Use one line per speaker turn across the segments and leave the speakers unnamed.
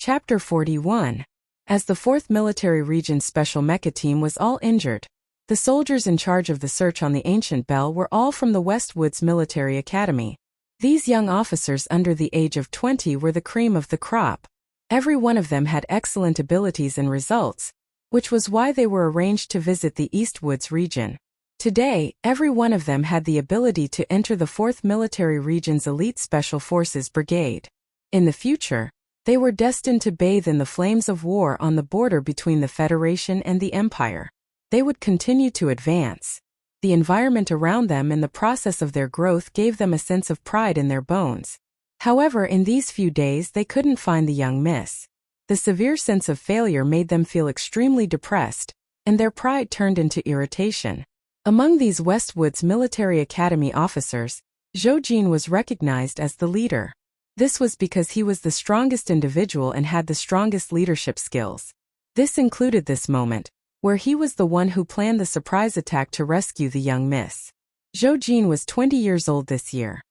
Chapter 41. As the 4th Military Region's Special Mecha Team was all injured, the soldiers in charge of the search on the ancient bell were all from the Westwoods Military Academy. These young officers under the age of 20 were the cream of the crop. Every one of them had excellent abilities and results, which was why they were arranged to visit the Eastwoods region. Today, every one of them had the ability to enter the 4th Military Region's Elite Special Forces Brigade. In the future, they were destined to bathe in the flames of war on the border between the Federation and the Empire. They would continue to advance. The environment around them and the process of their growth gave them a sense of pride in their bones. However, in these few days they couldn't find the young miss. The severe sense of failure made them feel extremely depressed, and their pride turned into irritation. Among these Westwoods Military Academy officers, Zhou Jin was recognized as the leader. This was because he was the strongest individual and had the strongest leadership skills. This included this moment, where he was the one who planned the surprise attack to rescue the young miss. Zhou Jin was 20 years old this year.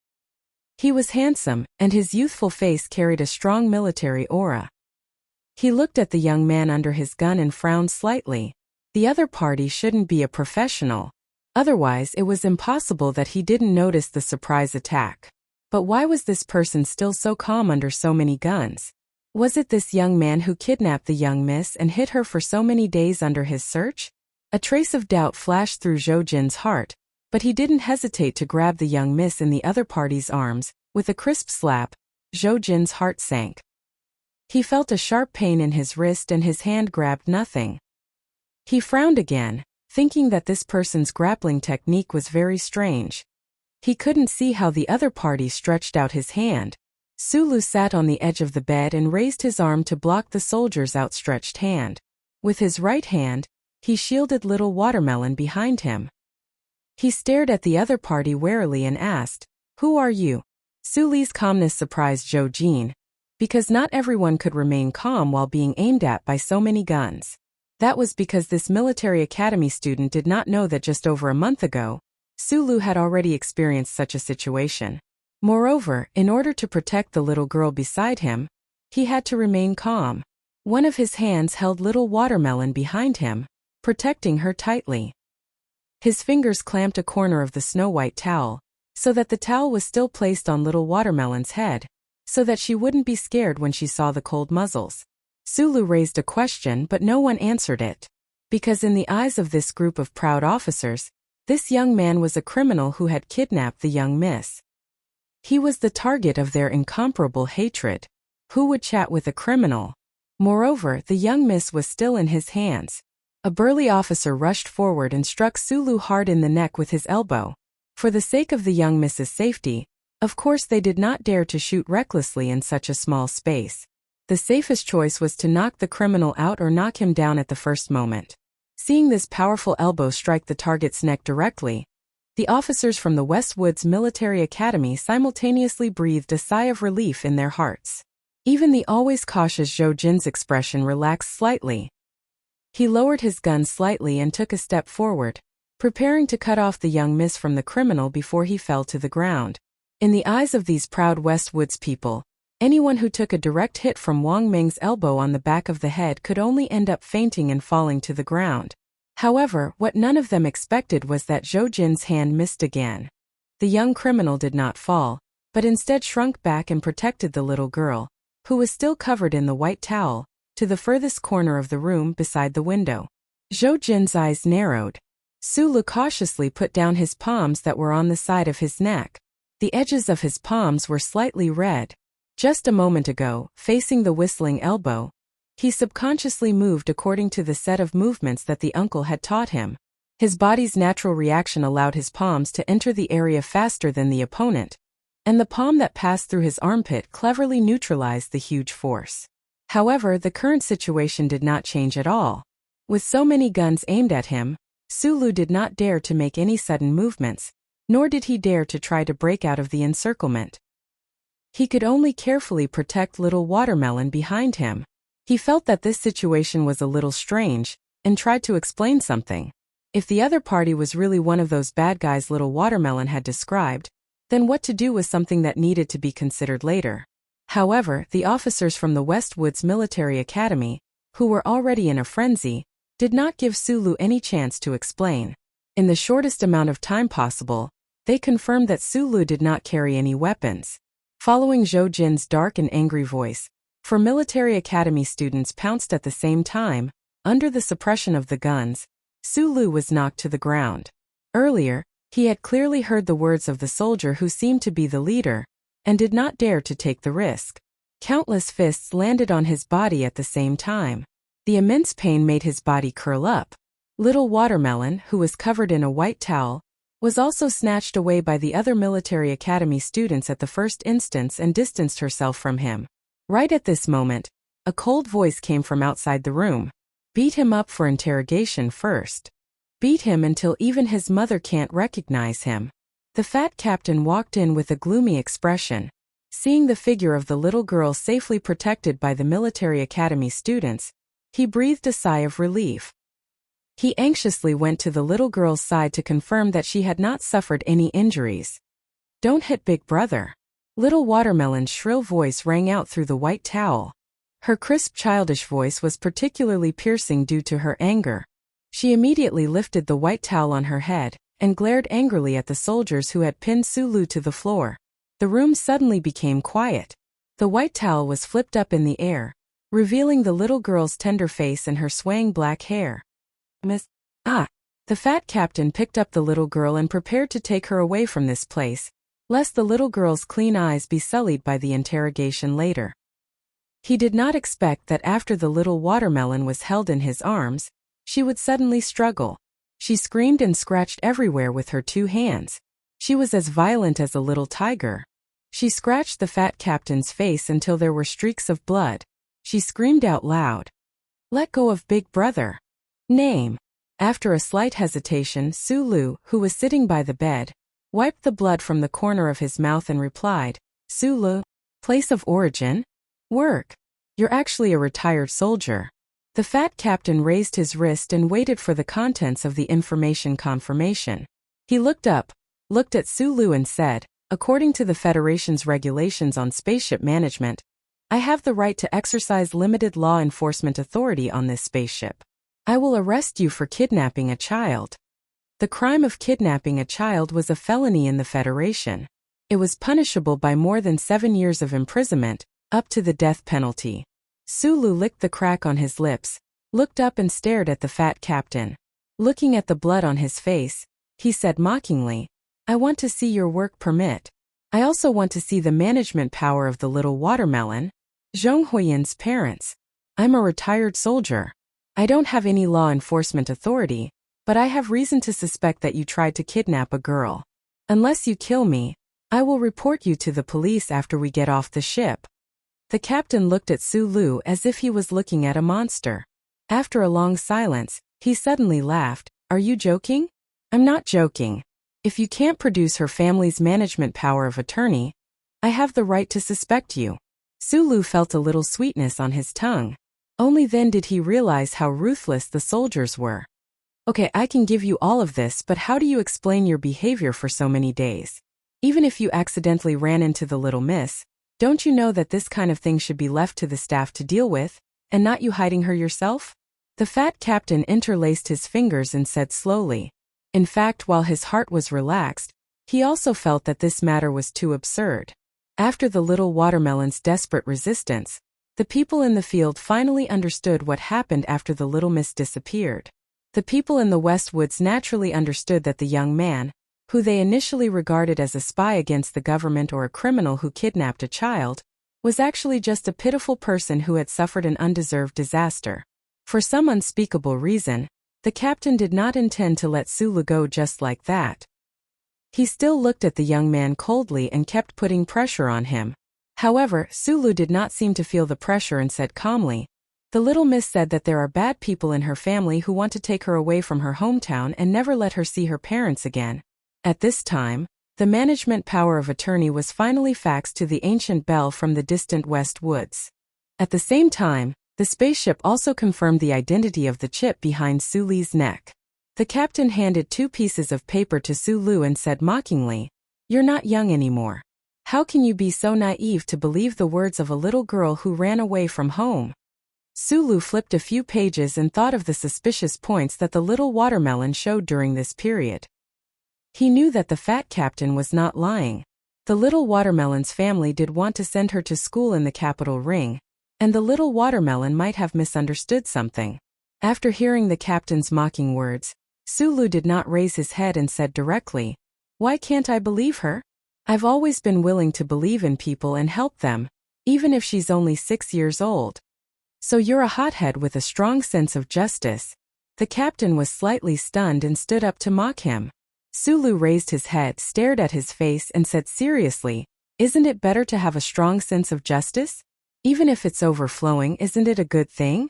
He was handsome, and his youthful face carried a strong military aura. He looked at the young man under his gun and frowned slightly. The other party shouldn't be a professional. Otherwise, it was impossible that he didn't notice the surprise attack. But why was this person still so calm under so many guns? Was it this young man who kidnapped the young miss and hid her for so many days under his search? A trace of doubt flashed through Zhou Jin's heart, but he didn't hesitate to grab the young miss in the other party's arms. With a crisp slap, Zhou Jin's heart sank. He felt a sharp pain in his wrist and his hand grabbed nothing. He frowned again, thinking that this person's grappling technique was very strange. He couldn't see how the other party stretched out his hand. Sulu sat on the edge of the bed and raised his arm to block the soldier's outstretched hand. With his right hand, he shielded little Watermelon behind him. He stared at the other party warily and asked, "Who are you?" Sulu's calmness surprised Zhou Jin, because not everyone could remain calm while being aimed at by so many guns. That was because this military academy student did not know that just over a month ago, Sulu had already experienced such a situation. Moreover, in order to protect the little girl beside him, he had to remain calm. One of his hands held little Watermelon behind him, protecting her tightly. His fingers clamped a corner of the snow-white towel, so that the towel was still placed on little Watermelon's head, so that she wouldn't be scared when she saw the cold muzzles. Sulu raised a question, but no one answered it. Because in the eyes of this group of proud officers, this young man was a criminal who had kidnapped the young miss. He was the target of their incomparable hatred. Who would chat with a criminal? Moreover, the young miss was still in his hands. A burly officer rushed forward and struck Sulu hard in the neck with his elbow. For the sake of the young miss's safety, of course they did not dare to shoot recklessly in such a small space. The safest choice was to knock the criminal out or knock him down at the first moment. Seeing this powerful elbow strike the target's neck directly, the officers from the Westwoods Military Academy simultaneously breathed a sigh of relief in their hearts. Even the always cautious Zhou Jin's expression relaxed slightly. He lowered his gun slightly and took a step forward, preparing to cut off the young miss from the criminal before he fell to the ground. In the eyes of these proud Westwoods people, anyone who took a direct hit from Wang Ming's elbow on the back of the head could only end up fainting and falling to the ground. However, what none of them expected was that Zhou Jin's hand missed again. The young criminal did not fall, but instead shrunk back and protected the little girl, who was still covered in the white towel, to the furthest corner of the room beside the window. Zhou Jin's eyes narrowed. Sulu cautiously put down his palms that were on the side of his neck. The edges of his palms were slightly red. Just a moment ago, facing the whistling elbow, he subconsciously moved according to the set of movements that the uncle had taught him. His body's natural reaction allowed his palms to enter the area faster than the opponent, and the palm that passed through his armpit cleverly neutralized the huge force. However, the current situation did not change at all. With so many guns aimed at him, Sulu did not dare to make any sudden movements, nor did he dare to try to break out of the encirclement. He could only carefully protect little Watermelon behind him. He felt that this situation was a little strange, and tried to explain something. If the other party was really one of those bad guys little Watermelon had described, then what to do was something that needed to be considered later. However, the officers from the West Woods Military Academy, who were already in a frenzy, did not give Sulu any chance to explain. In the shortest amount of time possible, they confirmed that Sulu did not carry any weapons. Following Zhou Jin's dark and angry voice, 4 military academy students pounced at the same time. Under the suppression of the guns, Sulu was knocked to the ground. Earlier, he had clearly heard the words of the soldier who seemed to be the leader, and did not dare to take the risk. Countless fists landed on his body at the same time. The immense pain made his body curl up. Little Watermelon, who was covered in a white towel, was also snatched away by the other military academy students at the first instance and distanced herself from him. Right at this moment, a cold voice came from outside the room. Beat him up for interrogation first. Beat him until even his mother can't recognize him. The fat captain walked in with a gloomy expression. Seeing the figure of the little girl safely protected by the military academy students, he breathed a sigh of relief. He anxiously went to the little girl's side to confirm that she had not suffered any injuries. "Don't hit Big Brother." Little Watermelon's shrill voice rang out through the white towel. Her crisp childish voice was particularly piercing due to her anger. She immediately lifted the white towel on her head and glared angrily at the soldiers who had pinned Sulu to the floor. The room suddenly became quiet. The white towel was flipped up in the air, revealing the little girl's tender face and her swaying black hair. "Miss, The fat captain picked up the little girl and prepared to take her away from this place, lest the little girl's clean eyes be sullied by the interrogation later. He did not expect that after the little Watermelon was held in his arms, she would suddenly struggle. She screamed and scratched everywhere with her 2 hands. She was as violent as a little tiger. She scratched the fat captain's face until there were streaks of blood. She screamed out loud, "Let go of Big Brother." "Name." After a slight hesitation, Sulu, who was sitting by the bed, wiped the blood from the corner of his mouth and replied, "Sulu." "Place of origin?" "Work." "You're actually a retired soldier." The fat captain raised his wrist and waited for the contents of the information confirmation. He looked up, looked at Sulu and said, "According to the Federation's regulations on spaceship management, I have the right to exercise limited law enforcement authority on this spaceship. I will arrest you for kidnapping a child." The crime of kidnapping a child was a felony in the Federation. It was punishable by more than 7 years of imprisonment, up to the death penalty. Sulu licked the crack on his lips, looked up and stared at the fat captain. Looking at the blood on his face, he said mockingly, "I want to see your work permit. I also want to see the management power of the little Watermelon, Zhong Huiyan's parents. I'm a retired soldier. I don't have any law enforcement authority, but I have reason to suspect that you tried to kidnap a girl. Unless you kill me, I will report you to the police after we get off the ship." The captain looked at Sulu as if he was looking at a monster. After a long silence, he suddenly laughed. "Are you joking?" "I'm not joking. If you can't produce her family's management power of attorney, I have the right to suspect you." Sulu felt a little sweetness on his tongue. Only then did he realize how ruthless the soldiers were. "Okay, I can give you all of this, but how do you explain your behavior for so many days? Even if you accidentally ran into the little miss, don't you know that this kind of thing should be left to the staff to deal with, and not you hiding her yourself?" The fat captain interlaced his fingers and said slowly. In fact, while his heart was relaxed, he also felt that this matter was too absurd. After the little Watermelon's desperate resistance, the people in the field finally understood what happened after the little miss disappeared. The people in the West Woods naturally understood that the young man, who they initially regarded as a spy against the government or a criminal who kidnapped a child, was actually just a pitiful person who had suffered an undeserved disaster. For some unspeakable reason, the captain did not intend to let Sulu go just like that. He still looked at the young man coldly and kept putting pressure on him. However, Sulu did not seem to feel the pressure and said calmly, "The little miss said that there are bad people in her family who want to take her away from her hometown and never let her see her parents again." At this time, the management power of attorney was finally faxed to the ancient bell from the distant West Woods. At the same time, the spaceship also confirmed the identity of the chip behind Sulu's neck. The captain handed 2 pieces of paper to Sulu and said mockingly, "You're not young anymore. How can you be so naive to believe the words of a little girl who ran away from home? Sulu flipped a few pages and thought of the suspicious points that the little watermelon showed during this period. He knew that the fat captain was not lying. The little watermelon's family did want to send her to school in the capital ring, and the little watermelon might have misunderstood something. After hearing the captain's mocking words, Sulu did not raise his head and said directly, "Why can't I believe her? I've always been willing to believe in people and help them, even if she's only 6 years old." "So you're a hothead with a strong sense of justice." The captain was slightly stunned and stood up to mock him. Sulu raised his head, stared at his face and said seriously, "Isn't it better to have a strong sense of justice? Even if it's overflowing, isn't it a good thing?"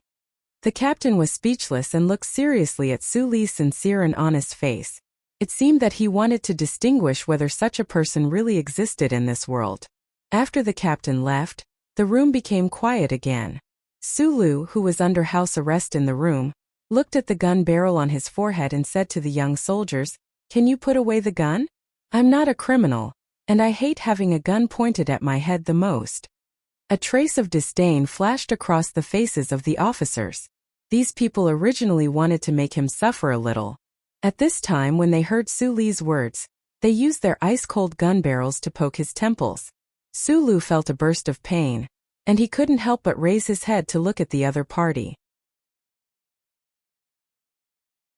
The captain was speechless and looked seriously at Sulu's sincere and honest face. It seemed that he wanted to distinguish whether such a person really existed in this world. After the captain left, the room became quiet again. Sulu, who was under house arrest in the room, looked at the gun barrel on his forehead and said to the young soldiers, "Can you put away the gun? I'm not a criminal, and I hate having a gun pointed at my head the most." A trace of disdain flashed across the faces of the officers. These people originally wanted to make him suffer a little. At this time, when they heard Sulu's words, they used their ice-cold gun barrels to poke his temples. Sulu felt a burst of pain, and he couldn't help but raise his head to look at the other party.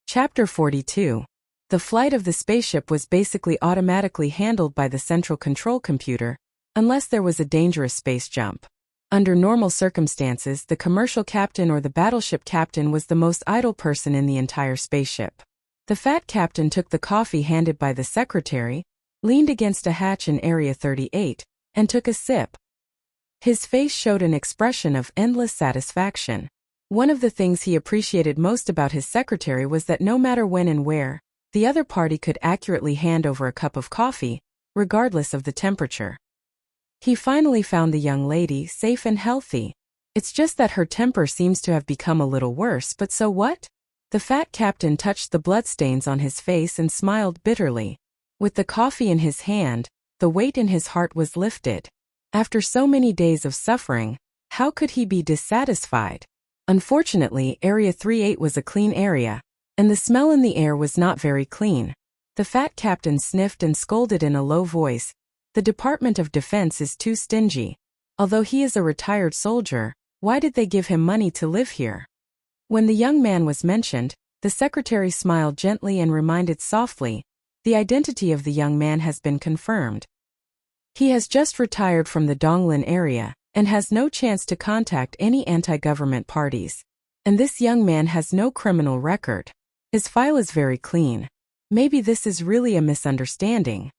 Chapter 42. The flight of the spaceship was basically automatically handled by the central control computer, unless there was a dangerous space jump. Under normal circumstances, the commercial captain or the battleship captain was the most idle person in the entire spaceship. The fat captain took the coffee handed by the secretary, leaned against a hatch in Area 38, and took a sip. His face showed an expression of endless satisfaction. One of the things he appreciated most about his secretary was that no matter when and where, the other party could accurately hand over a cup of coffee, regardless of the temperature. He finally found the young lady safe and healthy. It's just that her temper seems to have become a little worse, but so what? The fat captain touched the bloodstains on his face and smiled bitterly. With the coffee in his hand, the weight in his heart was lifted. After so many days of suffering, how could he be dissatisfied? Unfortunately, Area 38 was a clean area, and the smell in the air was not very clean. The fat captain sniffed and scolded in a low voice. "The Department of Defense is too stingy. Although he is a retired soldier, why did they give him money to live here?" When the young man was mentioned, the secretary smiled gently and reminded softly, "The identity of the young man has been confirmed. He has just retired from the Donglin area, and has no chance to contact any anti-government parties. And this young man has no criminal record. His file is very clean. Maybe this is really a misunderstanding."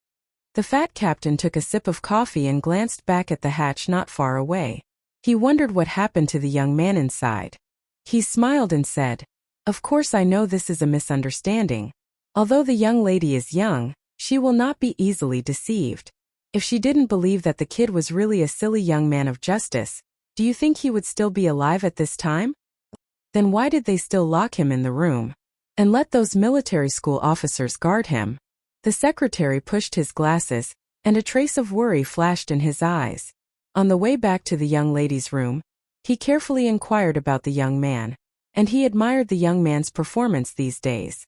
The fat captain took a sip of coffee and glanced back at the hatch not far away. He wondered what happened to the young man inside. He smiled and said, "Of course I know this is a misunderstanding. Although the young lady is young, she will not be easily deceived. If she didn't believe that the kid was really a silly young man of justice, do you think he would still be alive at this time? Then why did they still lock him in the room and let those military school officers guard him?" The secretary pushed his glasses, and a trace of worry flashed in his eyes. On the way back to the young lady's room, he carefully inquired about the young man, and he admired the young man's performance these days.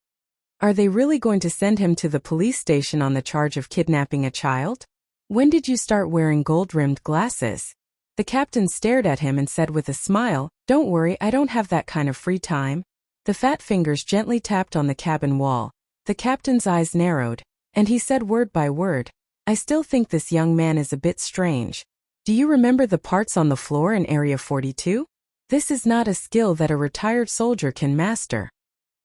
"Are they really going to send him to the police station on the charge of kidnapping a child? When did you start wearing gold-rimmed glasses?" The captain stared at him and said with a smile, "Don't worry, I don't have that kind of free time." The fat fingers gently tapped on the cabin wall. The captain's eyes narrowed, and he said word by word, "I still think this young man is a bit strange. Do you remember the parts on the floor in Area 42? This is not a skill that a retired soldier can master."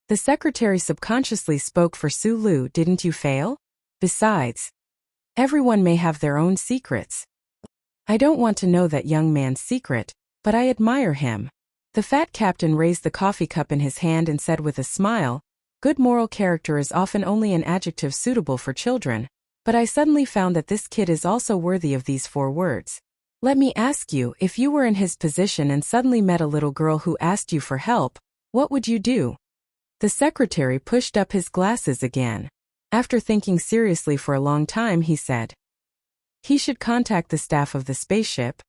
The secretary subconsciously spoke for Sulu. "Didn't you fail? Besides, everyone may have their own secrets. I don't want to know that young man's secret, but I admire him." The fat captain raised the coffee cup in his hand and said with a smile, "Good moral character is often only an adjective suitable for children, but I suddenly found that this kid is also worthy of these 4 words. Let me ask you, if you were in his position and suddenly met a little girl who asked you for help, what would you do?" The secretary pushed up his glasses again. After thinking seriously for a long time, he said, He should contact the staff of the spaceship.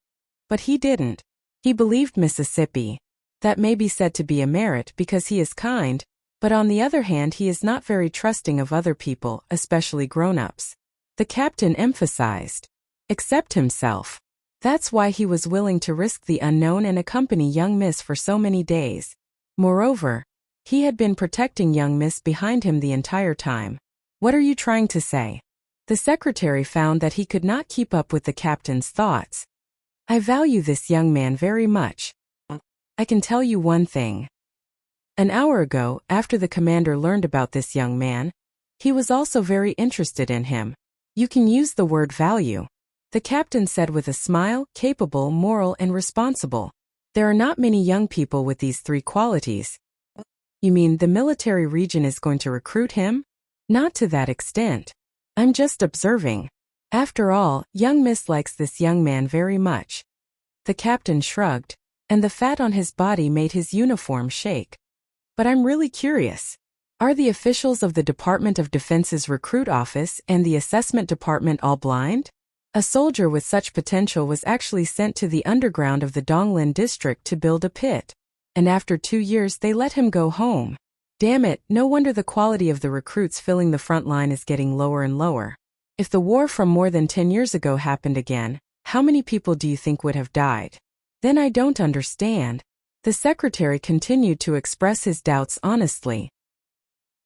But he didn't. He believed Mississippi. That may be said to be a merit because he is kind, but on the other hand he is not very trusting of other people, especially grown-ups. The captain emphasized. Except himself. That's why he was willing to risk the unknown and accompany young Miss for so many days. Moreover, he had been protecting young Miss behind him the entire time. What are you trying to say? The secretary found that he could not keep up with the captain's thoughts. I value this young man very much. I can tell you one thing. An hour ago, after the commander learned about this young man, he was also very interested in him. You can use the word value. The captain said with a smile, capable, moral, and responsible. There are not many young people with these three qualities. You mean the military region is going to recruit him? Not to that extent. I'm just observing. After all, young Miss likes this young man very much. The captain shrugged, and the fat on his body made his uniform shake. But I'm really curious. Are the officials of the Department of Defense's recruit office and the assessment department all blind? A soldier with such potential was actually sent to the underground of the Donglin district to build a pit. And after 2 years they let him go home. Damn it, no wonder the quality of the recruits filling the front line is getting lower and lower. If the war from more than 10 years ago happened again, how many people do you think would have died? Then I don't understand. The secretary continued to express his doubts honestly.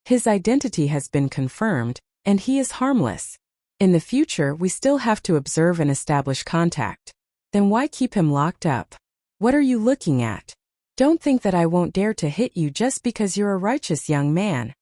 His identity has been confirmed, and he is harmless. In the future we still have to observe and establish contact. Then why keep him locked up? What are you looking at? Don't think that I won't dare to hit you just because you're a righteous young man.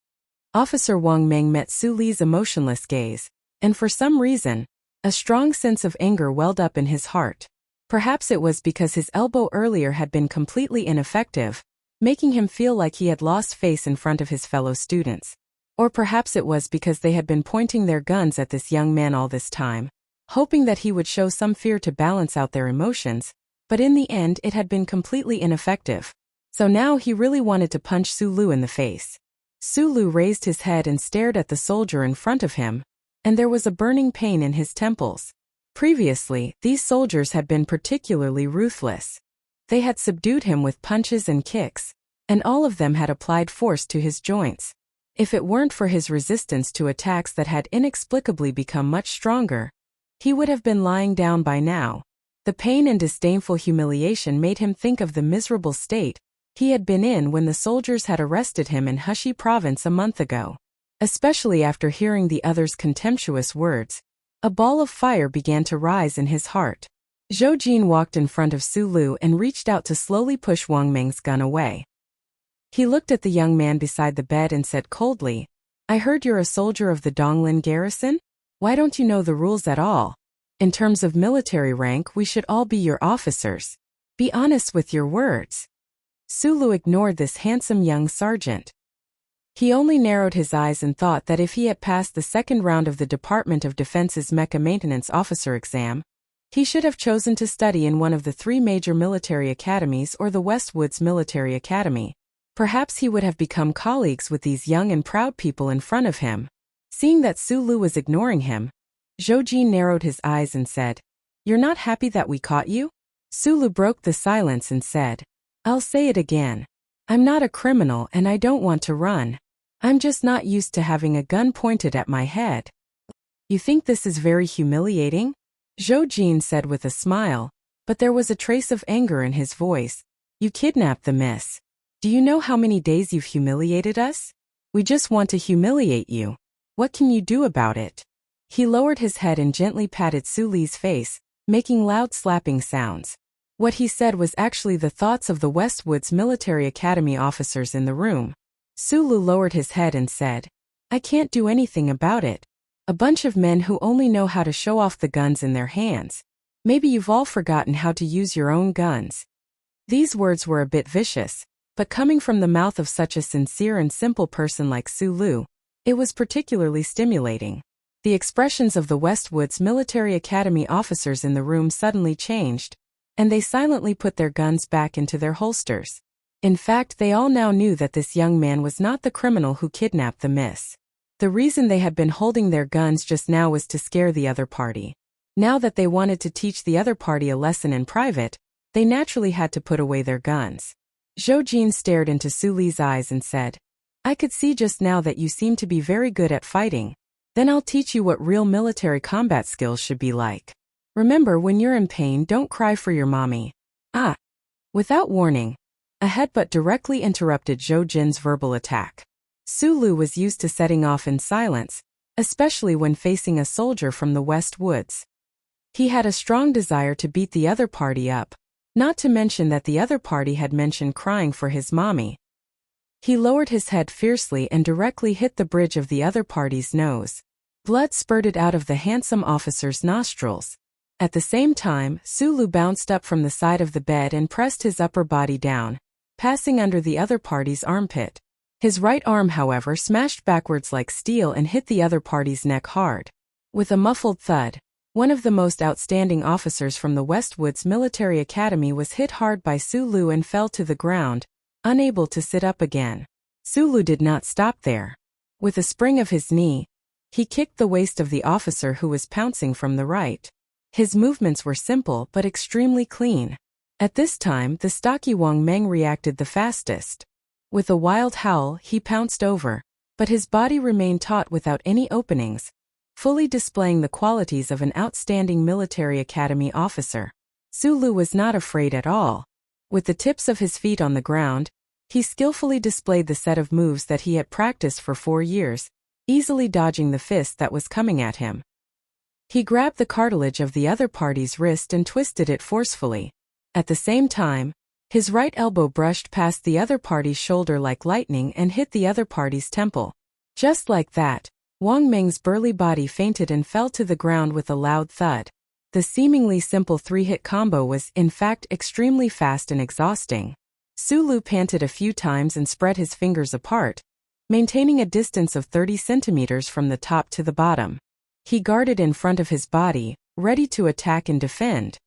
Officer Wang Meng met Su Li's emotionless gaze, and for some reason, a strong sense of anger welled up in his heart. Perhaps it was because his elbow earlier had been completely ineffective, making him feel like he had lost face in front of his fellow students. Or perhaps it was because they had been pointing their guns at this young man all this time, hoping that he would show some fear to balance out their emotions, but in the end it had been completely ineffective. So now he really wanted to punch Su Lu in the face. Su Lu raised his head and stared at the soldier in front of him, and there was a burning pain in his temples. Previously, these soldiers had been particularly ruthless. They had subdued him with punches and kicks, and all of them had applied force to his joints. If it weren't for his resistance to attacks that had inexplicably become much stronger, he would have been lying down by now. The pain and disdainful humiliation made him think of the miserable state he had been in when the soldiers had arrested him in Hushi province a month ago. Especially after hearing the other's contemptuous words, a ball of fire began to rise in his heart. Zhou Jin walked in front of Su Lu and reached out to slowly push Wang Meng's gun away. He looked at the young man beside the bed and said coldly, I heard you're a soldier of the Donglin garrison? Why don't you know the rules at all? In terms of military rank, we should all be your officers. Be honest with your words. Su Lu ignored this handsome young sergeant. He only narrowed his eyes and thought that if he had passed the second round of the Department of Defense's Mecha Maintenance Officer exam, he should have chosen to study in one of the 3 major military academies or the Westwoods Military Academy. Perhaps he would have become colleagues with these young and proud people in front of him. Seeing that Su Lu was ignoring him, Zhou Jin narrowed his eyes and said, You're not happy that we caught you? Su Lu broke the silence and said, I'll say it again. I'm not a criminal and I don't want to run. I'm just not used to having a gun pointed at my head. You think this is very humiliating? Zhou Jin said with a smile, but there was a trace of anger in his voice. You kidnapped the miss. Do you know how many days you've humiliated us? We just want to humiliate you. What can you do about it? He lowered his head and gently patted Su Li's face, making loud slapping sounds. What he said was actually the thoughts of the Westwoods Military Academy officers in the room. Su Lu lowered his head and said, I can't do anything about it. A bunch of men who only know how to show off the guns in their hands. Maybe you've all forgotten how to use your own guns. These words were a bit vicious, but coming from the mouth of such a sincere and simple person like Su Lu, it was particularly stimulating. The expressions of the Westwoods Military Academy officers in the room suddenly changed, and they silently put their guns back into their holsters. In fact, they all now knew that this young man was not the criminal who kidnapped the miss. The reason they had been holding their guns just now was to scare the other party. Now that they wanted to teach the other party a lesson in private, they naturally had to put away their guns. Zhou Jin stared into Su Li's eyes and said, I could see just now that you seem to be very good at fighting. Then I'll teach you what real military combat skills should be like. Remember, when you're in pain, don't cry for your mommy. Ah! Without warning, a headbutt directly interrupted Zhou Jin's verbal attack. Su Lu was used to setting off in silence, especially when facing a soldier from the West Woods. He had a strong desire to beat the other party up, not to mention that the other party had mentioned crying for his mommy. He lowered his head fiercely and directly hit the bridge of the other party's nose. Blood spurted out of the handsome officer's nostrils. At the same time, Su Lu bounced up from the side of the bed and pressed his upper body down, passing under the other party's armpit. His right arm, however, smashed backwards like steel and hit the other party's neck hard. With a muffled thud, one of the most outstanding officers from the Westwoods Military Academy was hit hard by Su Lu and fell to the ground, unable to sit up again. Su Lu did not stop there. With a spring of his knee, he kicked the waist of the officer who was pouncing from the right. His movements were simple but extremely clean. At this time, the stocky Wang Meng reacted the fastest. With a wild howl, he pounced over, but his body remained taut without any openings, fully displaying the qualities of an outstanding military academy officer. Su Lu was not afraid at all. With the tips of his feet on the ground, he skillfully displayed the set of moves that he had practiced for 4 years, easily dodging the fist that was coming at him. He grabbed the cartilage of the other party's wrist and twisted it forcefully. At the same time, his right elbow brushed past the other party's shoulder like lightning and hit the other party's temple. Just like that, Wang Meng's burly body fainted and fell to the ground with a loud thud. The seemingly simple 3-hit combo was, in fact, extremely fast and exhausting. Su Lu panted a few times and spread his fingers apart, maintaining a distance of 30 centimeters from the top to the bottom. He guarded in front of his body, ready to attack and defend.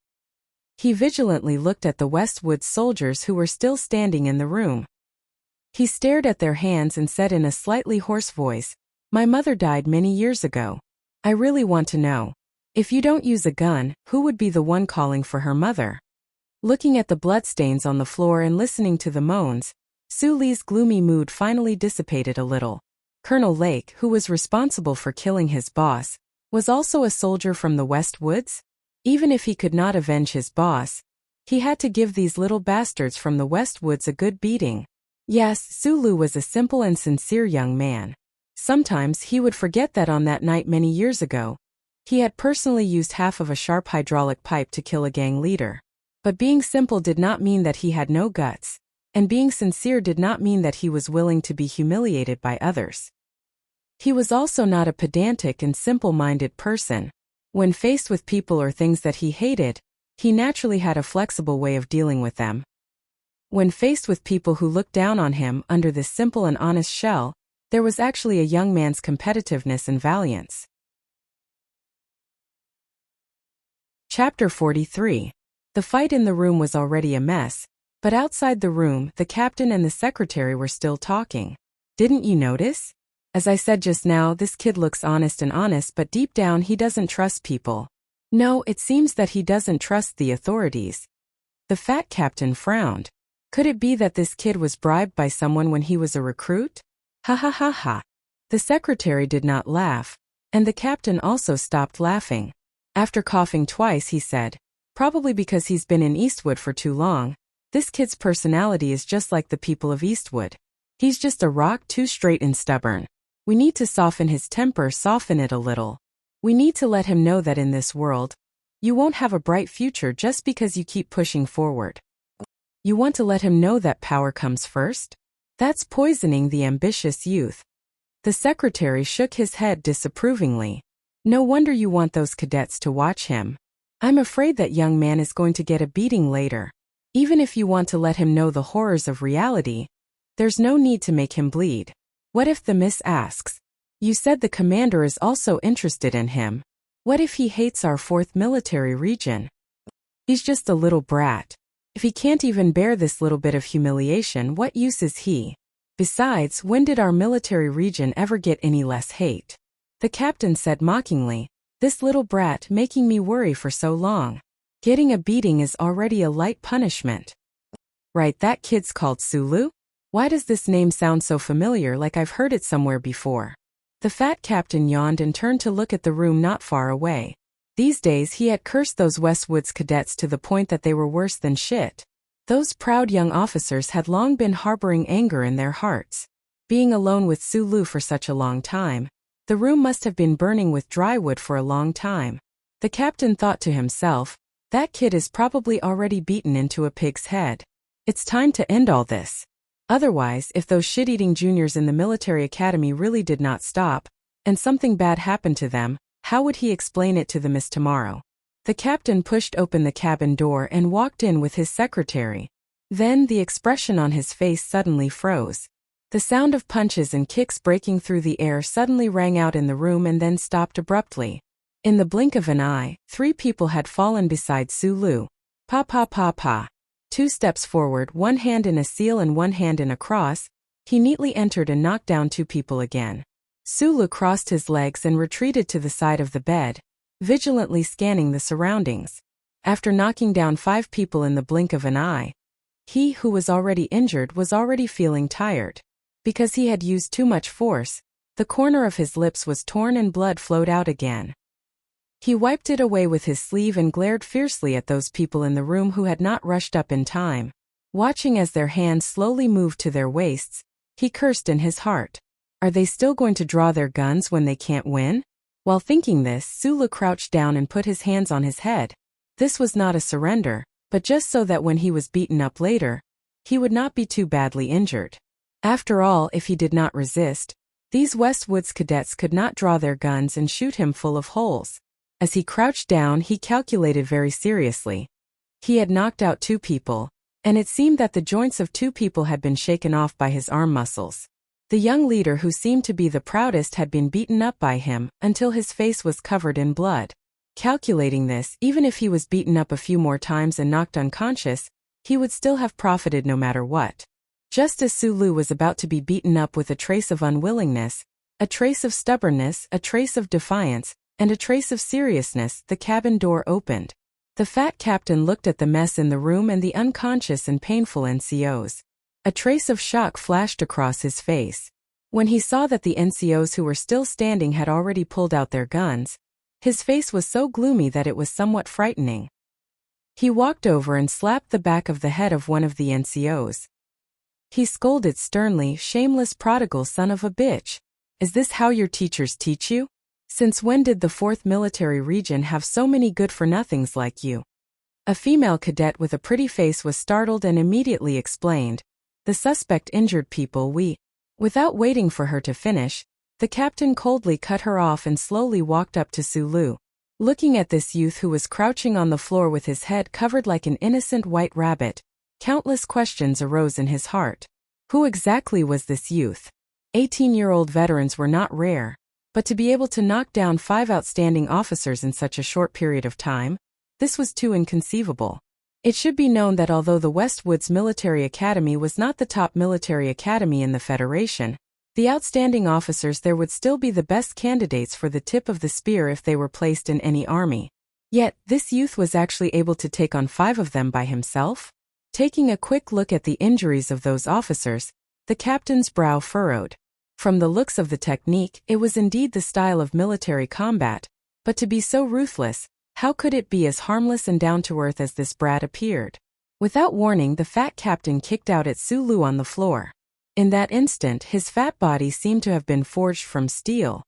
He vigilantly looked at the Westwoods soldiers who were still standing in the room. He stared at their hands and said in a slightly hoarse voice, "My mother died many years ago. I really want to know. If you don't use a gun, who would be the one calling for her mother?" Looking at the bloodstains on the floor and listening to the moans, Su Li's gloomy mood finally dissipated a little. Colonel Lake, who was responsible for killing his boss, was also a soldier from the Westwoods? Even if he could not avenge his boss, he had to give these little bastards from the Westwoods a good beating. Yes, Su Lu was a simple and sincere young man. Sometimes he would forget that on that night many years ago, he had personally used half of a sharp hydraulic pipe to kill a gang leader. But being simple did not mean that he had no guts, and being sincere did not mean that he was willing to be humiliated by others. He was also not a pedantic and simple-minded person. When faced with people or things that he hated, he naturally had a flexible way of dealing with them. When faced with people who looked down on him under this simple and honest shell, there was actually a young man's competitiveness and valiance. Chapter 43. The fight in the room was already a mess, but outside the room, the captain and the secretary were still talking. "Didn't you notice? As I said just now, this kid looks honest, but deep down he doesn't trust people. No, it seems that he doesn't trust the authorities." The fat captain frowned. Could it be that this kid was bribed by someone when he was a recruit? Ha ha ha ha. The secretary did not laugh, and the captain also stopped laughing. After coughing twice, he said, "Probably because he's been in Eastwood for too long. This kid's personality is just like the people of Eastwood. He's just a rock, too straight and stubborn. We need to soften his temper, soften it a little. We need to let him know that in this world, you won't have a bright future just because you keep pushing forward. You want to let him know that power comes first? That's poisoning the ambitious youth." The secretary shook his head disapprovingly. "No wonder you want those cadets to watch him. I'm afraid that young man is going to get a beating later. Even if you want to let him know the horrors of reality, there's no need to make him bleed. What if the miss asks, 'You said the commander is also interested in him. What if he hates our 4th military region? He's just a little brat. If he can't even bear this little bit of humiliation, what use is he? Besides, when did our military region ever get any less hate?" The captain said mockingly, This little brat making me worry for so long. Getting a beating is already a light punishment. Right, that kid's called Sulu? Why does this name sound so familiar, like I've heard it somewhere before? The fat captain yawned and turned to look at the room not far away. These days he had cursed those Westwoods cadets to the point that they were worse than shit. Those proud young officers had long been harboring anger in their hearts. Being alone with Sulu for such a long time, the room must have been burning with dry wood for a long time. The captain thought to himself, that kid is probably already beaten into a pig's head. It's time to end all this. Otherwise, if those shit-eating juniors in the military academy really did not stop, and something bad happened to them, how would he explain it to the Miss Tomorrow? The captain pushed open the cabin door and walked in with his secretary. Then the expression on his face suddenly froze. The sound of punches and kicks breaking through the air suddenly rang out in the room and then stopped abruptly. In the blink of an eye, 3 people had fallen beside Sulu. Pa pa pa pa. 2 steps forward, 1 hand in a seal and 1 hand in a cross, he neatly entered and knocked down 2 people again. Sulu crossed his legs and retreated to the side of the bed, vigilantly scanning the surroundings. After knocking down 5 people in the blink of an eye, he who was already injured was already feeling tired. Because he had used too much force, the corner of his lips was torn and blood flowed out again. He wiped it away with his sleeve and glared fiercely at those people in the room who had not rushed up in time. Watching as their hands slowly moved to their waists, he cursed in his heart. Are they still going to draw their guns when they can't win? While thinking this, Sulu crouched down and put his hands on his head. This was not a surrender, but just so that when he was beaten up later, he would not be too badly injured. After all, if he did not resist, these Westwoods cadets could not draw their guns and shoot him full of holes. As he crouched down, he calculated very seriously. He had knocked out 2 people, and it seemed that the joints of 2 people had been shaken off by his arm muscles. The young leader who seemed to be the proudest had been beaten up by him until his face was covered in blood. Calculating this, even if he was beaten up a few more times and knocked unconscious, he would still have profited no matter what. Just as Sulu was about to be beaten up with a trace of unwillingness, a trace of stubbornness, a trace of defiance, and a trace of seriousness, the cabin door opened. The fat captain looked at the mess in the room and the unconscious and painful NCOs. A trace of shock flashed across his face. When he saw that the NCOs who were still standing had already pulled out their guns, his face was so gloomy that it was somewhat frightening. He walked over and slapped the back of the head of one of the NCOs. He scolded sternly, "Shameless prodigal son of a bitch. Is this how your teachers teach you? Since when did the 4th Military Region have so many good-for-nothings like you?" A female cadet with a pretty face was startled and immediately explained, "The suspect injured people we..." Without waiting for her to finish, the captain coldly cut her off and slowly walked up to Sulu. Looking at this youth who was crouching on the floor with his head covered like an innocent white rabbit, countless questions arose in his heart. Who exactly was this youth? 18-year-old veterans were not rare. But to be able to knock down 5 outstanding officers in such a short period of time, this was too inconceivable. It should be known that although the Westwoods Military Academy was not the top military academy in the Federation, the outstanding officers there would still be the best candidates for the tip of the spear if they were placed in any army. Yet, this youth was actually able to take on 5 of them by himself? Taking a quick look at the injuries of those officers, the captain's brow furrowed. From the looks of the technique, it was indeed the style of military combat, but to be so ruthless, how could it be as harmless and down-to-earth as this brat appeared? Without warning, the fat captain kicked out at Sulu on the floor. In that instant, his fat body seemed to have been forged from steel.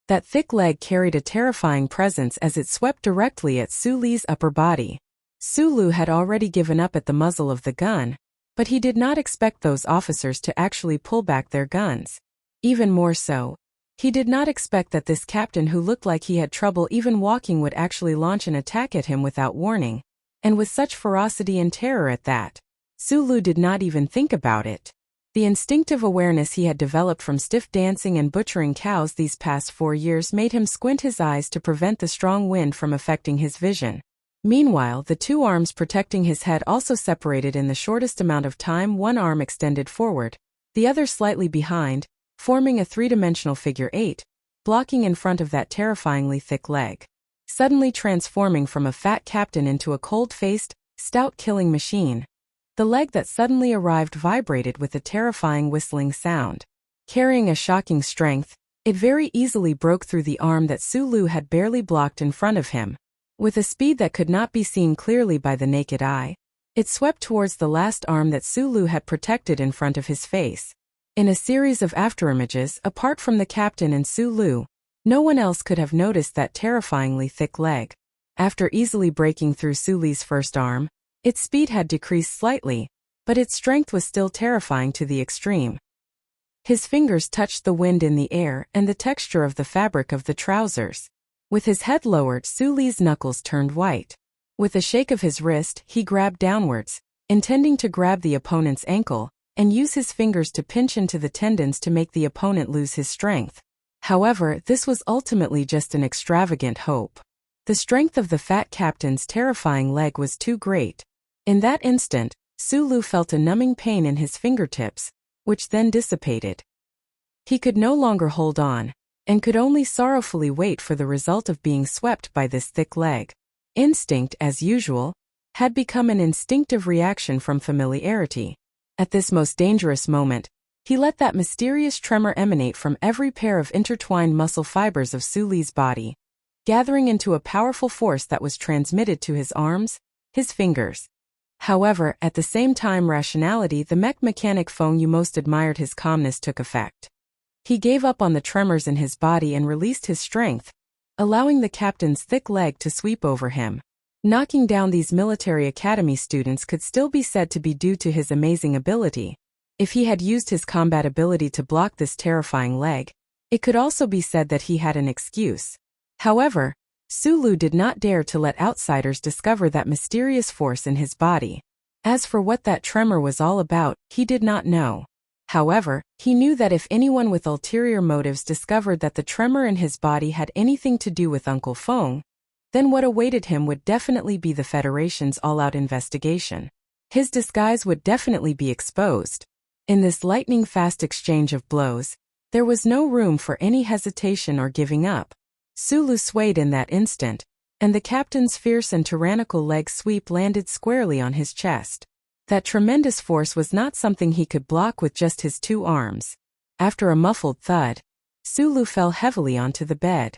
That thick leg carried a terrifying presence as it swept directly at Sulu's upper body. Sulu had already given up at the muzzle of the gun, but he did not expect those officers to actually pull back their guns. Even more so, he did not expect that this captain who looked like he had trouble even walking would actually launch an attack at him without warning, and with such ferocity and terror at that. Sulu did not even think about it. The instinctive awareness he had developed from stiff dancing and butchering cows these past 4 years made him squint his eyes to prevent the strong wind from affecting his vision. Meanwhile, the 2 arms protecting his head also separated in the shortest amount of time, one arm extended forward, the other slightly behind, forming a 3-dimensional figure 8, blocking in front of that terrifyingly thick leg. suddenly transforming from a fat captain into a cold-faced, stout killing machine. The leg that suddenly arrived vibrated with a terrifying whistling sound. Carrying a shocking strength, it very easily broke through the arm that Sulu had barely blocked in front of him. With a speed that could not be seen clearly by the naked eye, it swept towards the last arm that Sulu had protected in front of his face. In a series of afterimages, apart from the captain and Sulu, no one else could have noticed that terrifyingly thick leg. After easily breaking through Sulu's first arm, its speed had decreased slightly, but its strength was still terrifying to the extreme. His fingers touched the wind in the air and the texture of the fabric of the trousers. With his head lowered, Sulu's knuckles turned white. With a shake of his wrist, he grabbed downwards, intending to grab the opponent's ankle, and use his fingers to pinch into the tendons to make the opponent lose his strength. However, this was ultimately just an extravagant hope. The strength of the fat captain's terrifying leg was too great. In that instant, Sulu felt a numbing pain in his fingertips, which then dissipated. He could no longer hold on, and could only sorrowfully wait for the result of being swept by this thick leg. Instinct, as usual, had become an instinctive reaction from familiarity. At this most dangerous moment, he let that mysterious tremor emanate from every pair of intertwined muscle fibers of Sulu's body, gathering into a powerful force that was transmitted to his arms, his fingers. However, at the same time rationality, the mechanic Feng Yu most admired, his calmness took effect. He gave up on the tremors in his body and released his strength, allowing the captain's thick leg to sweep over him. Knocking down these military academy students could still be said to be due to his amazing ability. If he had used his combat ability to block this terrifying leg, it could also be said that he had an excuse. However, Sulu did not dare to let outsiders discover that mysterious force in his body. As for what that tremor was all about, he did not know. However, he knew that if anyone with ulterior motives discovered that the tremor in his body had anything to do with Uncle Feng, then what awaited him would definitely be the Federation's all-out investigation. His disguise would definitely be exposed. In this lightning-fast exchange of blows, there was no room for any hesitation or giving up. Sulu swayed in that instant, and the captain's fierce and tyrannical leg sweep landed squarely on his chest. That tremendous force was not something he could block with just his two arms. After a muffled thud, Sulu fell heavily onto the bed.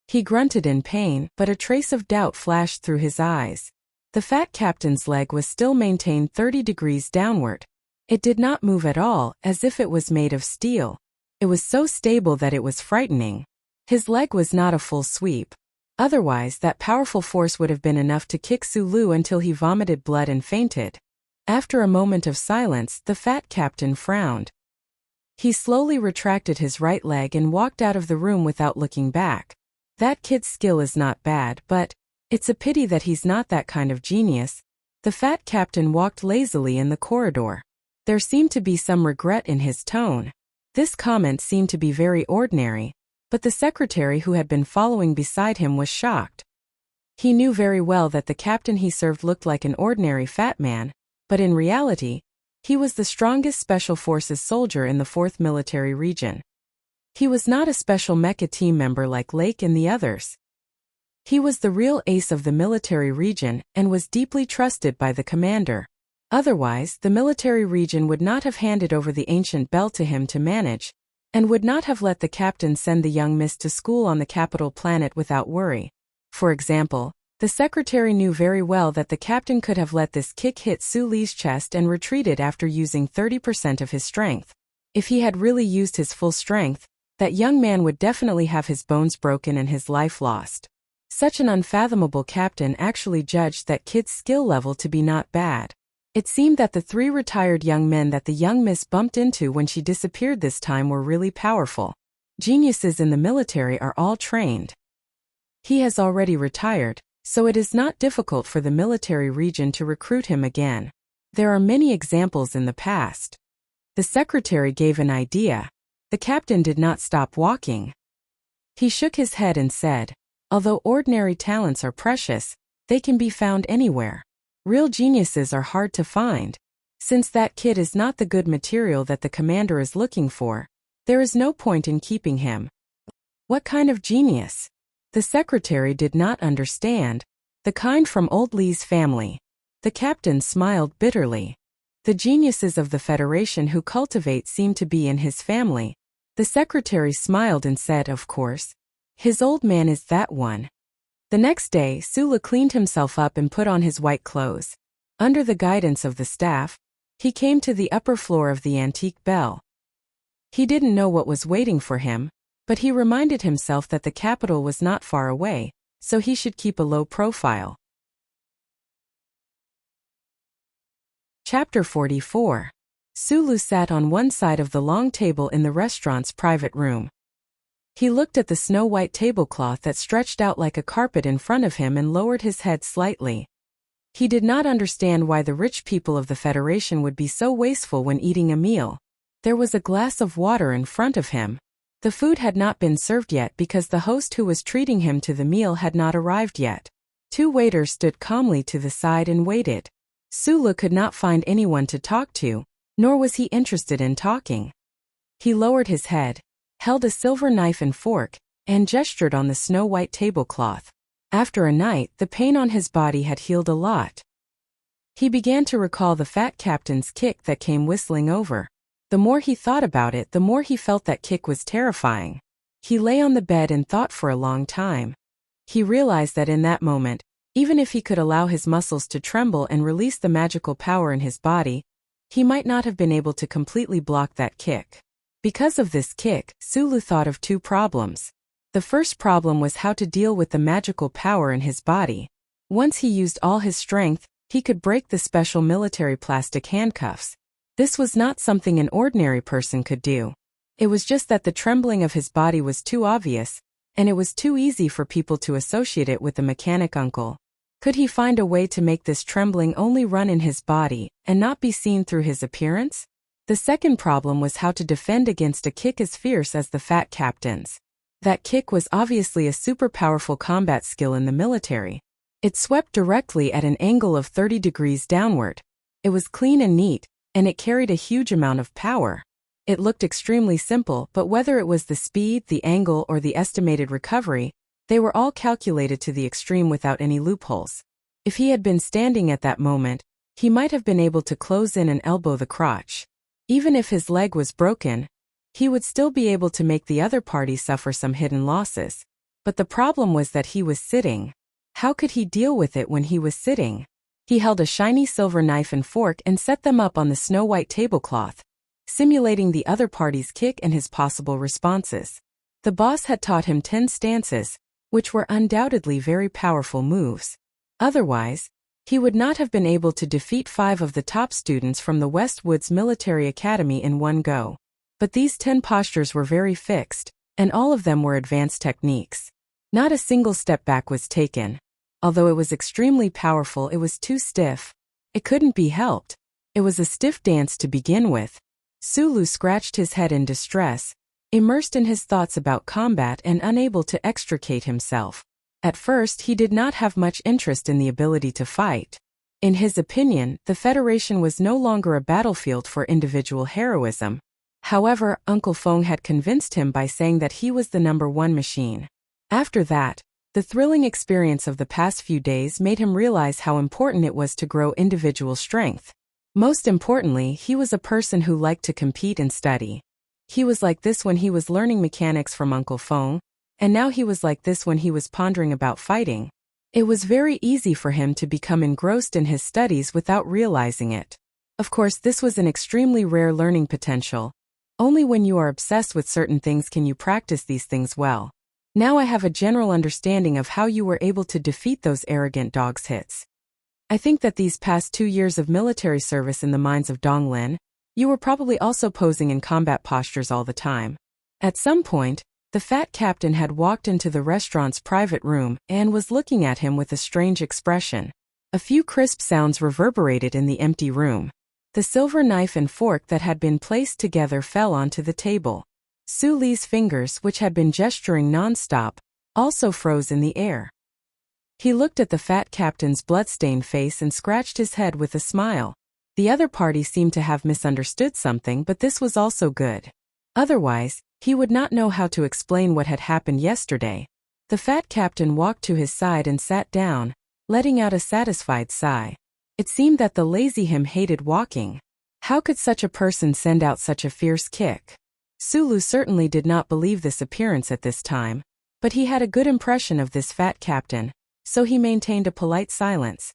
He grunted in pain, but a trace of doubt flashed through his eyes. The fat captain's leg was still maintained 30 degrees downward. It did not move at all, as if it was made of steel. It was so stable that it was frightening. His leg was not a full sweep. Otherwise, that powerful force would have been enough to kick Sulu until he vomited blood and fainted. After a moment of silence, the fat captain frowned. He slowly retracted his right leg and walked out of the room without looking back. That kid's skill is not bad, but it's a pity that he's not that kind of genius. The fat captain walked lazily in the corridor. There seemed to be some regret in his tone. This comment seemed to be very ordinary, but the secretary who had been following beside him was shocked. He knew very well that the captain he served looked like an ordinary fat man, but in reality, he was the strongest Special Forces soldier in the 4th Military Region. He was not a special mecha team member like Lake and the others. He was the real ace of the military region and was deeply trusted by the commander. Otherwise, the military region would not have handed over the ancient bell to him to manage, and would not have let the captain send the young miss to school on the capital planet without worry. For example, the secretary knew very well that the captain could have let this kick hit Sulu's chest and retreated after using 30% of his strength. If he had really used his full strength, that young man would definitely have his bones broken and his life lost. Such an unfathomable captain actually judged that kid's skill level to be not bad. It seemed that the 3 retired young men that the young miss bumped into when she disappeared this time were really powerful. Geniuses in the military are all trained. He has already retired, so it is not difficult for the military region to recruit him again. There are many examples in the past. The secretary gave an idea. The captain did not stop walking. He shook his head and said, "Although ordinary talents are precious, they can be found anywhere. Real geniuses are hard to find. Since that kid is not the good material that the commander is looking for, there is no point in keeping him." "What kind of genius?" The secretary did not understand. The kind from old Li's family. The captain smiled bitterly. The geniuses of the Federation who cultivate seem to be in his family. The secretary smiled and said, of course. His old man is that one. The next day, Sula cleaned himself up and put on his white clothes. Under the guidance of the staff, he came to the upper floor of the antique bell. He didn't know what was waiting for him, but he reminded himself that the capital was not far away, so he should keep a low profile. Chapter 44. Sulu sat on one side of the long table in the restaurant's private room. He looked at the snow-white tablecloth that stretched out like a carpet in front of him and lowered his head slightly. He did not understand why the rich people of the Federation would be so wasteful when eating a meal. There was a glass of water in front of him. The food had not been served yet because the host who was treating him to the meal had not arrived yet. 2 waiters stood calmly to the side and waited. Sula could not find anyone to talk to, nor was he interested in talking. He lowered his head, held a silver knife and fork, and gestured on the snow-white tablecloth. After a night, the pain on his body had healed a lot. He began to recall the fat captain's kick that came whistling over. The more he thought about it, the more he felt that kick was terrifying. He lay on the bed and thought for a long time. He realized that in that moment, even if he could allow his muscles to tremble and release the magical power in his body, he might not have been able to completely block that kick. Because of this kick, Sulu thought of 2 problems. The first problem was how to deal with the magical power in his body. Once he used all his strength, he could break the special military plastic handcuffs. This was not something an ordinary person could do. It was just that the trembling of his body was too obvious, and it was too easy for people to associate it with the mechanic uncle. Could he find a way to make this trembling only run in his body, and not be seen through his appearance? The second problem was how to defend against a kick as fierce as the fat captain's. That kick was obviously a super powerful combat skill in the military. It swept directly at an angle of 30 degrees downward. It was clean and neat, and it carried a huge amount of power. It looked extremely simple, but whether it was the speed, the angle, or the estimated recovery, they were all calculated to the extreme without any loopholes. If he had been standing at that moment, he might have been able to close in and elbow the crotch. Even if his leg was broken, he would still be able to make the other party suffer some hidden losses. But the problem was that he was sitting. How could he deal with it when he was sitting? He held a shiny silver knife and fork and set them up on the snow-white tablecloth, simulating the other party's kick and his possible responses. The boss had taught him 10 stances, which were undoubtedly very powerful moves. Otherwise, he would not have been able to defeat 5 of the top students from the Westwoods Military Academy in one go. But these 10 postures were very fixed, and all of them were advanced techniques. Not a single step back was taken. Although it was extremely powerful, it was too stiff. It couldn't be helped. It was a stiff dance to begin with. Sulu scratched his head in distress, immersed in his thoughts about combat and unable to extricate himself. At first, he did not have much interest in the ability to fight. In his opinion, the Federation was no longer a battlefield for individual heroism. However, Uncle Feng had convinced him by saying that he was the #1 machine. After that, the thrilling experience of the past few days made him realize how important it was to grow individual strength. Most importantly, he was a person who liked to compete and study. He was like this when he was learning mechanics from Uncle Feng, and now he was like this when he was pondering about fighting. It was very easy for him to become engrossed in his studies without realizing it. Of course, this was an extremely rare learning potential. Only when you are obsessed with certain things can you practice these things well. Now I have a general understanding of how you were able to defeat those arrogant dog's hits. I think that these past 2 years of military service in the mines of Donglin, you were probably also posing in combat postures all the time. At some point, the fat captain had walked into the restaurant's private room and was looking at him with a strange expression. A few crisp sounds reverberated in the empty room. The silver knife and fork that had been placed together fell onto the table. Su Li's fingers, which had been gesturing non-stop, also froze in the air. He looked at the fat captain's blood-stained face and scratched his head with a smile. The other party seemed to have misunderstood something, but this was also good. Otherwise, he would not know how to explain what had happened yesterday. The fat captain walked to his side and sat down, letting out a satisfied sigh. It seemed that the lazy him hated walking. How could such a person send out such a fierce kick? Sulu certainly did not believe this appearance at this time, but he had a good impression of this fat captain, so he maintained a polite silence.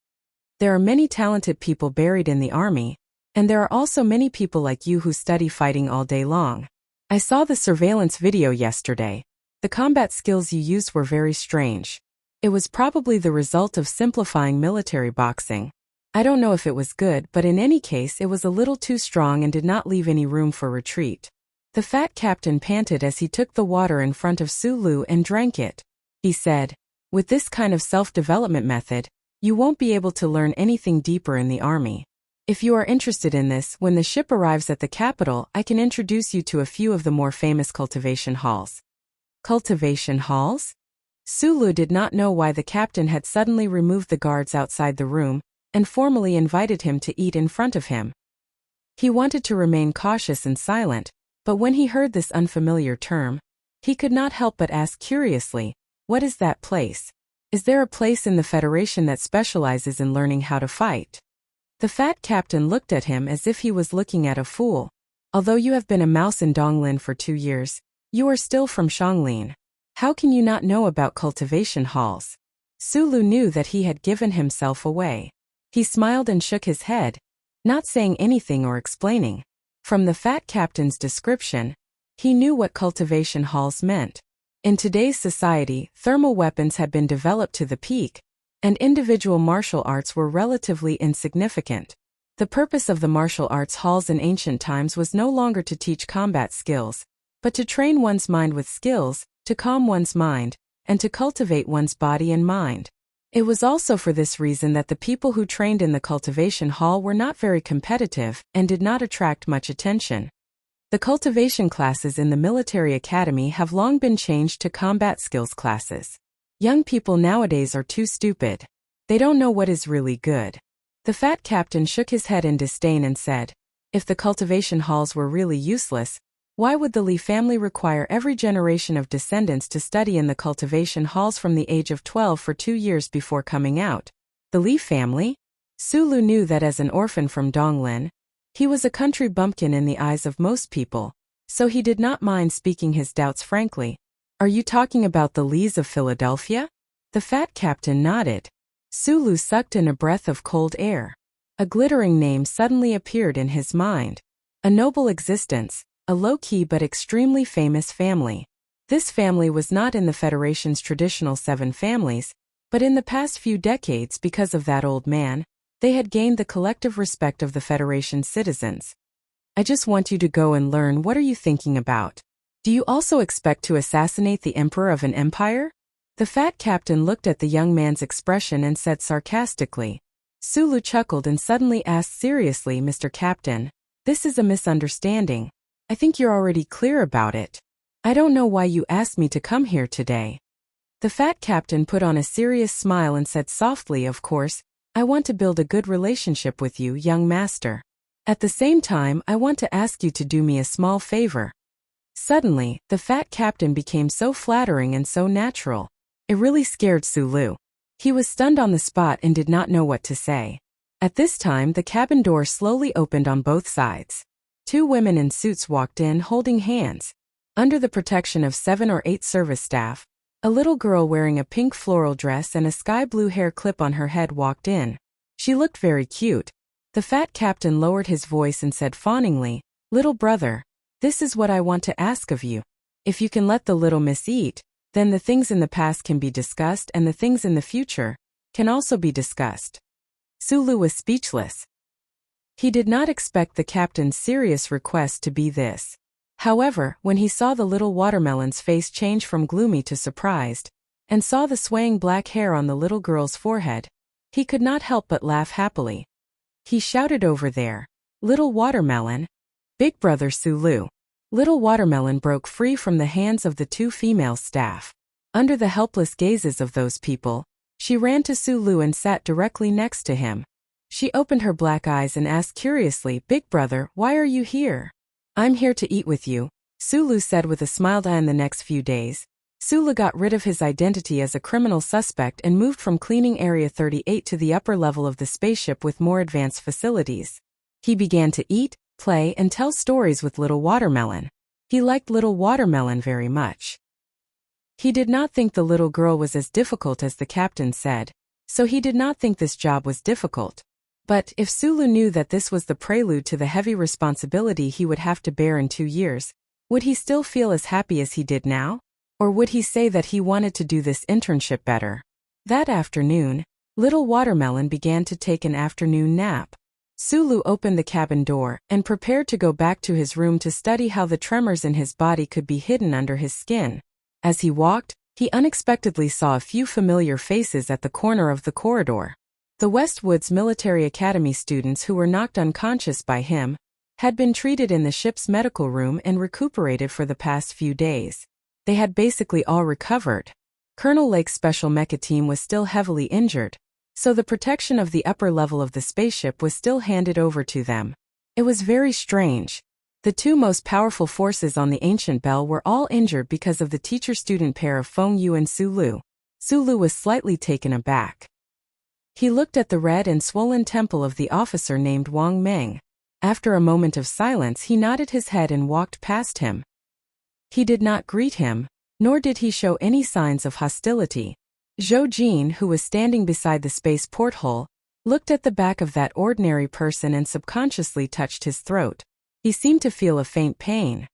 There are many talented people buried in the army, and there are also many people like you who study fighting all day long. I saw the surveillance video yesterday. The combat skills you used were very strange. It was probably the result of simplifying military boxing. I don't know if it was good, but in any case it was a little too strong and did not leave any room for retreat. The fat captain panted as he took the water in front of Sulu and drank it. He said, "With this kind of self-development method, you won't be able to learn anything deeper in the army. If you are interested in this, when the ship arrives at the capital, I can introduce you to a few of the more famous cultivation halls." Cultivation halls? Sulu did not know why the captain had suddenly removed the guards outside the room and formally invited him to eat in front of him. He wanted to remain cautious and silent, but when he heard this unfamiliar term, he could not help but ask curiously, "What is that place? Is there a place in the Federation that specializes in learning how to fight?" The fat captain looked at him as if he was looking at a fool. "Although you have been a mouse in Donglin for 2 years, you are still from Shanglin. How can you not know about cultivation halls?" Sulu knew that he had given himself away. He smiled and shook his head, not saying anything or explaining. From the fat captain's description, he knew what cultivation halls meant. In today's society, thermal weapons had been developed to the peak, and individual martial arts were relatively insignificant. The purpose of the martial arts halls in ancient times was no longer to teach combat skills, but to train one's mind with skills, to calm one's mind, and to cultivate one's body and mind. It was also for this reason that the people who trained in the cultivation hall were not very competitive and did not attract much attention. The cultivation classes in the military academy have long been changed to combat skills classes. Young people nowadays are too stupid. They don't know what is really good. The fat captain shook his head in disdain and said, "If the cultivation halls were really useless, why would the Li family require every generation of descendants to study in the cultivation halls from the age of 12 for 2 years before coming out?" The Li family? Sulu knew that as an orphan from Donglin, he was a country bumpkin in the eyes of most people, so he did not mind speaking his doubts frankly. "Are you talking about the Lis of Philadelphia?" The fat captain nodded. Sulu sucked in a breath of cold air. A glittering name suddenly appeared in his mind. A noble existence. A low-key but extremely famous family. This family was not in the Federation's traditional 7 families, but in the past few decades, because of that old man, they had gained the collective respect of the Federation's citizens. "I just want you to go and learn. What are you thinking about? Do you also expect to assassinate the emperor of an empire?" The fat captain looked at the young man's expression and said sarcastically. Sulu chuckled and suddenly asked seriously, "Mr. Captain, this is a misunderstanding. I think you're already clear about it. I don't know why you asked me to come here today." The fat captain put on a serious smile and said softly, "Of course, I want to build a good relationship with you, young master. At the same time, I want to ask you to do me a small favor." Suddenly, the fat captain became so flattering and so natural. It really scared Sulu. He was stunned on the spot and did not know what to say. At this time, the cabin door slowly opened on both sides. 2 women in suits walked in holding hands. Under the protection of 7 or 8 service staff, a little girl wearing a pink floral dress and a sky blue hair clip on her head walked in. She looked very cute. The fat captain lowered his voice and said fawningly, "Little brother, this is what I want to ask of you. If you can let the little miss eat, then the things in the past can be discussed and the things in the future can also be discussed." Sulu was speechless. He did not expect the captain's serious request to be this. However, when he saw the little watermelon's face change from gloomy to surprised, and saw the swaying black hair on the little girl's forehead, he could not help but laugh happily. He shouted over there, "Little watermelon! Big brother Sulu!" Little watermelon broke free from the hands of the 2 female staff. Under the helpless gazes of those people, she ran to Sulu and sat directly next to him. She opened her black eyes and asked curiously, "Big brother, why are you here?" "I'm here to eat with you," Sulu said with a smile. "In the next few days, Sulu got rid of his identity as a criminal suspect and moved from cleaning Area 38 to the upper level of the spaceship with more advanced facilities. He began to eat, play, and tell stories with Little Watermelon. He liked Little Watermelon very much. He did not think the little girl was as difficult as the captain said, so he did not think this job was difficult. But if Sulu knew that this was the prelude to the heavy responsibility he would have to bear in 2 years, would he still feel as happy as he did now? Or would he say that he wanted to do this internship better? That afternoon, Little Watermelon began to take an afternoon nap. Sulu opened the cabin door and prepared to go back to his room to study how the tremors in his body could be hidden under his skin. As he walked, he unexpectedly saw a few familiar faces at the corner of the corridor. The Westwoods Military Academy students who were knocked unconscious by him had been treated in the ship's medical room and recuperated for the past few days. They had basically all recovered. Colonel Lake's special mecha team was still heavily injured, so the protection of the upper level of the spaceship was still handed over to them. It was very strange. The two most powerful forces on the ancient bell were all injured because of the teacher-student pair of Feng Yu and Sulu. Sulu was slightly taken aback. He looked at the red and swollen temple of the officer named Wang Meng. After a moment of silence, he nodded his head and walked past him. He did not greet him, nor did he show any signs of hostility. Zhou Jin, who was standing beside the space porthole, looked at the back of that ordinary person and subconsciously touched his throat. He seemed to feel a faint pain.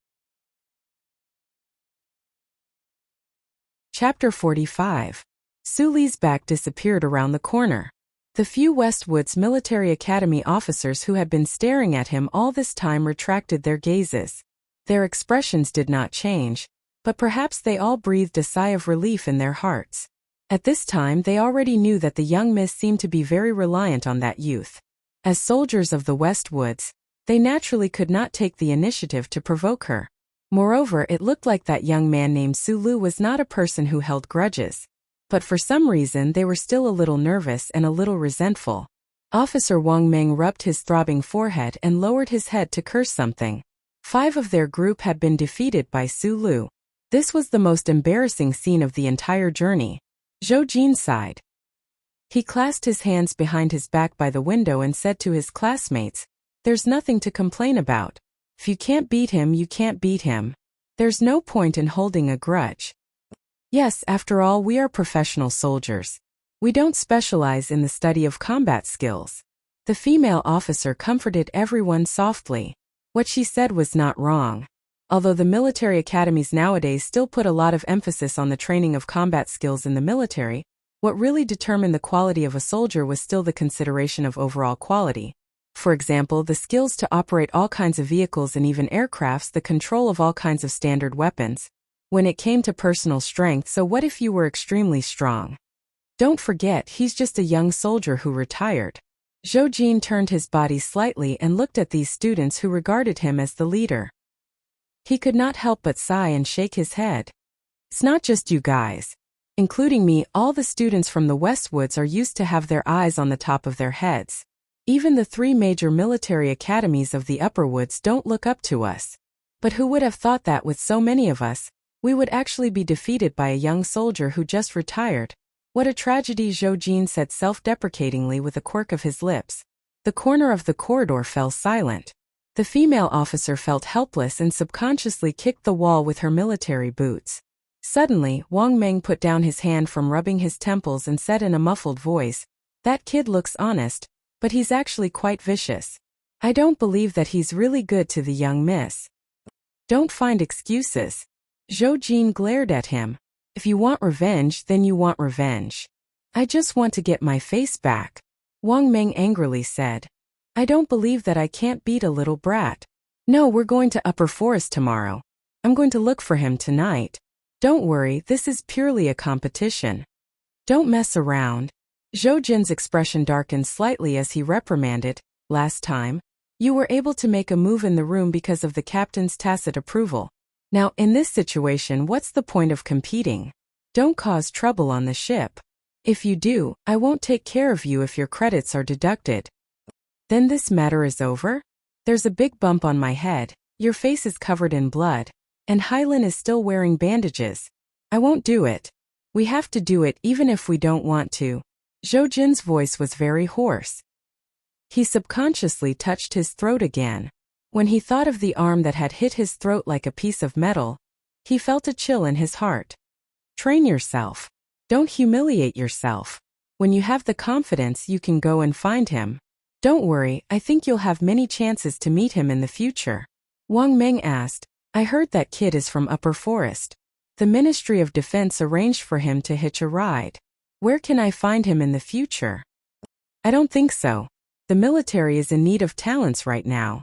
Chapter 45. Suli's back disappeared around the corner. The few Westwoods Military Academy officers who had been staring at him all this time retracted their gazes. Their expressions did not change, but perhaps they all breathed a sigh of relief in their hearts. At this time they already knew that the young miss seemed to be very reliant on that youth. As soldiers of the Westwoods, they naturally could not take the initiative to provoke her. Moreover, it looked like that young man named Sulu was not a person who held grudges. But for some reason they were still a little nervous and a little resentful. Officer Wang Meng rubbed his throbbing forehead and lowered his head to curse something. 5 of their group had been defeated by Sulu. This was the most embarrassing scene of the entire journey. Zhou Jin sighed. He clasped his hands behind his back by the window and said to his classmates, "There's nothing to complain about. If you can't beat him, you can't beat him. There's no point in holding a grudge. Yes, after all, we are professional soldiers. We don't specialize in the study of combat skills." The female officer comforted everyone softly. What she said was not wrong. Although the military academies nowadays still put a lot of emphasis on the training of combat skills in the military, what really determined the quality of a soldier was still the consideration of overall quality. For example, the skills to operate all kinds of vehicles and even aircrafts, the control of all kinds of standard weapons. When it came to personal strength, so what if you were extremely strong? Don't forget, he's just a young soldier who retired. Zhou Jin turned his body slightly and looked at these students who regarded him as the leader. He could not help but sigh and shake his head. It's not just you guys. Including me, all the students from the Westwoods are used to have their eyes on the top of their heads. Even the 3 major military academies of the Upper Woods don't look up to us. But who would have thought that with so many of us, we would actually be defeated by a young soldier who just retired? What a tragedy, Zhou Jin said self-deprecatingly with a quirk of his lips. The corner of the corridor fell silent. The female officer felt helpless and subconsciously kicked the wall with her military boots. Suddenly, Wang Meng put down his hand from rubbing his temples and said in a muffled voice, "That kid looks honest, but he's actually quite vicious. I don't believe that he's really good to the young miss." "Don't find excuses." Zhou Jin glared at him. "If you want revenge, then you want revenge." "I just want to get my face back," Wang Meng angrily said. "I don't believe that I can't beat a little brat. No, we're going to Upper Forest tomorrow. I'm going to look for him tonight. Don't worry, this is purely a competition. Don't mess around." Zhou Jin's expression darkened slightly as he reprimanded, "Last time, you were able to make a move in the room because of the captain's tacit approval. Now, in this situation, what's the point of competing? Don't cause trouble on the ship. If you do, I won't take care of you if your credits are deducted." "Then this matter is over? There's a big bump on my head, your face is covered in blood, and Hylan is still wearing bandages. I won't do it. We have to do it even if we don't want to. Zhou Jin's voice was very hoarse. He subconsciously touched his throat again. When he thought of the arm that had hit his throat like a piece of metal, he felt a chill in his heart. Train yourself. Don't humiliate yourself. When you have the confidence, you can go and find him. Don't worry, I think you'll have many chances to meet him in the future. Wang Meng asked, I heard that kid is from Upper Forest. The Ministry of Defense arranged for him to hitch a ride. Where can I find him in the future? I don't think so. The military is in need of talents right now.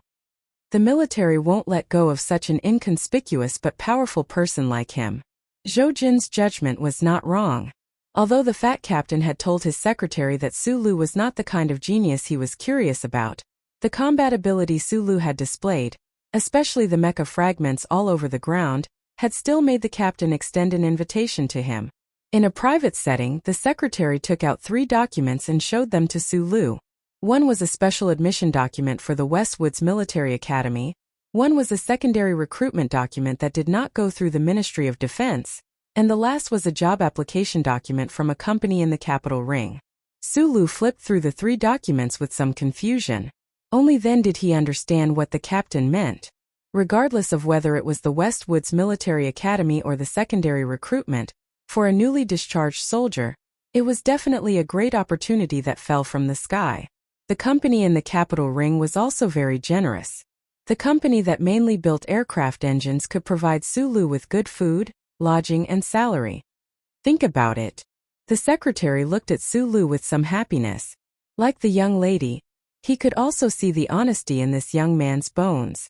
The military won't let go of such an inconspicuous but powerful person like him. Zhou Jin's judgment was not wrong. Although the fat captain had told his secretary that Su Lu was not the kind of genius he was curious about, the combat ability Su Lu had displayed, especially the mecha fragments all over the ground, had still made the captain extend an invitation to him. In a private setting, the secretary took out 3 documents and showed them to Su Lu. One was a special admission document for the Westwoods Military Academy, one was a secondary recruitment document that did not go through the Ministry of Defense, and the last was a job application document from a company in the capital ring. Su Lu flipped through the 3 documents with some confusion. Only then did he understand what the captain meant. Regardless of whether it was the Westwoods Military Academy or the secondary recruitment, for a newly discharged soldier, it was definitely a great opportunity that fell from the sky. The company in the capital ring was also very generous. The company that mainly built aircraft engines could provide Su Lu with good food, lodging and salary. Think about it. The secretary looked at Su Lu with some happiness. Like the young lady, he could also see the honesty in this young man's bones.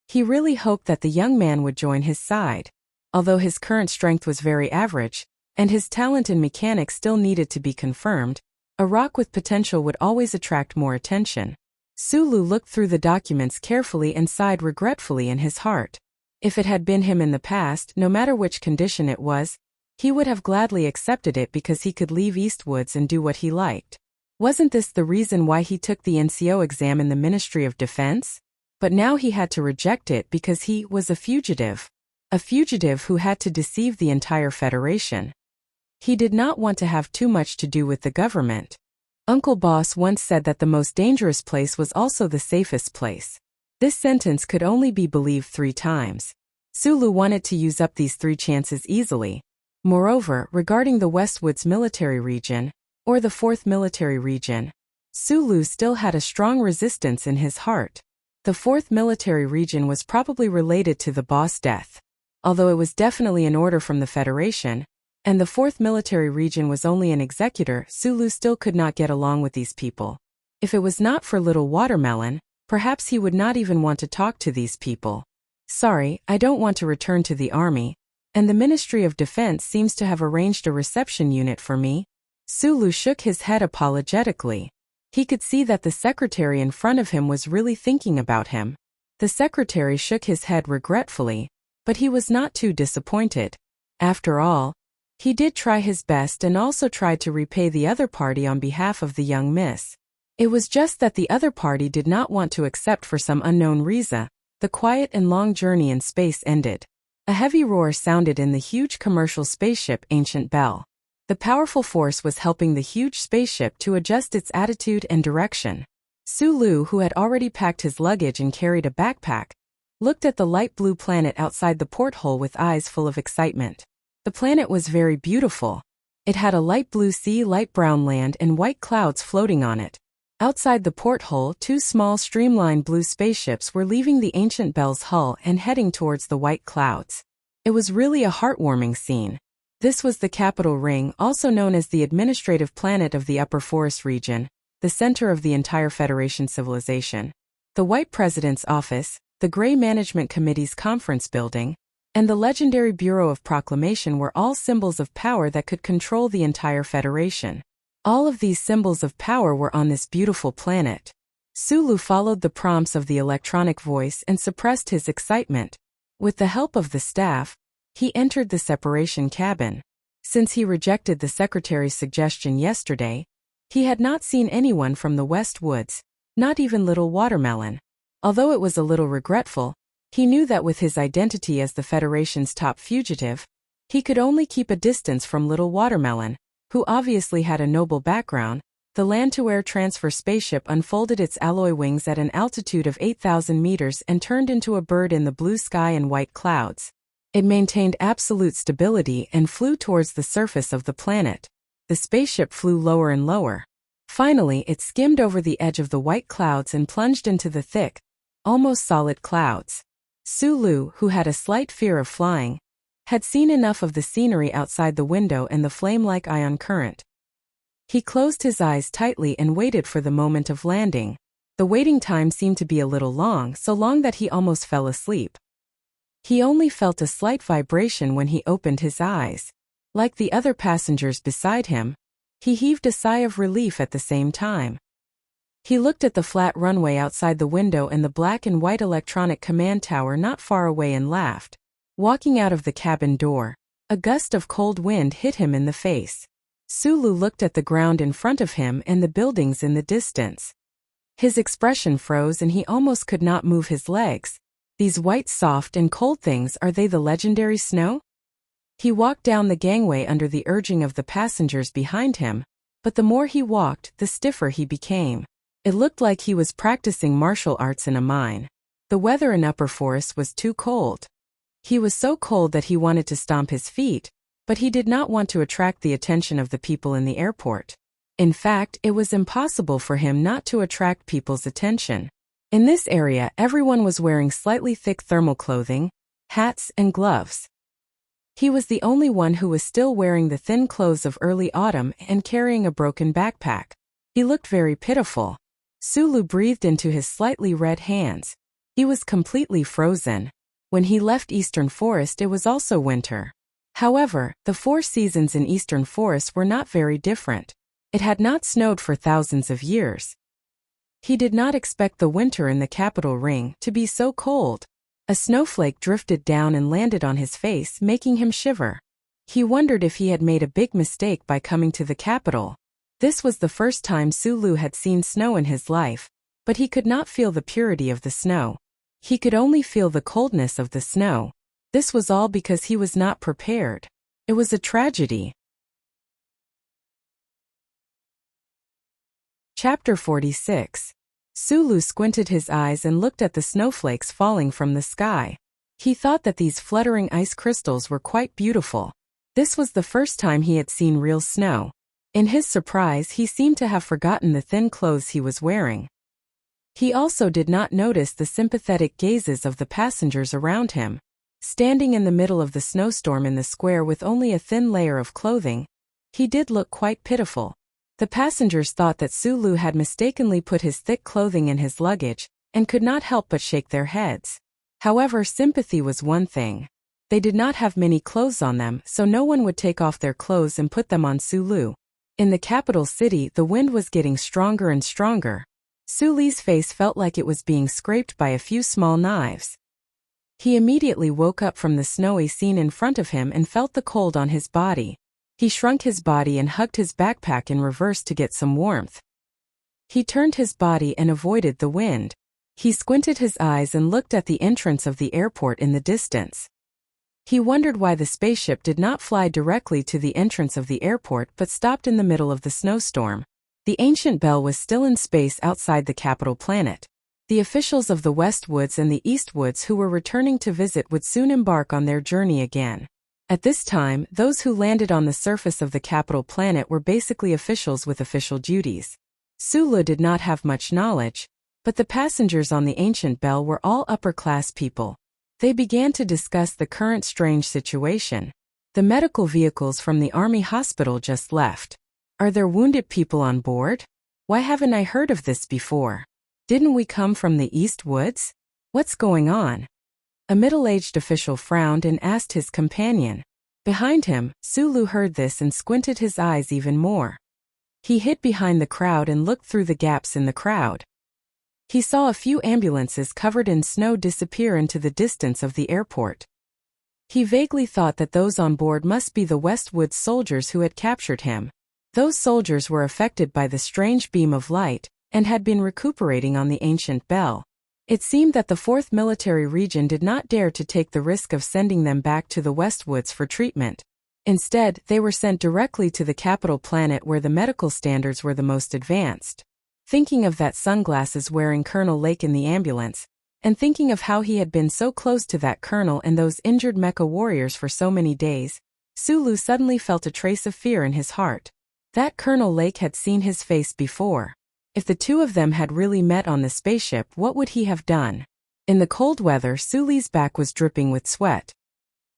He really hoped that the young man would join his side. Although his current strength was very average, and his talent in mechanics still needed to be confirmed, a rock with potential would always attract more attention. Su Lu looked through the documents carefully and sighed regretfully in his heart. If it had been him in the past, no matter which condition it was, he would have gladly accepted it because he could leave Eastwoods and do what he liked. Wasn't this the reason why he took the NCO exam in the Ministry of Defense? But now he had to reject it because he was a fugitive who had to deceive the entire Federation. He did not want to have too much to do with the government. Uncle Boss once said that the most dangerous place was also the safest place. This sentence could only be believed 3 times. Su Lu wanted to use up these 3 chances easily. Moreover, regarding the Westwoods Military Region, or the 4th Military Region, Su Lu still had a strong resistance in his heart. The 4th Military Region was probably related to the boss' death. Although it was definitely an order from the Federation, and the 4th Military Region was only an executor, Su Lu still could not get along with these people. If it was not for Little Watermelon, perhaps he would not even want to talk to these people. Sorry, I don't want to return to the army, and the Ministry of Defense seems to have arranged a reception unit for me. Su Lu shook his head apologetically. He could see that the secretary in front of him was really thinking about him. The secretary shook his head regretfully, but he was not too disappointed. After all, he did try his best and also tried to repay the other party on behalf of the young miss. It was just that the other party did not want to accept for some unknown reason. The quiet and long journey in space ended. A heavy roar sounded in the huge commercial spaceship Ancient Bell. The powerful force was helping the huge spaceship to adjust its attitude and direction. Su Lu, who had already packed his luggage and carried a backpack, looked at the light blue planet outside the porthole with eyes full of excitement. The planet was very beautiful. It had a light blue sea, light brown land, and white clouds floating on it. Outside the porthole, 2 small streamlined blue spaceships were leaving the Ancient Bell's hull and heading towards the white clouds. It was really a heartwarming scene. This was the capital ring, also known as the administrative planet of the Upper Forest region, the center of the entire Federation civilization. The White President's office, the Gray Management Committee's conference building, and the legendary Bureau of Proclamation were all symbols of power that could control the entire Federation. All of these symbols of power were on this beautiful planet. Su Lu followed the prompts of the electronic voice and suppressed his excitement. With the help of the staff, he entered the separation cabin. Since he rejected the secretary's suggestion yesterday, he had not seen anyone from the West Woods, not even Little Watermelon. Although it was a little regretful, he knew that with his identity as the Federation's top fugitive, He could only keep a distance from Little Watermelon, who obviously had a noble background. The land-to-air transfer spaceship unfolded its alloy wings at an altitude of 8,000 meters and turned into a bird in the blue sky and white clouds. It maintained absolute stability and flew towards the surface of the planet. The spaceship flew lower and lower. Finally, it skimmed over the edge of the white clouds and plunged into the thick, almost solid clouds. Sulu, who had a slight fear of flying, had seen enough of the scenery outside the window and the flame-like ion current. He closed his eyes tightly and waited for the moment of landing. The waiting time seemed to be a little long, so long that he almost fell asleep. He only felt a slight vibration when he opened his eyes. Like the other passengers beside him, he heaved a sigh of relief at the same time. He looked at the flat runway outside the window and the black and white electronic command tower not far away and laughed. Walking out of the cabin door, a gust of cold wind hit him in the face. Sulu looked at the ground in front of him and the buildings in the distance. His expression froze and he almost could not move his legs. These white, soft and cold things, are they the legendary snow? He walked down the gangway under the urging of the passengers behind him, but the more he walked, the stiffer he became. It looked like he was practicing martial arts in a mine. The weather in Upper Forest was too cold. He was so cold that he wanted to stomp his feet, but he did not want to attract the attention of the people in the airport. In fact, it was impossible for him not to attract people's attention. In this area, everyone was wearing slightly thick thermal clothing, hats and gloves. He was the only one who was still wearing the thin clothes of early autumn and carrying a broken backpack. He looked very pitiful. Sulu breathed into his slightly red hands. He was completely frozen. When he left Eastern Forest, it was also winter. However, the 4 seasons in Eastern Forest were not very different. It had not snowed for thousands of years. He did not expect the winter in the capital ring to be so cold. A snowflake drifted down and landed on his face, making him shiver. He wondered if he had made a big mistake by coming to the capital. This was the first time Sulu had seen snow in his life, but he could not feel the purity of the snow. He could only feel the coldness of the snow. This was all because he was not prepared. It was a tragedy. Chapter 46. Sulu squinted his eyes and looked at the snowflakes falling from the sky. He thought that these fluttering ice crystals were quite beautiful. This was the first time he had seen real snow. In his surprise, he seemed to have forgotten the thin clothes he was wearing. He also did not notice the sympathetic gazes of the passengers around him. Standing in the middle of the snowstorm in the square with only a thin layer of clothing, he did look quite pitiful. The passengers thought that Sulu had mistakenly put his thick clothing in his luggage, and could not help but shake their heads. However, sympathy was one thing. They did not have many clothes on them, so no one would take off their clothes and put them on Sulu. In the capital city, the wind was getting stronger and stronger. Sulu's face felt like it was being scraped by a few small knives. He immediately woke up from the snowy scene in front of him and felt the cold on his body. He shrunk his body and hugged his backpack in reverse to get some warmth. He turned his body and avoided the wind. He squinted his eyes and looked at the entrance of the airport in the distance. He wondered why the spaceship did not fly directly to the entrance of the airport but stopped in the middle of the snowstorm. The ancient bell was still in space outside the capital planet. The officials of the West Woods and the East Woods who were returning to visit would soon embark on their journey again. At this time, those who landed on the surface of the capital planet were basically officials with official duties. Sulu did not have much knowledge, but the passengers on the ancient bell were all upper-class people. They began to discuss the current strange situation. The medical vehicles from the army hospital just left. Are there wounded people on board? Why haven't I heard of this before? Didn't we come from the East Woods? What's going on? A middle-aged official frowned and asked his companion. Behind him, Sulu heard this and squinted his eyes even more. He hid behind the crowd and looked through the gaps in the crowd. He saw a few ambulances covered in snow disappear into the distance of the airport. He vaguely thought that those on board must be the Westwood soldiers who had captured him. Those soldiers were affected by the strange beam of light, and had been recuperating on the ancient bell. It seemed that the 4th Military Region did not dare to take the risk of sending them back to the Westwoods for treatment. Instead, they were sent directly to the capital planet where the medical standards were the most advanced. Thinking of that sunglasses-wearing Colonel Lake in the ambulance, and thinking of how he had been so close to that colonel and those injured mecha warriors for so many days, Sulu suddenly felt a trace of fear in his heart. That Colonel Lake had seen his face before. If the two of them had really met on the spaceship, what would he have done? In the cold weather, Sulu's back was dripping with sweat.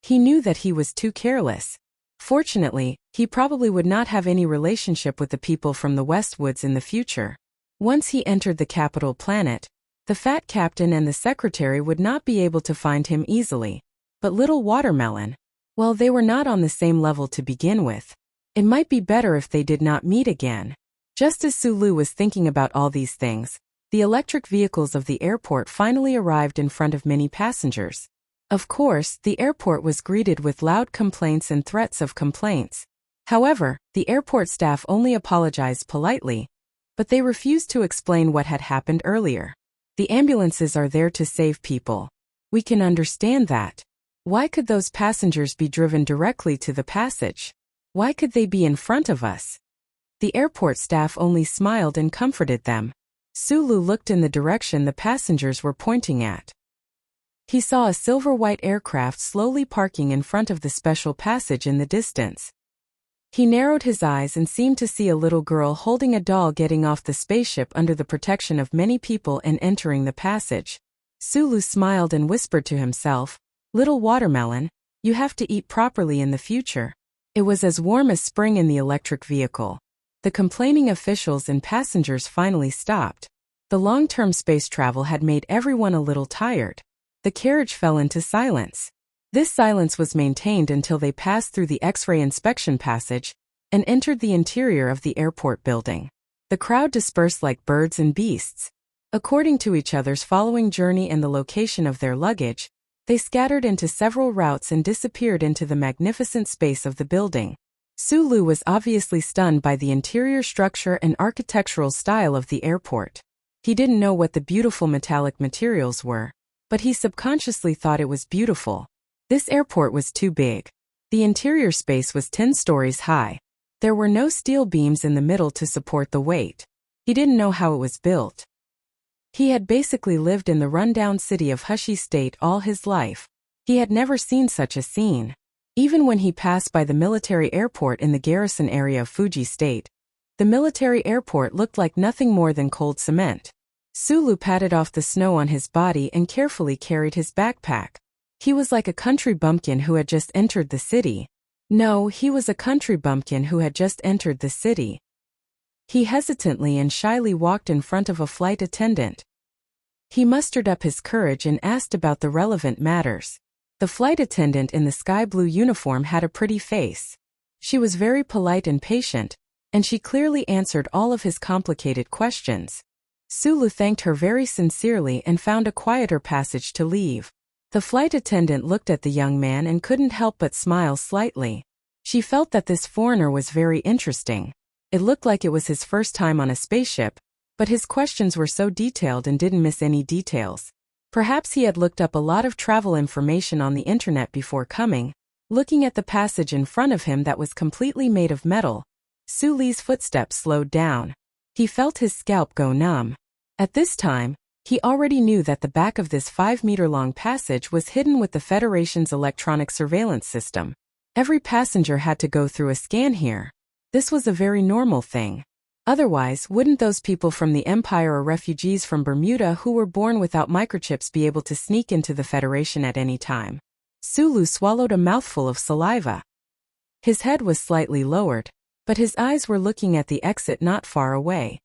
He knew that he was too careless. Fortunately, he probably would not have any relationship with the people from the Westwoods in the future. Once he entered the capital planet, the fat captain and the secretary would not be able to find him easily. But little Watermelon, well, they were not on the same level to begin with. It might be better if they did not meet again. Just as Sulu was thinking about all these things, the electric vehicles of the airport finally arrived in front of many passengers. Of course, the airport was greeted with loud complaints and threats of complaints. However, the airport staff only apologized politely, but they refused to explain what had happened earlier. The ambulances are there to save people. We can understand that. Why could those passengers be driven directly to the passage? Why could they be in front of us? The airport staff only smiled and comforted them. Sulu looked in the direction the passengers were pointing at. He saw a silver-white aircraft slowly parking in front of the special passage in the distance. He narrowed his eyes and seemed to see a little girl holding a doll getting off the spaceship under the protection of many people and entering the passage. Sulu smiled and whispered to himself, "Little Watermelon, you have to eat properly in the future." It was as warm as spring in the electric vehicle. The complaining officials and passengers finally stopped. The long-term space travel had made everyone a little tired. The carriage fell into silence. This silence was maintained until they passed through the X-ray inspection passage and entered the interior of the airport building. The crowd dispersed like birds and beasts. According to each other's following journey and the location of their luggage, they scattered into several routes and disappeared into the magnificent space of the building. Sulu was obviously stunned by the interior structure and architectural style of the airport. He didn't know what the beautiful metallic materials were, but he subconsciously thought it was beautiful. This airport was too big. The interior space was 10 stories high. There were no steel beams in the middle to support the weight. He didn't know how it was built. He had basically lived in the rundown city of Hushi State all his life. He had never seen such a scene. Even when he passed by the military airport in the garrison area of Fuji State, the military airport looked like nothing more than cold cement. Sulu patted off the snow on his body and carefully carried his backpack. He was like a country bumpkin who had just entered the city. No, he was a country bumpkin who had just entered the city. He hesitantly and shyly walked in front of a flight attendant. He mustered up his courage and asked about the relevant matters. The flight attendant in the sky blue uniform had a pretty face. She was very polite and patient, and she clearly answered all of his complicated questions. Sulu thanked her very sincerely and found a quieter passage to leave. The flight attendant looked at the young man and couldn't help but smile slightly. She felt that this foreigner was very interesting. It looked like it was his first time on a spaceship, but his questions were so detailed and didn't miss any details. Perhaps he had looked up a lot of travel information on the internet before coming. Looking at the passage in front of him that was completely made of metal, Sulu's footsteps slowed down. He felt his scalp go numb. At this time, he already knew that the back of this 5-meter-long passage was hidden with the Federation's electronic surveillance system. Every passenger had to go through a scan here. This was a very normal thing. Otherwise, wouldn't those people from the Empire or refugees from Bermuda who were born without microchips be able to sneak into the Federation at any time? Sulu swallowed a mouthful of saliva. His head was slightly lowered, but his eyes were looking at the exit not far away.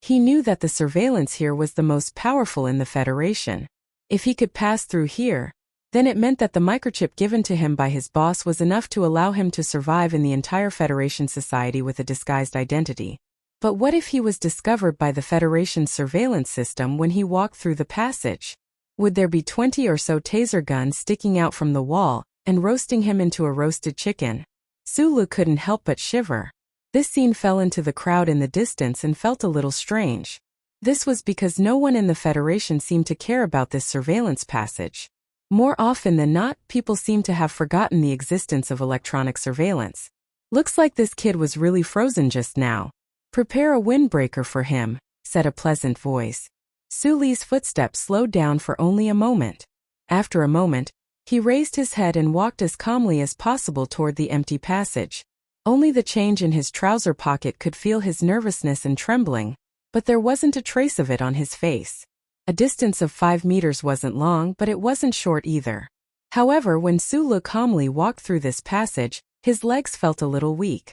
He knew that the surveillance here was the most powerful in the Federation. If he could pass through here, then it meant that the microchip given to him by his boss was enough to allow him to survive in the entire Federation society with a disguised identity. But what if he was discovered by the Federation's surveillance system when he walked through the passage? Would there be 20 or so taser guns sticking out from the wall and roasting him into a roasted chicken? Sulu couldn't help but shiver. This scene fell into the crowd in the distance and felt a little strange. This was because no one in the Federation seemed to care about this surveillance passage. More often than not, people seemed to have forgotten the existence of electronic surveillance. Looks like this kid was really frozen just now. Prepare a windbreaker for him, said a pleasant voice. Su Li's footsteps slowed down for only a moment. After a moment, he raised his head and walked as calmly as possible toward the empty passage. Only the change in his trouser pocket could feel his nervousness and trembling, but there wasn't a trace of it on his face. A distance of 5 meters wasn't long, but it wasn't short either. However, when Su Li calmly walked through this passage, his legs felt a little weak.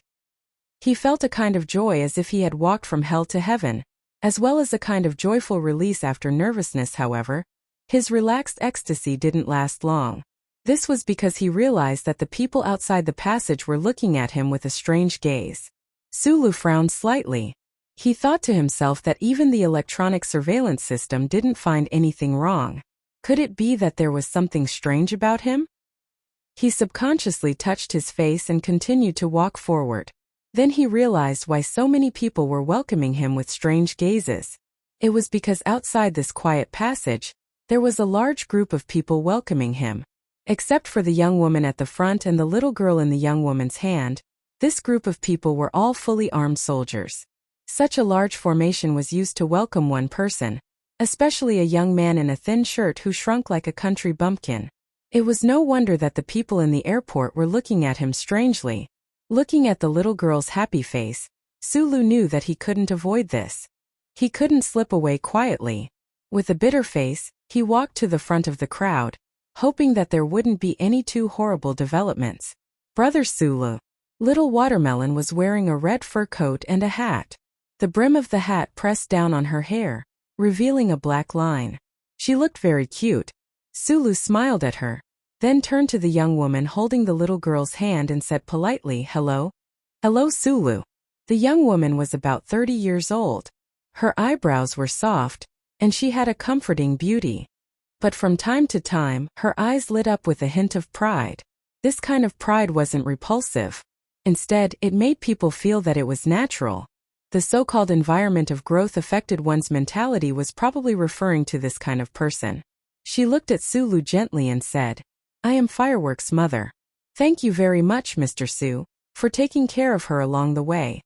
He felt a kind of joy as if he had walked from hell to heaven, as well as a kind of joyful release after nervousness. However, his relaxed ecstasy didn't last long. This was because he realized that the people outside the passage were looking at him with a strange gaze. Su Li frowned slightly. He thought to himself that even the electronic surveillance system didn't find anything wrong. Could it be that there was something strange about him? He subconsciously touched his face and continued to walk forward. Then he realized why so many people were welcoming him with strange gazes. It was because outside this quiet passage, there was a large group of people welcoming him. Except for the young woman at the front and the little girl in the young woman's hand, this group of people were all fully armed soldiers. Such a large formation was used to welcome one person, especially a young man in a thin shirt who shrunk like a country bumpkin. It was no wonder that the people in the airport were looking at him strangely. Looking at the little girl's happy face, Su Li knew that he couldn't avoid this. He couldn't slip away quietly. With a bitter face, he walked to the front of the crowd, hoping that there wouldn't be any too horrible developments. Brother Su Li. Little Watermelon was wearing a red fur coat and a hat. The brim of the hat pressed down on her hair, revealing a black line. She looked very cute. Su Li smiled at her, then turned to the young woman holding the little girl's hand and said politely, "Hello." "Hello, Su Li." The young woman was about 30 years old. Her eyebrows were soft, and she had a comforting beauty. But from time to time, her eyes lit up with a hint of pride. This kind of pride wasn't repulsive. Instead, it made people feel that it was natural. The so-called environment of growth affected one's mentality was probably referring to this kind of person. She looked at Su Li gently and said, "I am Fireworks' mother. Thank you very much, Mr. Su, for taking care of her along the way."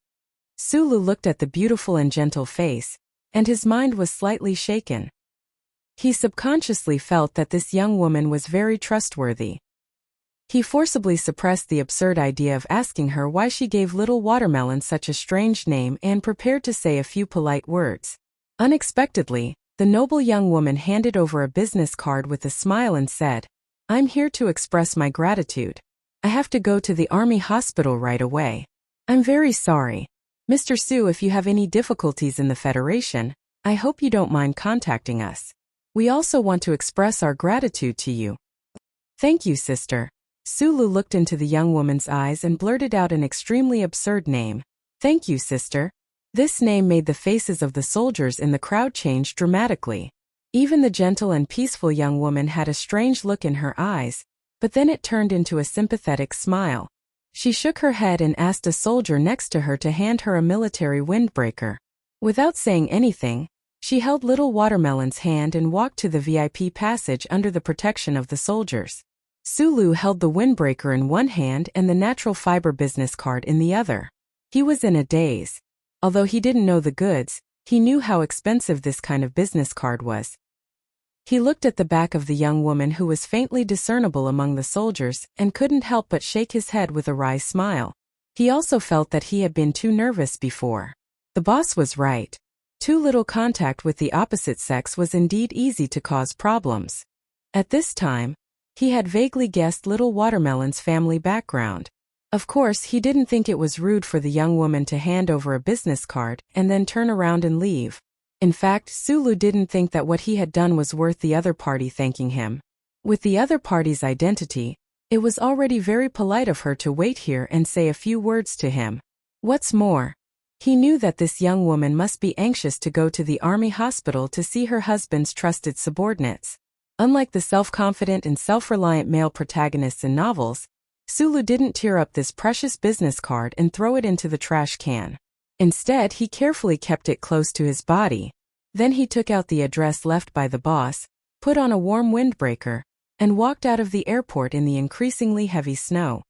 Su Li looked at the beautiful and gentle face, and his mind was slightly shaken. He subconsciously felt that this young woman was very trustworthy. He forcibly suppressed the absurd idea of asking her why she gave Little Watermelon such a strange name and prepared to say a few polite words. Unexpectedly, the noble young woman handed over a business card with a smile and said, "I'm here to express my gratitude. I have to go to the army hospital right away. I'm very sorry. Mr. Su, if you have any difficulties in the Federation, I hope you don't mind contacting us. We also want to express our gratitude to you." "Thank you, sister." Su Li looked into the young woman's eyes and blurted out an extremely absurd name. "Thank you, sister." This name made the faces of the soldiers in the crowd change dramatically. Even the gentle and peaceful young woman had a strange look in her eyes, but then it turned into a sympathetic smile. She shook her head and asked a soldier next to her to hand her a military windbreaker. Without saying anything, she held Little Watermelon's hand and walked to the VIP passage under the protection of the soldiers. Su Li held the windbreaker in one hand and the natural fiber business card in the other. He was in a daze. Although he didn't know the goods, he knew how expensive this kind of business card was. He looked at the back of the young woman who was faintly discernible among the soldiers and couldn't help but shake his head with a wry smile. He also felt that he had been too nervous before. The boss was right. Too little contact with the opposite sex was indeed easy to cause problems. At this time, he had vaguely guessed Little Watermelon's family background. Of course, he didn't think it was rude for the young woman to hand over a business card and then turn around and leave. In fact, Su Li didn't think that what he had done was worth the other party thanking him. With the other party's identity, it was already very polite of her to wait here and say a few words to him. What's more, he knew that this young woman must be anxious to go to the army hospital to see her husband's trusted subordinates. Unlike the self-confident and self-reliant male protagonists in novels, Su Li didn't tear up this precious business card and throw it into the trash can. Instead, he carefully kept it close to his body. Then he took out the address left by the boss, put on a warm windbreaker, and walked out of the airport in the increasingly heavy snow.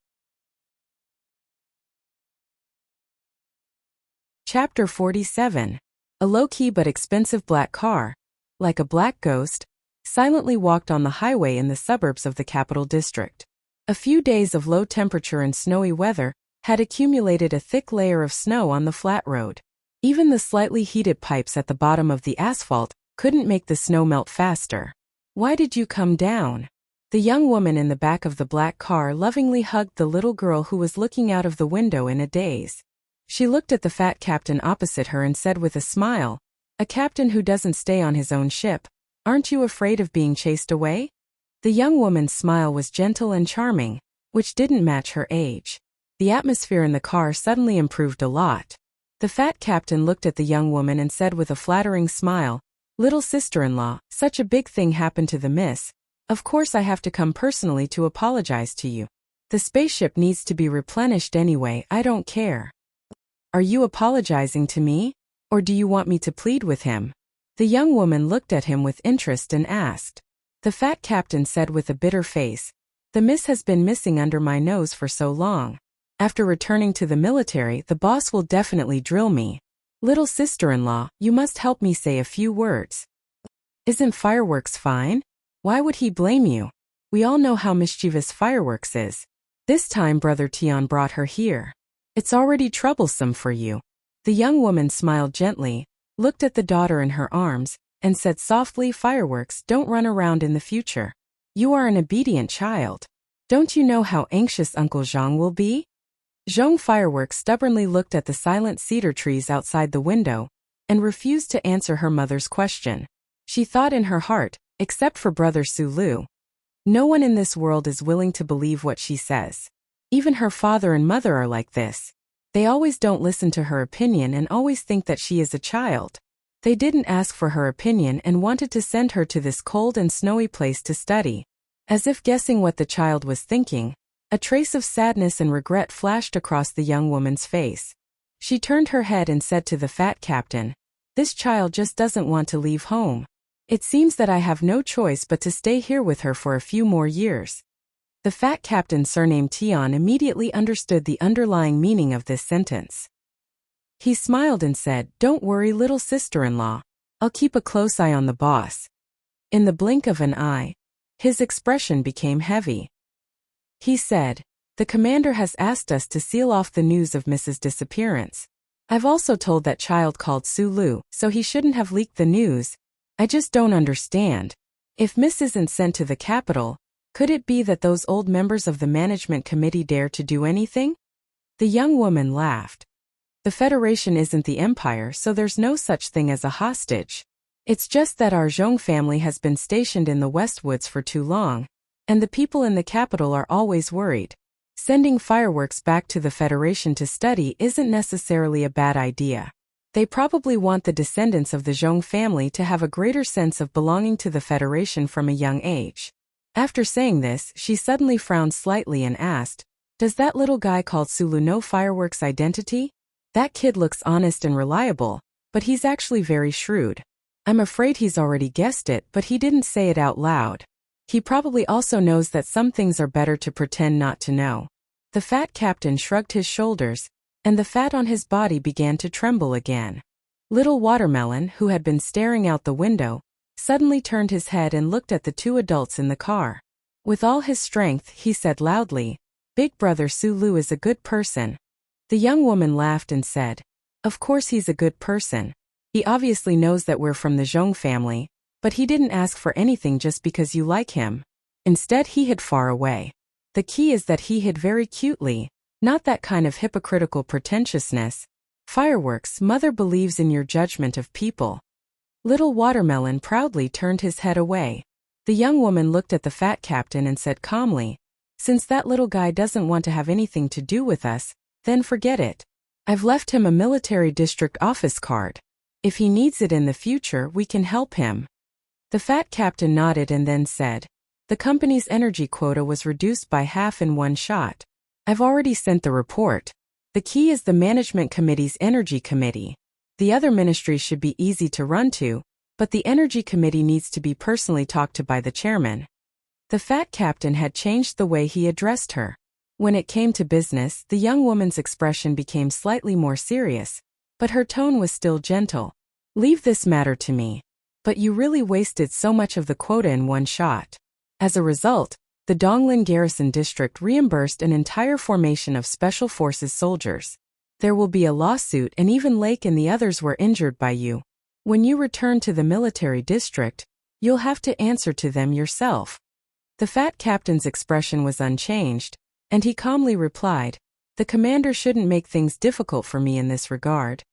Chapter 47. A low-key but expensive black car, like a black ghost, silently walked on the highway in the suburbs of the capital district. A few days of low temperature and snowy weather had accumulated a thick layer of snow on the flat road. Even the slightly heated pipes at the bottom of the asphalt couldn't make the snow melt faster. "Why did you come down?" The young woman in the back of the black car lovingly hugged the little girl who was looking out of the window in a daze. She looked at the fat captain opposite her and said with a smile, "A captain who doesn't stay on his own ship, aren't you afraid of being chased away?" The young woman's smile was gentle and charming, which didn't match her age. The atmosphere in the car suddenly improved a lot. The fat captain looked at the young woman and said with a flattering smile, "Little sister-in-law, such a big thing happened to the miss. Of course I have to come personally to apologize to you. The spaceship needs to be replenished anyway, I don't care." "Are you apologizing to me? Or do you want me to plead with him?" The young woman looked at him with interest and asked. The fat captain said with a bitter face, "The miss has been missing under my nose for so long. After returning to the military, the boss will definitely drill me. Little sister-in-law, you must help me say a few words." "Isn't fireworks fine? Why would he blame you? We all know how mischievous fireworks is. This time Brother Tian brought her here. It's already troublesome for you." The young woman smiled gently, looked at the daughter in her arms, and said softly, "Fireworks don't run around in the future. You are an obedient child. Don't you know how anxious Uncle Zhang will be?" Zhang Fireworks stubbornly looked at the silent cedar trees outside the window, and refused to answer her mother's question. She thought in her heart, except for Brother Sulu. No one in this world is willing to believe what she says. Even her father and mother are like this. They always don't listen to her opinion and always think that she is a child. They didn't ask for her opinion and wanted to send her to this cold and snowy place to study. As if guessing what the child was thinking, a trace of sadness and regret flashed across the young woman's face. She turned her head and said to the fat captain, "This child just doesn't want to leave home. It seems that I have no choice but to stay here with her for a few more years." The fat captain, surnamed Tian, immediately understood the underlying meaning of this sentence. He smiled and said, "Don't worry, little sister-in-law. I'll keep a close eye on the boss." In the blink of an eye, his expression became heavy. He said, "The commander has asked us to seal off the news of Mrs. disappearance. I've also told that child called Sulu, so he shouldn't have leaked the news. I just don't understand. If Miss isn't sent to the capital, could it be that those old members of the management committee dare to do anything?" The young woman laughed. "The Federation isn't the empire, so there's no such thing as a hostage. It's just that our Zhong family has been stationed in the Westwoods for too long, and the people in the capital are always worried. Sending fireworks back to the Federation to study isn't necessarily a bad idea. They probably want the descendants of the Zhong family to have a greater sense of belonging to the Federation from a young age." After saying this, she suddenly frowned slightly and asked, "Does that little guy called Sulu know fireworks' identity? That kid looks honest and reliable, but he's actually very shrewd. I'm afraid he's already guessed it, but he didn't say it out loud. He probably also knows that some things are better to pretend not to know." The fat captain shrugged his shoulders, and the fat on his body began to tremble again. Little Watermelon, who had been staring out the window, suddenly turned his head and looked at the two adults in the car. With all his strength, he said loudly, "Big Brother Sulu is a good person." The young woman laughed and said, "Of course he's a good person. He obviously knows that we're from the Zhong family, but he didn't ask for anything just because you like him. Instead, he hid far away. The key is that he hid very cutely, not that kind of hypocritical pretentiousness. Fireworks, mother believes in your judgment of people." Little Watermelon proudly turned his head away. The young woman looked at the fat captain and said calmly, "Since that little guy doesn't want to have anything to do with us, then forget it. I've left him a military district office card. If he needs it in the future, we can help him." The fat captain nodded and then said, "The company's energy quota was reduced by half in one shot. I've already sent the report. The key is the management committee's energy committee. The other ministries should be easy to run to, but the Energy Committee needs to be personally talked to by the chairman. The fat captain had changed the way he addressed her. When it came to business, the young woman's expression became slightly more serious, but her tone was still gentle. "Leave this matter to me. But you really wasted so much of the quota in one shot." As a result, the Donglin Garrison District reimbursed an entire formation of Special Forces soldiers. There will be a lawsuit, and even Lake and the others were injured by you. When you return to the military district, you'll have to answer to them yourself. The fat captain's expression was unchanged, and he calmly replied, "The commander shouldn't make things difficult for me in this regard."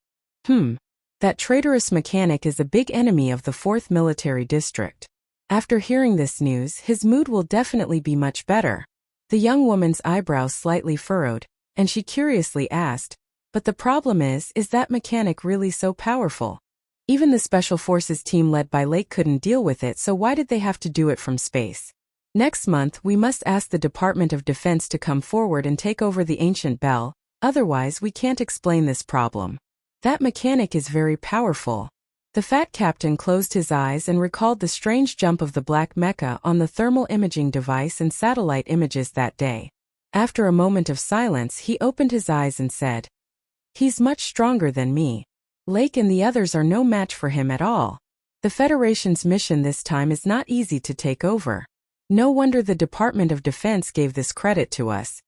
That traitorous mechanic is a big enemy of the 4th Military District. After hearing this news, his mood will definitely be much better. The young woman's eyebrows slightly furrowed, and she curiously asked, "But the problem is that mechanic really so powerful? Even the Special Forces team led by Lake couldn't deal with it, so why did they have to do it from space? Next month we must ask the Department of Defense to come forward and take over the ancient bell, otherwise we can't explain this problem. That mechanic is very powerful." The fat captain closed his eyes and recalled the strange jump of the black mecha on the thermal imaging device and satellite images that day. After a moment of silence, he opened his eyes and said, "He's much stronger than me. Lake and the others are no match for him at all. The Federation's mission this time is not easy to take over. No wonder the Department of Defense gave this credit to us."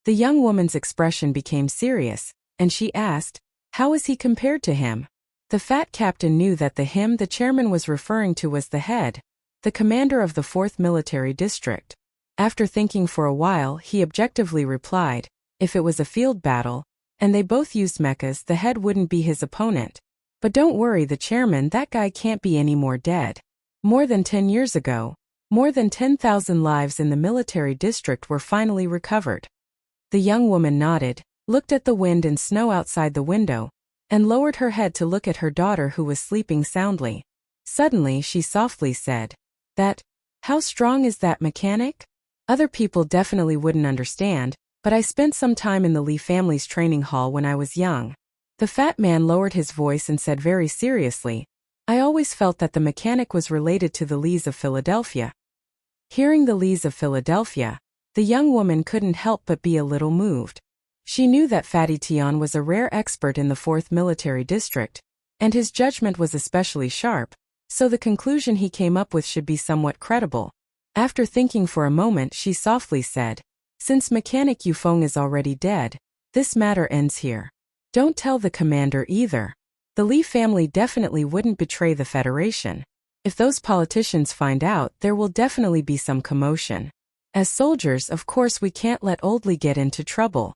The young woman's expression became serious, and she asked, "How is he compared to him?" The fat captain knew that the him the chairman was referring to was the head, the commander of the 4th Military District. After thinking for a while, he objectively replied, "If it was a field battle, and they both used mechas, the head wouldn't be his opponent. But don't worry, the chairman, that guy can't be any more dead. More than 10 years ago, more than 10,000 lives in the military district were finally recovered." The young woman nodded, looked at the wind and snow outside the window, and lowered her head to look at her daughter who was sleeping soundly. Suddenly she softly said, How strong is that mechanic? Other people definitely wouldn't understand, but I spent some time in the Lee family's training hall when I was young." The fat man lowered his voice and said very seriously, "I always felt that the mechanic was related to the Lees of Philadelphia." Hearing the Lees of Philadelphia, the young woman couldn't help but be a little moved. She knew that Fatty Tion was a rare expert in the 4th Military District, and his judgment was especially sharp, so the conclusion he came up with should be somewhat credible. After thinking for a moment, she softly said, "Since Mechanic Yufeng is already dead, this matter ends here. Don't tell the commander either. The Lee family definitely wouldn't betray the Federation. If those politicians find out, there will definitely be some commotion. As soldiers, of course we can't let Old Lee get into trouble."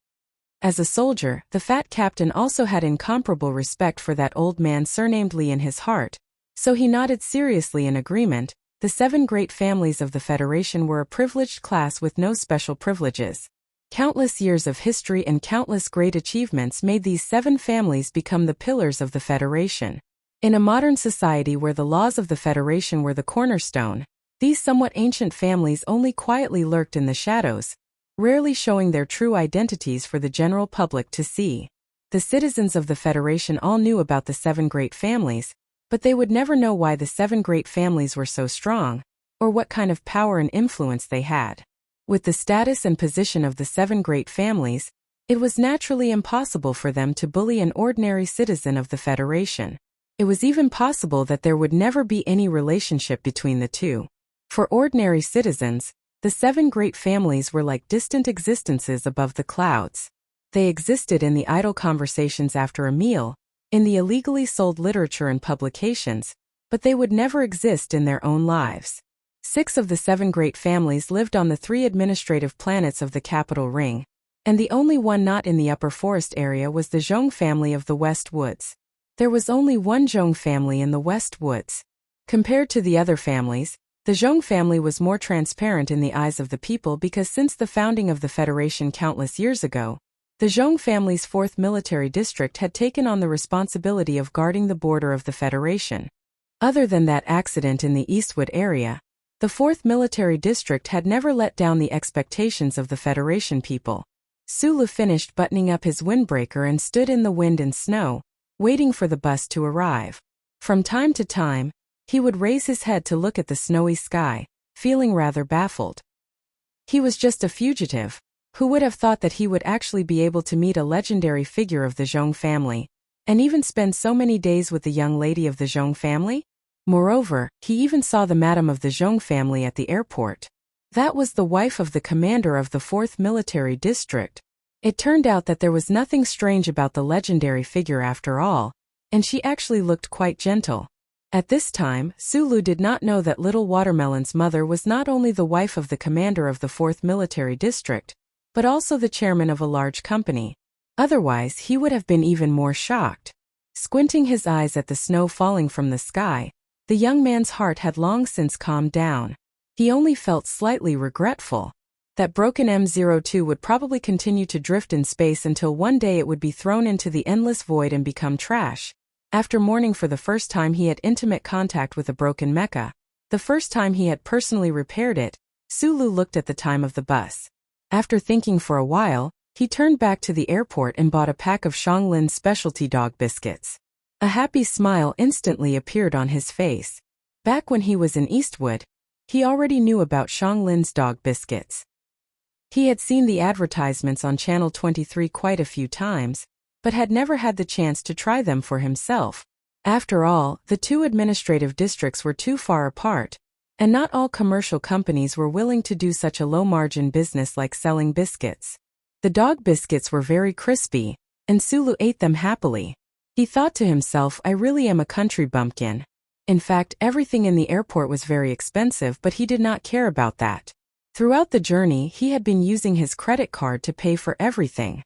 As a soldier, the fat captain also had incomparable respect for that old man surnamed Lee in his heart, so he nodded seriously in agreement. The 7 great families of the Federation were a privileged class with no special privileges. Countless years of history and countless great achievements made these 7 families become the pillars of the Federation. In a modern society where the laws of the Federation were the cornerstone, these somewhat ancient families only quietly lurked in the shadows, rarely showing their true identities for the general public to see. The citizens of the Federation all knew about the 7 great families, but they would never know why the 7 great families were so strong, or what kind of power and influence they had. With the status and position of the 7 great families, it was naturally impossible for them to bully an ordinary citizen of the Federation. It was even possible that there would never be any relationship between the two. For ordinary citizens, the 7 great families were like distant existences above the clouds. They existed in the idle conversations after a meal, in the illegally sold literature and publications, but they would never exist in their own lives. 6 of the 7 great families lived on the 3 administrative planets of the capital ring, and the only one not in the upper forest area was the Zhong family of the West Woods. There was only one Zhong family in the West Woods. Compared to the other families, the Zhong family was more transparent in the eyes of the people because since the founding of the Federation countless years ago, the Zhong family's 4th military district had taken on the responsibility of guarding the border of the Federation. Other than that accident in the Eastwood area, the 4th military district had never let down the expectations of the Federation people. Sulu finished buttoning up his windbreaker and stood in the wind and snow, waiting for the bus to arrive. From time to time, He would raise his head to look at the snowy sky, feeling rather baffled. He was just a fugitive. Who would have thought that he would actually be able to meet a legendary figure of the Zhong family, and even spend so many days with the young lady of the Zhong family? Moreover, he even saw the madam of the Zhong family at the airport. That was the wife of the commander of the 4th Military District. It turned out that there was nothing strange about the legendary figure after all, and she actually looked quite gentle. At this time, Sulu did not know that Little Watermelon's mother was not only the wife of the commander of the 4th Military District, but also the chairman of a large company. Otherwise, he would have been even more shocked. Squinting his eyes at the snow falling from the sky, the young man's heart had long since calmed down. He only felt slightly regretful. That broken M02 would probably continue to drift in space until one day it would be thrown into the endless void and become trash. After mourning for the first time he had intimate contact with a broken mecha, the first time he had personally repaired it, Sulu looked at the time of the bus. After thinking for a while, he turned back to the airport and bought a pack of Shanglin's specialty dog biscuits. A happy smile instantly appeared on his face. Back when he was in Eastwood, he already knew about Shanglin's dog biscuits. He had seen the advertisements on Channel 23 quite a few times, but had never had the chance to try them for himself. After all, the two administrative districts were too far apart, and not all commercial companies were willing to do such a low-margin business like selling biscuits. The dog biscuits were very crispy, and Sulu ate them happily. He thought to himself, I really am a country bumpkin. In fact, everything in the airport was very expensive, but he did not care about that. Throughout the journey, he had been using his credit card to pay for everything.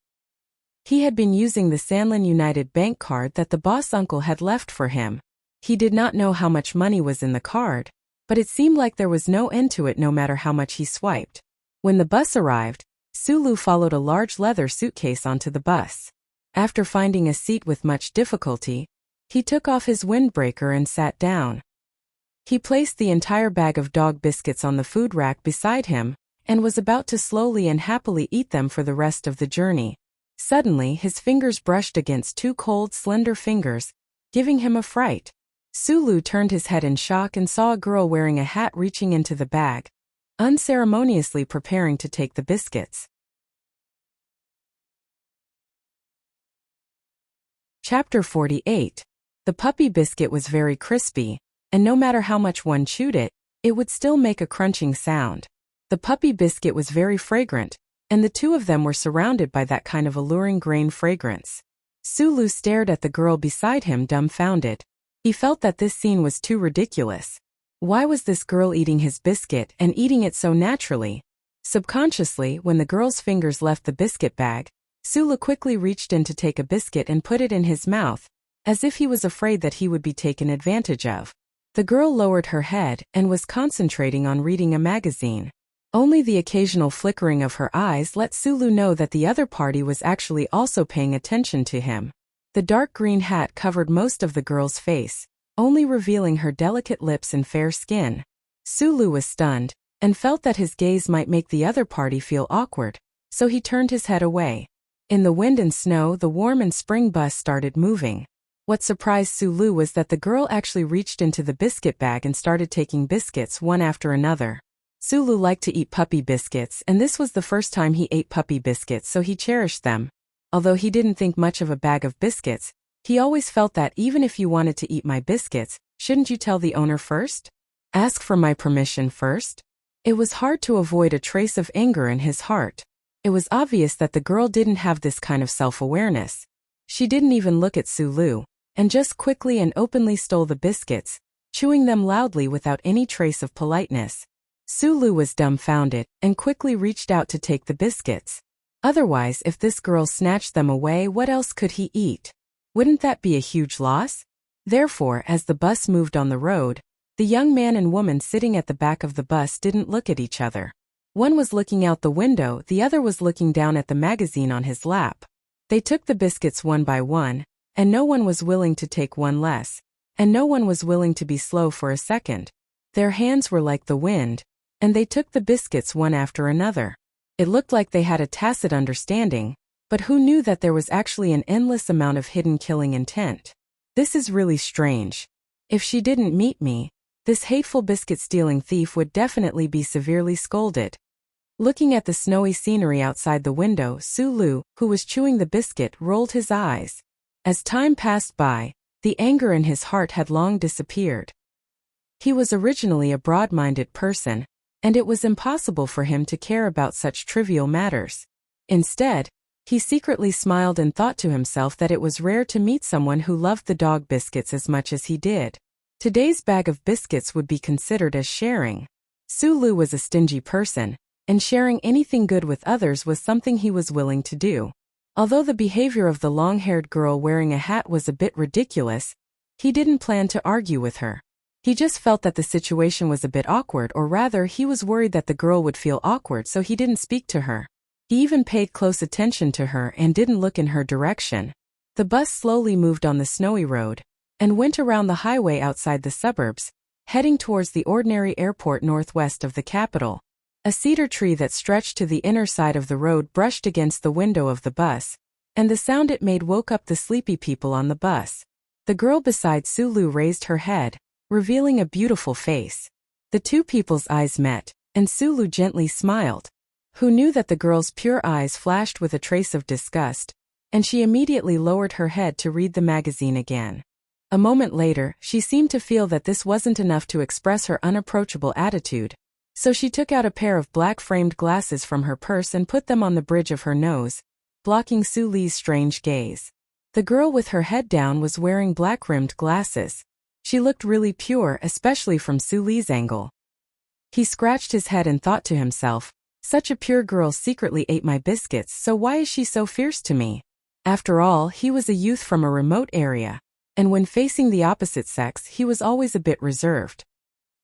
He had been using the Sanlin United Bank card that the boss uncle had left for him. He did not know how much money was in the card, but it seemed like there was no end to it no matter how much he swiped. When the bus arrived, Sulu followed a large leather suitcase onto the bus. After finding a seat with much difficulty, he took off his windbreaker and sat down. He placed the entire bag of dog biscuits on the food rack beside him, and was about to slowly and happily eat them for the rest of the journey. Suddenly, his fingers brushed against two cold, slender fingers, giving him a fright. Sulu turned his head in shock and saw a girl wearing a hat reaching into the bag, unceremoniously preparing to take the biscuits. Chapter 48. The puppy biscuit was very crispy, and no matter how much one chewed it, it would still make a crunching sound. The puppy biscuit was very fragrant, and the two of them were surrounded by that kind of alluring grain fragrance. Sulu stared at the girl beside him dumbfounded. He felt that this scene was too ridiculous. Why was this girl eating his biscuit and eating it so naturally? Subconsciously, when the girl's fingers left the biscuit bag, Sulu quickly reached in to take a biscuit and put it in his mouth, as if he was afraid that he would be taken advantage of. The girl lowered her head and was concentrating on reading a magazine. Only the occasional flickering of her eyes let Sulu know that the other party was actually also paying attention to him. The dark green hat covered most of the girl's face, only revealing her delicate lips and fair skin. Sulu was stunned, and felt that his gaze might make the other party feel awkward, so he turned his head away. In the wind and snow, the warm and spring bus started moving. What surprised Sulu was that the girl actually reached into the biscuit bag and started taking biscuits one after another. Sulu liked to eat puppy biscuits, and this was the first time he ate puppy biscuits, so he cherished them. Although he didn't think much of a bag of biscuits, he always felt that even if you wanted to eat my biscuits, shouldn't you tell the owner first? Ask for my permission first? It was hard to avoid a trace of anger in his heart. It was obvious that the girl didn't have this kind of self-awareness. She didn't even look at Sulu, and just quickly and openly stole the biscuits, chewing them loudly without any trace of politeness. Sulu was dumbfounded, and quickly reached out to take the biscuits. Otherwise, if this girl snatched them away, what else could he eat? Wouldn't that be a huge loss? Therefore, as the bus moved on the road, the young man and woman sitting at the back of the bus didn't look at each other. One was looking out the window, the other was looking down at the magazine on his lap. They took the biscuits one by one, and no one was willing to take one less, and no one was willing to be slow for a second. Their hands were like the wind, and they took the biscuits one after another. It looked like they had a tacit understanding, but who knew that there was actually an endless amount of hidden killing intent? This is really strange. If she didn't meet me, This hateful biscuit-stealing thief would definitely be severely scolded. Looking at the snowy scenery outside the window, Sulu, who was chewing the biscuit, rolled his eyes. As time passed by, the anger in his heart had long disappeared. He was originally a broad-minded person, and it was impossible for him to care about such trivial matters. Instead, he secretly smiled and thought to himself that it was rare to meet someone who loved the dog biscuits as much as he did. Today's bag of biscuits would be considered as sharing. Sulu was a stingy person, and sharing anything good with others was something he was willing to do. Although the behavior of the long-haired girl wearing a hat was a bit ridiculous, he didn't plan to argue with her. He just felt that the situation was a bit awkward, or rather he was worried that the girl would feel awkward, so he didn't speak to her. He even paid close attention to her and didn't look in her direction. The bus slowly moved on the snowy road and went around the highway outside the suburbs, heading towards the ordinary airport northwest of the capital. A cedar tree that stretched to the inner side of the road brushed against the window of the bus, and the sound it made woke up the sleepy people on the bus. The girl beside Sulu raised her head, revealing a beautiful face. The two people's eyes met, and Sulu gently smiled. Who knew that the girl's pure eyes flashed with a trace of disgust, and she immediately lowered her head to read the magazine again. A moment later, she seemed to feel that this wasn't enough to express her unapproachable attitude, so she took out a pair of black-framed glasses from her purse and put them on the bridge of her nose, blocking Sulu's strange gaze. The girl with her head down was wearing black-rimmed glasses. She looked really pure, especially from Sulu's angle. He scratched his head and thought to himself, such a pure girl secretly ate my biscuits, so why is she so fierce to me? After all, he was a youth from a remote area, and when facing the opposite sex he was always a bit reserved.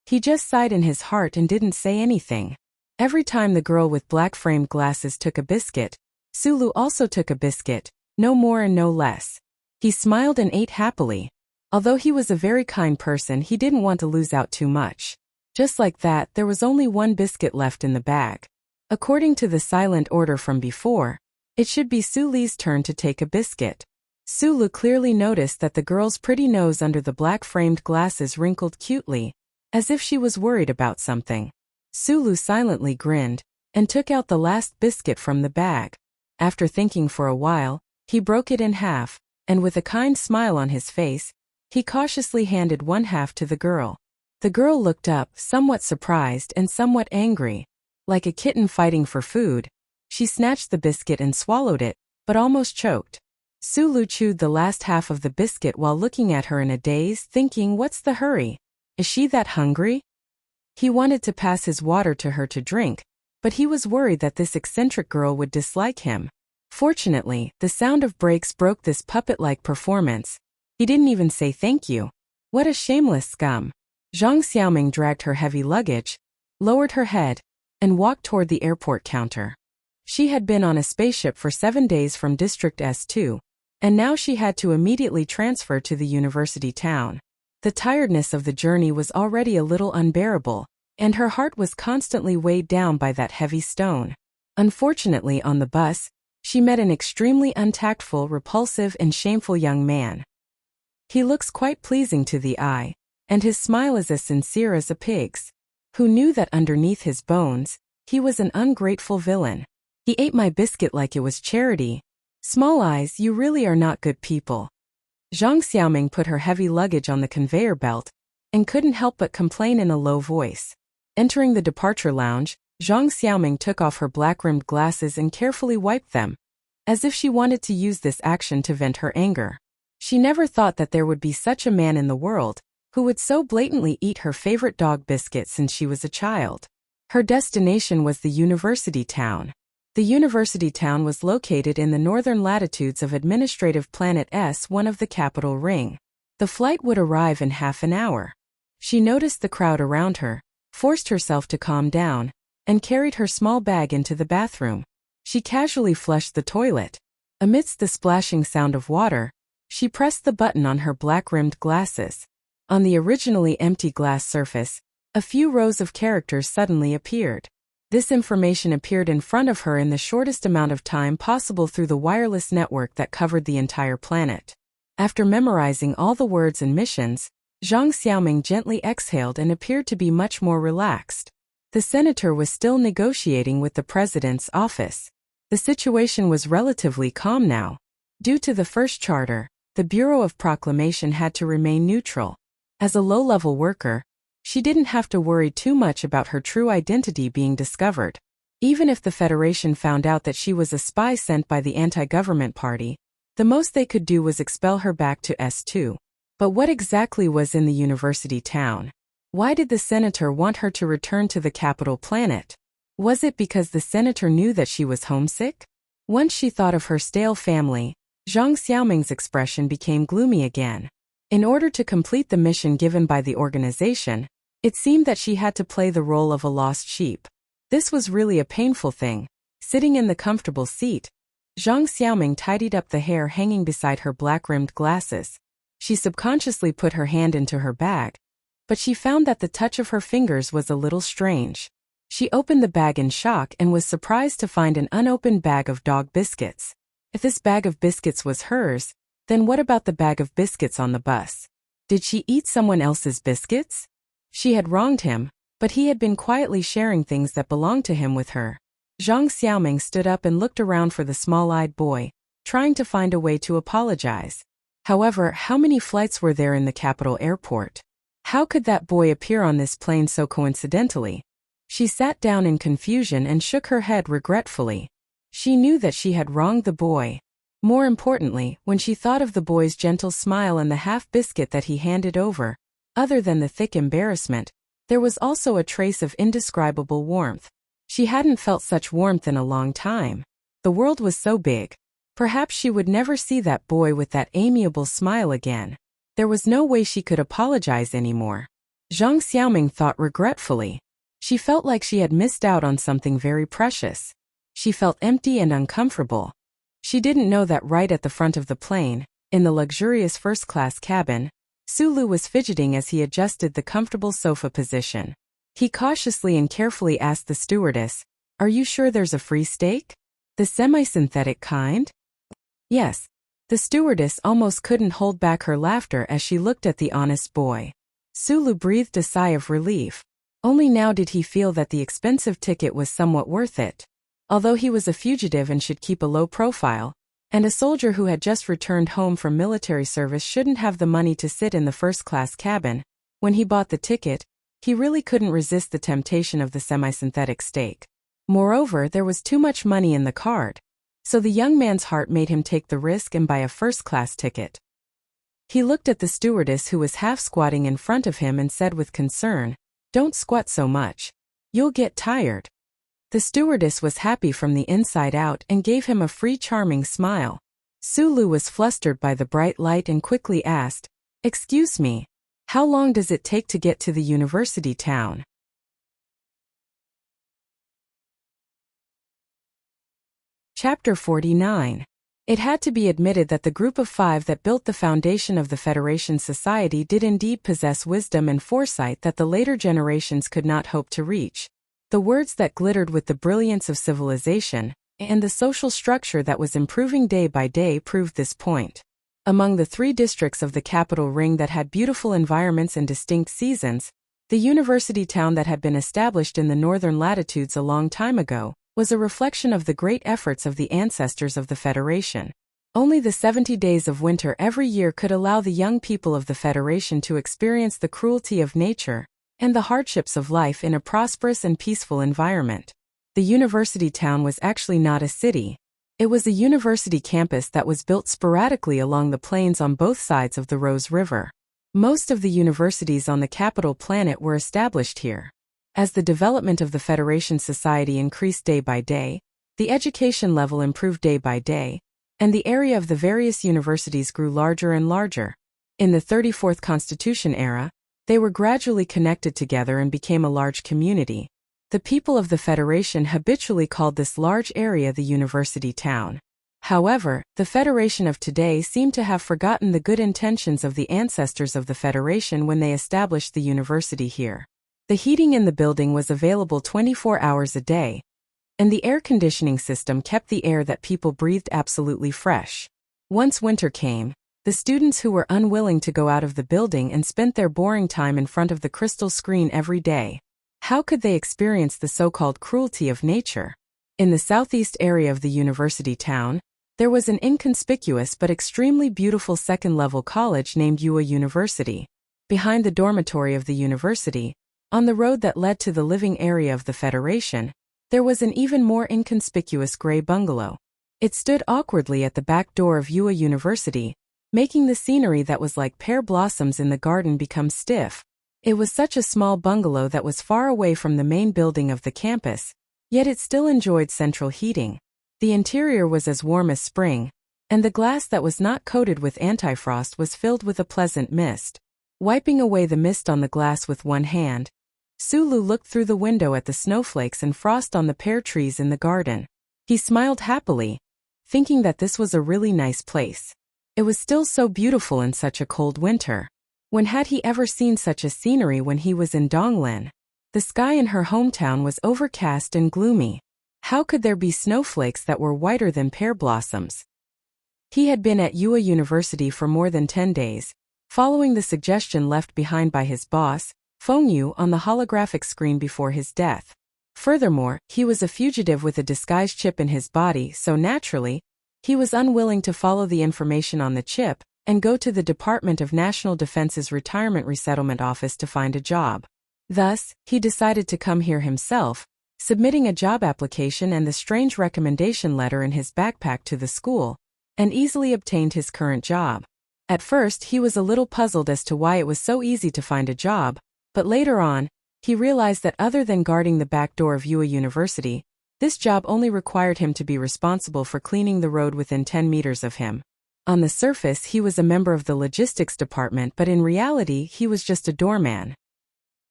He just sighed in his heart and didn't say anything. Every time the girl with black-framed glasses took a biscuit, Sulu also took a biscuit, no more and no less. He smiled and ate happily. Although he was a very kind person, he didn't want to lose out too much. Just like that, there was only one biscuit left in the bag. According to the silent order from before, it should be Sulu's turn to take a biscuit. Sulu clearly noticed that the girl's pretty nose under the black-framed glasses wrinkled cutely, as if she was worried about something. Sulu silently grinned and took out the last biscuit from the bag. After thinking for a while, he broke it in half, and with a kind smile on his face, he cautiously handed one half to the girl. The girl looked up, somewhat surprised and somewhat angry. Like a kitten fighting for food, she snatched the biscuit and swallowed it, but almost choked. Sulu chewed the last half of the biscuit while looking at her in a daze, thinking, what's the hurry? Is she that hungry? He wanted to pass his water to her to drink, but he was worried that this eccentric girl would dislike him. Fortunately, the sound of brakes broke this puppet-like performance. He didn't even say thank you. What a shameless scum. Zhang Xiaoming dragged her heavy luggage, lowered her head, and walked toward the airport counter. She had been on a spaceship for 7 days from District S2, and now she had to immediately transfer to the university town. The tiredness of the journey was already a little unbearable, and her heart was constantly weighed down by that heavy stone. Unfortunately, on the bus, she met an extremely untactful, repulsive, and shameful young man. He looks quite pleasing to the eye, and his smile is as sincere as a pig's. Who knew that underneath his bones, he was an ungrateful villain? He ate my biscuit like it was charity. Small Eyes, you really are not good people. Zhang Xiaoming put her heavy luggage on the conveyor belt, and couldn't help but complain in a low voice. Entering the departure lounge, Zhang Xiaoming took off her black-rimmed glasses and carefully wiped them, as if she wanted to use this action to vent her anger. She never thought that there would be such a man in the world, who would so blatantly eat her favorite dog biscuit since she was a child. Her destination was the university town. The university town was located in the northern latitudes of administrative planet S1 of the capital ring. The flight would arrive in half an hour. She noticed the crowd around her, forced herself to calm down, and carried her small bag into the bathroom. She casually flushed the toilet. Amidst the splashing sound of water, she pressed the button on her black-rimmed glasses. On the originally empty glass surface, a few rows of characters suddenly appeared. This information appeared in front of her in the shortest amount of time possible through the wireless network that covered the entire planet. After memorizing all the words and missions, Zhang Xiaoming gently exhaled and appeared to be much more relaxed. The senator was still negotiating with the president's office. The situation was relatively calm now. Due to the first charter, the Bureau of Proclamation had to remain neutral. As a low-level worker, she didn't have to worry too much about her true identity being discovered. Even if the Federation found out that she was a spy sent by the anti-government party, the most they could do was expel her back to S2. But what exactly was in the university town? Why did the senator want her to return to the capital planet? Was it because the senator knew that she was homesick? Once she thought of her stale family, Zhang Xiaoming's expression became gloomy again. In order to complete the mission given by the organization, it seemed that she had to play the role of a lost sheep. This was really a painful thing. Sitting in the comfortable seat, Zhang Xiaoming tidied up the hair hanging beside her black-rimmed glasses. She subconsciously put her hand into her bag, but she found that the touch of her fingers was a little strange. She opened the bag in shock and was surprised to find an unopened bag of dog biscuits. If this bag of biscuits was hers, then what about the bag of biscuits on the bus? Did she eat someone else's biscuits? She had wronged him, but he had been quietly sharing things that belonged to him with her. Zhang Xiaoming stood up and looked around for the small-eyed boy, trying to find a way to apologize. However, how many flights were there in the capital airport? How could that boy appear on this plane so coincidentally? She sat down in confusion and shook her head regretfully. She knew that she had wronged the boy. More importantly, when she thought of the boy's gentle smile and the half-biscuit that he handed over, other than the thick embarrassment, there was also a trace of indescribable warmth. She hadn't felt such warmth in a long time. The world was so big. Perhaps she would never see that boy with that amiable smile again. There was no way she could apologize anymore. Zhang Xiaoming thought regretfully. She felt like she had missed out on something very precious. She felt empty and uncomfortable. She didn't know that right at the front of the plane, in the luxurious first-class cabin, Sulu was fidgeting as he adjusted the comfortable sofa position. He cautiously and carefully asked the stewardess, "Are you sure there's a free steak? The semi-synthetic kind?" "Yes." The stewardess almost couldn't hold back her laughter as she looked at the honest boy. Sulu breathed a sigh of relief. Only now did he feel that the expensive ticket was somewhat worth it. Although he was a fugitive and should keep a low profile, and a soldier who had just returned home from military service shouldn't have the money to sit in the first-class cabin, when he bought the ticket, he really couldn't resist the temptation of the semi-synthetic steak. Moreover, there was too much money in the card, so the young man's heart made him take the risk and buy a first-class ticket. He looked at the stewardess who was half-squatting in front of him and said with concern, "Don't squat so much. You'll get tired." The stewardess was happy from the inside out and gave him a free charming smile. Sulu was flustered by the bright light and quickly asked, "Excuse me, how long does it take to get to the university town?" Chapter 49. It had to be admitted that the group of five that built the foundation of the Federation Society did indeed possess wisdom and foresight that the later generations could not hope to reach. The words that glittered with the brilliance of civilization, and the social structure that was improving day by day proved this point. Among the 3 districts of the capital ring that had beautiful environments and distinct seasons, the university town that had been established in the northern latitudes a long time ago was a reflection of the great efforts of the ancestors of the Federation. Only the 70 days of winter every year could allow the young people of the Federation to experience the cruelty of nature and the hardships of life in a prosperous and peaceful environment. The university town was actually not a city. It was a university campus that was built sporadically along the plains on both sides of the Rose River. Most of the universities on the capital planet were established here. As the development of the Federation Society increased day by day, the education level improved day by day, and the area of the various universities grew larger and larger. In the 34th Constitution era, they were gradually connected together and became a large community. The people of the Federation habitually called this large area the university town. However, the Federation of today seemed to have forgotten the good intentions of the ancestors of the Federation when they established the university here. The heating in the building was available 24 hours a day, and the air conditioning system kept the air that people breathed absolutely fresh. Once winter came, The students who were unwilling to go out of the building and spent their boring time in front of the crystal screen every day. How could they experience the so-called cruelty of nature? In the southeast area of the university town, there was an inconspicuous but extremely beautiful second-level college named Wuxia University. Behind the dormitory of the university, on the road that led to the living area of the Federation, there was an even more inconspicuous gray bungalow. It stood awkwardly at the back door of Wuxia University, making the scenery that was like pear blossoms in the garden become stiff. It was such a small bungalow that was far away from the main building of the campus, yet it still enjoyed central heating. The interior was as warm as spring, and the glass that was not coated with antifrost was filled with a pleasant mist. Wiping away the mist on the glass with one hand, Sulu looked through the window at the snowflakes and frost on the pear trees in the garden. He smiled happily, thinking that this was a really nice place. It was still so beautiful in such a cold winter. When had he ever seen such a scenery when he was in Donglin? The sky in her hometown was overcast and gloomy. How could there be snowflakes that were whiter than pear blossoms? He had been at Wuxia University for more than 10 days, following the suggestion left behind by his boss, Feng Yu, on the holographic screen before his death. Furthermore, he was a fugitive with a disguised chip in his body, so naturally, he was unwilling to follow the information on the chip and go to the Department of National Defense's Retirement Resettlement Office to find a job. Thus, he decided to come here himself, submitting a job application and the strange recommendation letter in his backpack to the school, and easily obtained his current job. At first, he was a little puzzled as to why it was so easy to find a job, but later on, he realized that other than guarding the back door of Wuxia University, this job only required him to be responsible for cleaning the road within 10 meters of him. On the surface, he was a member of the logistics department, but in reality, he was just a doorman.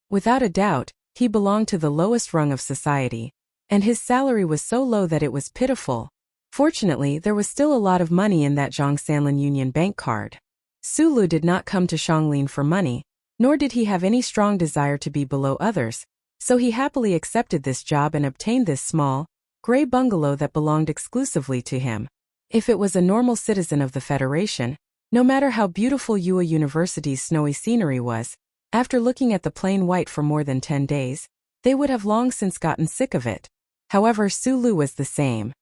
Without a doubt, he belonged to the lowest rung of society, and his salary was so low that it was pitiful. Fortunately, there was still a lot of money in that Zhongsanlin Union Bank card. Sulu did not come to Xianglin for money, nor did he have any strong desire to be below others, so he happily accepted this job and obtained this small, gray bungalow that belonged exclusively to him. If it was a normal citizen of the Federation, no matter how beautiful Wuxia University's snowy scenery was, after looking at the plain white for more than 10 days, they would have long since gotten sick of it. However, Sulu was the same.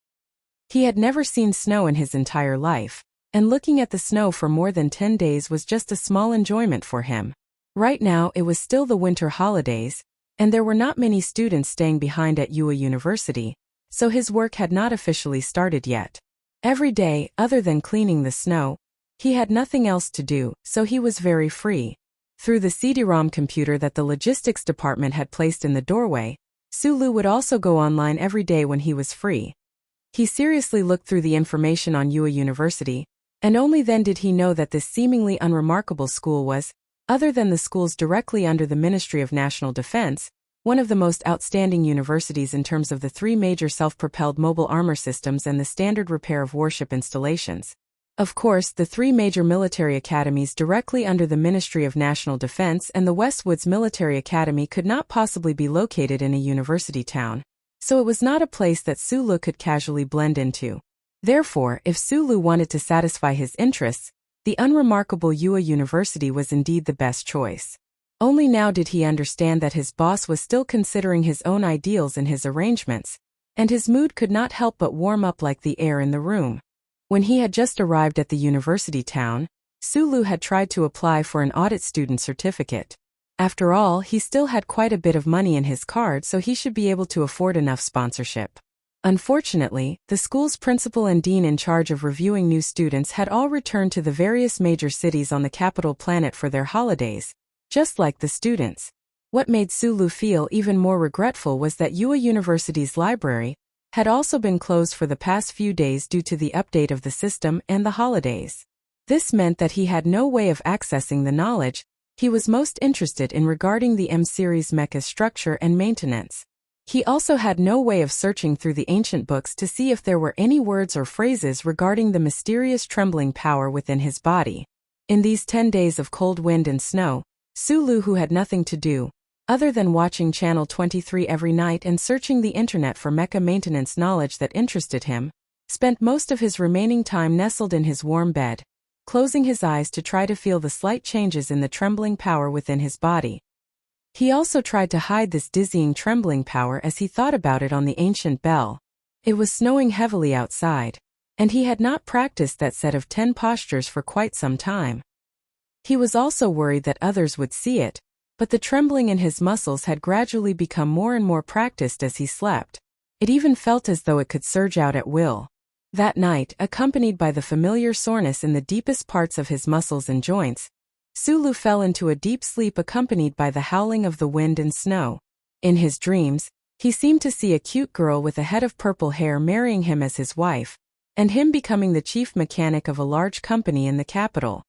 He had never seen snow in his entire life, and looking at the snow for more than 10 days was just a small enjoyment for him. Right now, it was still the winter holidays, and there were not many students staying behind at Wuxia University, so his work had not officially started yet. Every day, other than cleaning the snow, he had nothing else to do, so he was very free. Through the CD-ROM computer that the logistics department had placed in the doorway, Sulu would also go online every day when he was free. He seriously looked through the information on Wuxia University, and only then did he know that this seemingly unremarkable school was, other than the schools directly under the Ministry of National Defense, one of the most outstanding universities in terms of the 3 major self-propelled mobile armor systems and the standard repair of warship installations. Of course, the 3 major military academies directly under the Ministry of National Defense and the Westwoods Military Academy could not possibly be located in a university town, so it was not a place that Sulu could casually blend into. Therefore, if Sulu wanted to satisfy his interests, the unremarkable Wuxia University was indeed the best choice. Only now did he understand that his boss was still considering his own ideals in his arrangements, and his mood could not help but warm up like the air in the room. When he had just arrived at the university town, Sulu had tried to apply for an audit student certificate. After all, he still had quite a bit of money in his card, so he should be able to afford enough sponsorship. Unfortunately, the school's principal and dean in charge of reviewing new students had all returned to the various major cities on the capital planet for their holidays, just like the students. What made Sulu feel even more regretful was that Wuxia University's library had also been closed for the past few days due to the update of the system and the holidays. This meant that he had no way of accessing the knowledge he was most interested in regarding the M-series mecha structure and maintenance. He also had no way of searching through the ancient books to see if there were any words or phrases regarding the mysterious trembling power within his body. In these 10 days of cold wind and snow, Sulu, who had nothing to do, other than watching Channel 23 every night and searching the internet for mecha maintenance knowledge that interested him, spent most of his remaining time nestled in his warm bed, closing his eyes to try to feel the slight changes in the trembling power within his body. He also tried to hide this dizzying trembling power as he thought about it on the ancient bell. It was snowing heavily outside, and he had not practiced that set of 10 postures for quite some time. He was also worried that others would see it, but the trembling in his muscles had gradually become more and more practiced as he slept. It even felt as though it could surge out at will. That night, accompanied by the familiar soreness in the deepest parts of his muscles and joints, Sulu fell into a deep sleep accompanied by the howling of the wind and snow. In his dreams, he seemed to see a cute girl with a head of purple hair marrying him as his wife, and him becoming the chief mechanic of a large company in the capital.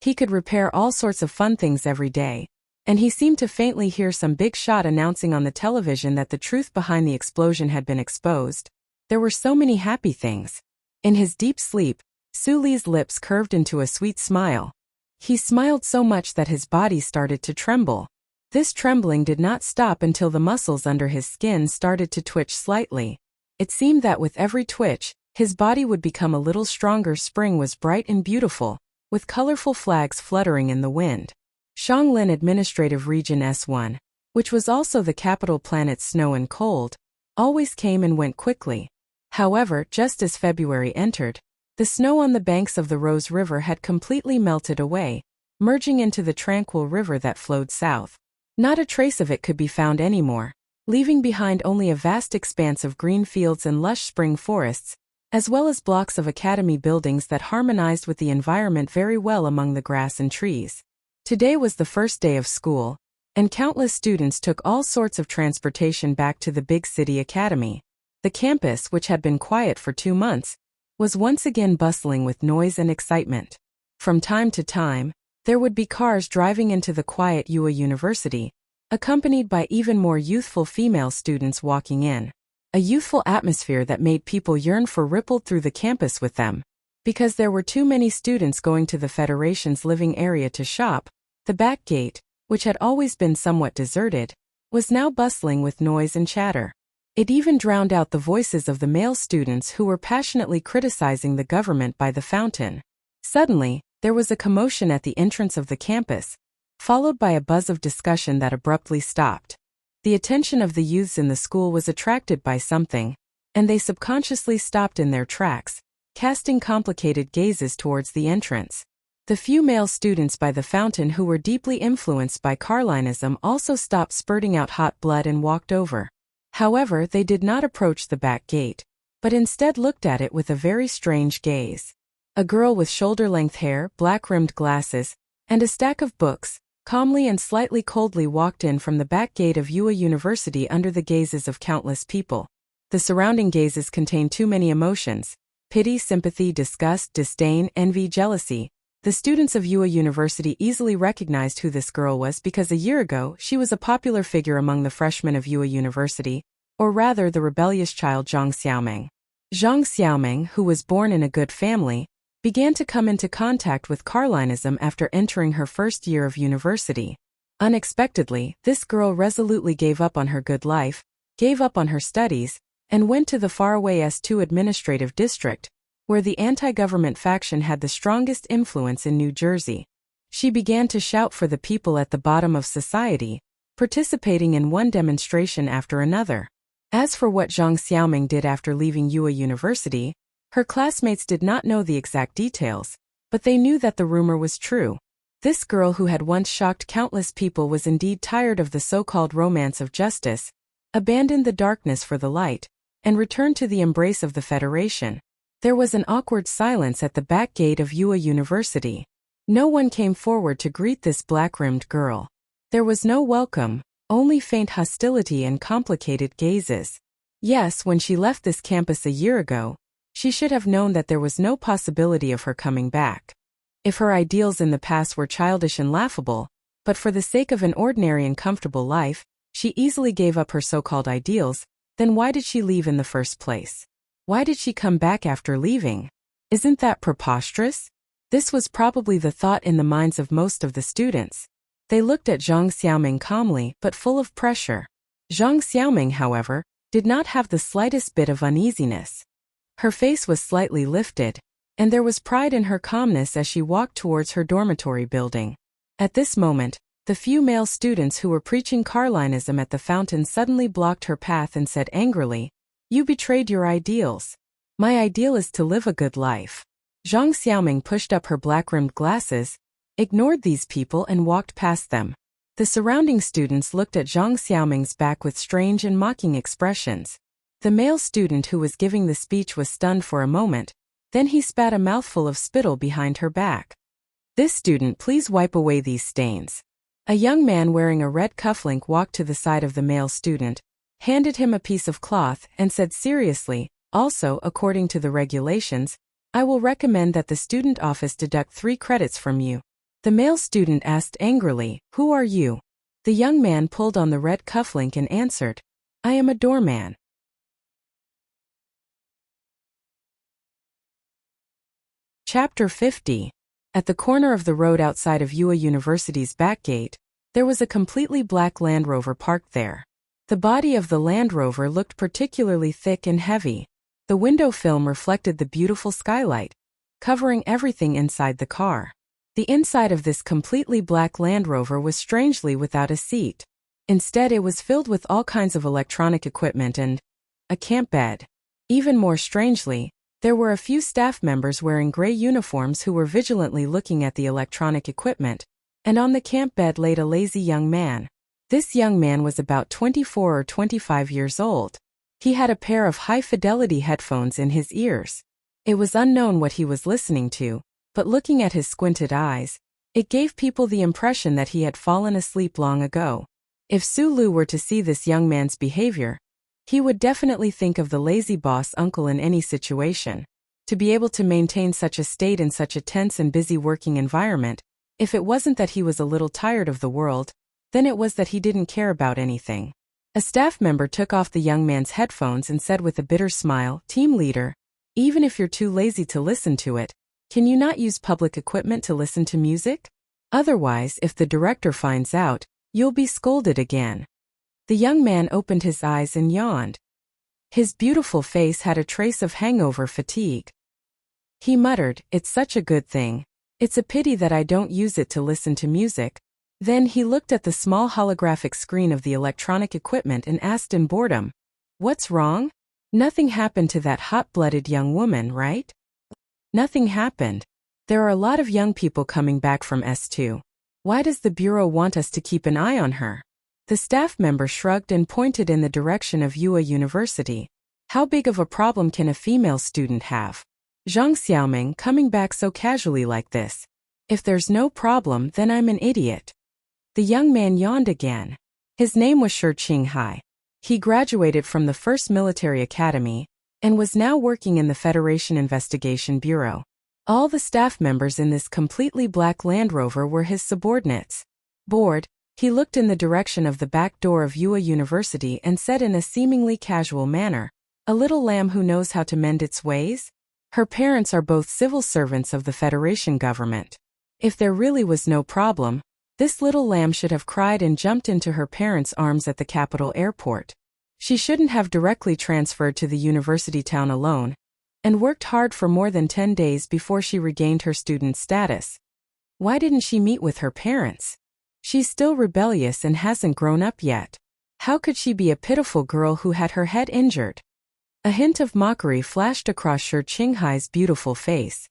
He could repair all sorts of fun things every day, and he seemed to faintly hear some big shot announcing on the television that the truth behind the explosion had been exposed. There were so many happy things. In his deep sleep, Suli's lips curved into a sweet smile. He smiled so much that his body started to tremble. This trembling did not stop until the muscles under his skin started to twitch slightly. It seemed that with every twitch, his body would become a little stronger. Spring was bright and beautiful, with colorful flags fluttering in the wind. Shanglin Administrative Region S1, which was also the capital planet's snow and cold, always came and went quickly. However, just as February entered, the snow on the banks of the Rose River had completely melted away, merging into the tranquil river that flowed south. Not a trace of it could be found anymore, leaving behind only a vast expanse of green fields and lush spring forests, as well as blocks of academy buildings that harmonized with the environment very well among the grass and trees. Today was the first day of school, and countless students took all sorts of transportation back to the big city academy. The campus, which had been quiet for 2 months, was once again bustling with noise and excitement. From time to time, there would be cars driving into the quiet UA University, accompanied by even more youthful female students walking in. A youthful atmosphere that made people yearn for rippled through the campus with them. Because there were too many students going to the Federation's living area to shop, the back gate, which had always been somewhat deserted, was now bustling with noise and chatter. It even drowned out the voices of the male students who were passionately criticizing the government by the fountain. Suddenly, there was a commotion at the entrance of the campus, followed by a buzz of discussion that abruptly stopped. The attention of the youths in the school was attracted by something, and they subconsciously stopped in their tracks, casting complicated gazes towards the entrance. The few male students by the fountain who were deeply influenced by Carlinism also stopped spurting out hot blood and walked over. However, they did not approach the back gate, but instead looked at it with a very strange gaze. A girl with shoulder-length hair, black-rimmed glasses, and a stack of books, calmly and slightly coldly walked in from the back gate of UA University under the gazes of countless people. The surrounding gazes contained too many emotions: pity, sympathy, disgust, disdain, envy, jealousy. The students of UA University easily recognized who this girl was because a year ago she was a popular figure among the freshmen of UA University, or rather the rebellious child Zhang Xiaoming. Zhang Xiaoming, who was born in a good family, began to come into contact with Carlinism after entering her first year of university. Unexpectedly, this girl resolutely gave up on her good life, gave up on her studies, and went to the faraway S2 administrative district, where the anti-government faction had the strongest influence in New Jersey. She began to shout for the people at the bottom of society, participating in one demonstration after another. As for what Zhang Xiaoming did after leaving UA University, her classmates did not know the exact details, but they knew that the rumor was true. This girl who had once shocked countless people was indeed tired of the so-called romance of justice, abandoned the darkness for the light, and returned to the embrace of the Federation. There was an awkward silence at the back gate of UA University. No one came forward to greet this black-rimmed girl. There was no welcome, only faint hostility and complicated gazes. Yes, when she left this campus a year ago, she should have known that there was no possibility of her coming back. If her ideals in the past were childish and laughable, but for the sake of an ordinary and comfortable life, she easily gave up her so-called ideals, then why did she leave in the first place? Why did she come back after leaving? Isn't that preposterous? This was probably the thought in the minds of most of the students. They looked at Zhang Xiaoming calmly but full of pressure. Zhang Xiaoming, however, did not have the slightest bit of uneasiness. Her face was slightly lifted, and there was pride in her calmness as she walked towards her dormitory building. At this moment, the few male students who were preaching Carlinism at the fountain suddenly blocked her path and said angrily, "You betrayed your ideals." "My ideal is to live a good life." Zhang Xiaoming pushed up her black-rimmed glasses, ignored these people and walked past them. The surrounding students looked at Zhang Xiaoming's back with strange and mocking expressions. The male student who was giving the speech was stunned for a moment, then he spat a mouthful of spittle behind her back. "This student, please wipe away these stains." A young man wearing a red cufflink walked to the side of the male student, handed him a piece of cloth, and said seriously, "Also, according to the regulations, I will recommend that the student office deduct 3 credits from you." The male student asked angrily, "Who are you?" The young man pulled on the red cufflink and answered, "I am a doorman." Chapter 50. At the corner of the road outside of Yue University's back gate, there was a completely black Land Rover parked there. The body of the Land Rover looked particularly thick and heavy. The window film reflected the beautiful skylight, covering everything inside the car. The inside of this completely black Land Rover was strangely without a seat. Instead, it was filled with all kinds of electronic equipment and a camp bed. Even more strangely, there were a few staff members wearing gray uniforms who were vigilantly looking at the electronic equipment, and on the camp bed laid a lazy young man. This young man was about 24 or 25 years old. He had a pair of high-fidelity headphones in his ears. It was unknown what he was listening to, but looking at his squinted eyes, it gave people the impression that he had fallen asleep long ago. If Su Lu were to see this young man's behavior, he would definitely think of the lazy boss uncle in any situation. To be able to maintain such a state in such a tense and busy working environment, if it wasn't that he was a little tired of the world, then it was that he didn't care about anything. A staff member took off the young man's headphones and said with a bitter smile, "Team leader, even if you're too lazy to listen to it, can you not use public equipment to listen to music? Otherwise, if the director finds out, you'll be scolded again." The young man opened his eyes and yawned. His beautiful face had a trace of hangover fatigue. He muttered, "It's such a good thing. It's a pity that I don't use it to listen to music." Then he looked at the small holographic screen of the electronic equipment and asked in boredom, "What's wrong? Nothing happened to that hot-blooded young woman, right?" "Nothing happened. There are a lot of young people coming back from S2. Why does the Bureau want us to keep an eye on her?" The staff member shrugged and pointed in the direction of Yue University. "How big of a problem can a female student have? Zhang Xiaoming coming back so casually like this. If there's no problem, then I'm an idiot." The young man yawned again. His name was Shi Qinghai. He graduated from the 1st Military Academy and was now working in the Federation Investigation Bureau. All the staff members in this completely black Land Rover were his subordinates. Bored, he looked in the direction of the back door of Yue University and said in a seemingly casual manner, "A little lamb who knows how to mend its ways? Her parents are both civil servants of the Federation government. If there really was no problem, this little lamb should have cried and jumped into her parents' arms at the capital airport. She shouldn't have directly transferred to the university town alone, and worked hard for more than 10 days before she regained her student status. Why didn't she meet with her parents? She's still rebellious and hasn't grown up yet. How could she be a pitiful girl who had her head injured?" A hint of mockery flashed across Shi Qinghai's beautiful face.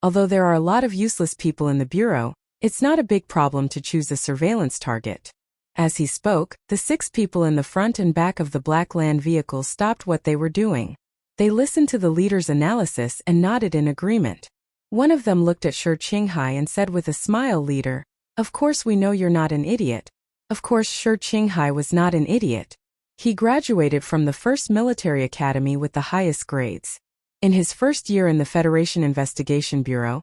Although there are a lot of useless people in the Bureau, it's not a big problem to choose a surveillance target. As he spoke, the 6 people in the front and back of the black land vehicle stopped what they were doing. They listened to the leader's analysis and nodded in agreement. One of them looked at Shi Qinghai and said with a smile, "Leader, of course we know you're not an idiot." Of course Shi Qinghai was not an idiot. He graduated from the 1st Military Academy with the highest grades. In his first year in the Federation Investigation Bureau,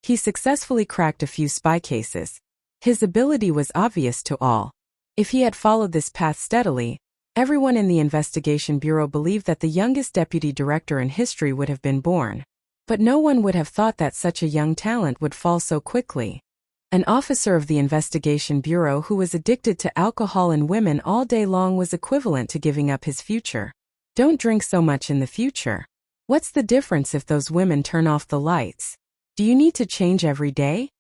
he successfully cracked a few spy cases. His ability was obvious to all. If he had followed this path steadily, everyone in the Investigation Bureau believed that the youngest deputy director in history would have been born. But no one would have thought that such a young talent would fall so quickly. An officer of the Investigation Bureau who was addicted to alcohol and women all day long was equivalent to giving up his future. Don't drink so much in the future. What's the difference if those women turn off the lights? Do you need to change every day?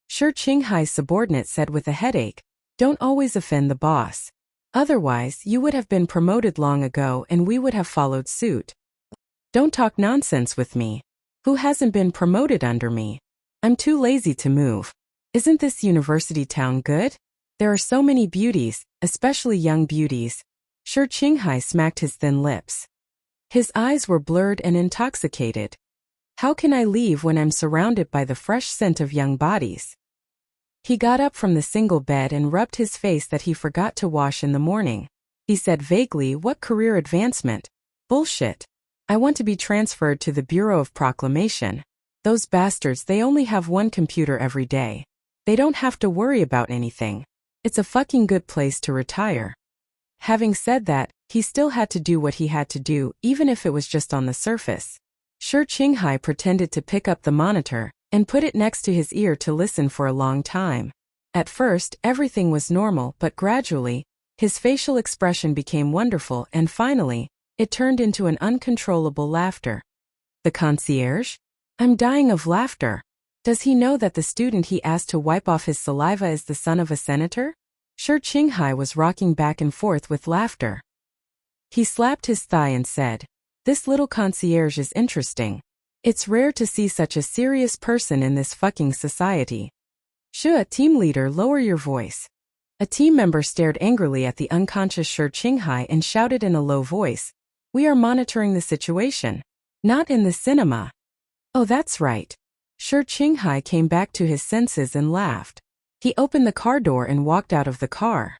Shi Qinghai's subordinate said with a headache, don't always offend the boss. Otherwise, you would have been promoted long ago and we would have followed suit. Don't talk nonsense with me. Who hasn't been promoted under me? I'm too lazy to move. Isn't this university town good? There are so many beauties, especially young beauties. Shi Qinghai smacked his thin lips. His eyes were blurred and intoxicated. How can I leave when I'm surrounded by the fresh scent of young bodies? He got up from the single bed and rubbed his face that he forgot to wash in the morning. He said vaguely, what career advancement? Bullshit. I want to be transferred to the Bureau of Proclamation. Those bastards, they only have one computer every day. They don't have to worry about anything. It's a fucking good place to retire. Having said that, he still had to do what he had to do, even if it was just on the surface. Shi Qinghai pretended to pick up the monitor and put it next to his ear to listen for a long time. At first, everything was normal, but gradually, his facial expression became wonderful and finally, it turned into an uncontrollable laughter. The concierge? I'm dying of laughter. Does he know that the student he asked to wipe off his saliva is the son of a senator? Shi Qinghai was rocking back and forth with laughter. He slapped his thigh and said, this little concierge is interesting. It's rare to see such a serious person in this fucking society. Shi, team leader, lower your voice. A team member stared angrily at the unconscious Shi Qinghai and shouted in a low voice, we are monitoring the situation. Not in the cinema. Oh, that's right. Shi Qinghai came back to his senses and laughed. He opened the car door and walked out of the car.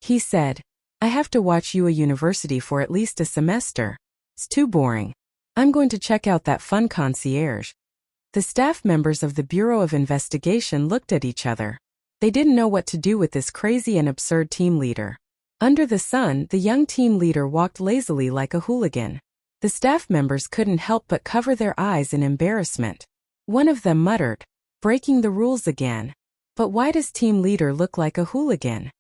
He said, I have to watch UA University for at least a semester. It's too boring. I'm going to check out that fun concierge. The staff members of the Bureau of Investigation looked at each other. They didn't know what to do with this crazy and absurd team leader. Under the sun, the young team leader walked lazily like a hooligan. The staff members couldn't help but cover their eyes in embarrassment. One of them muttered, breaking the rules again. But why does team leader look like a hooligan?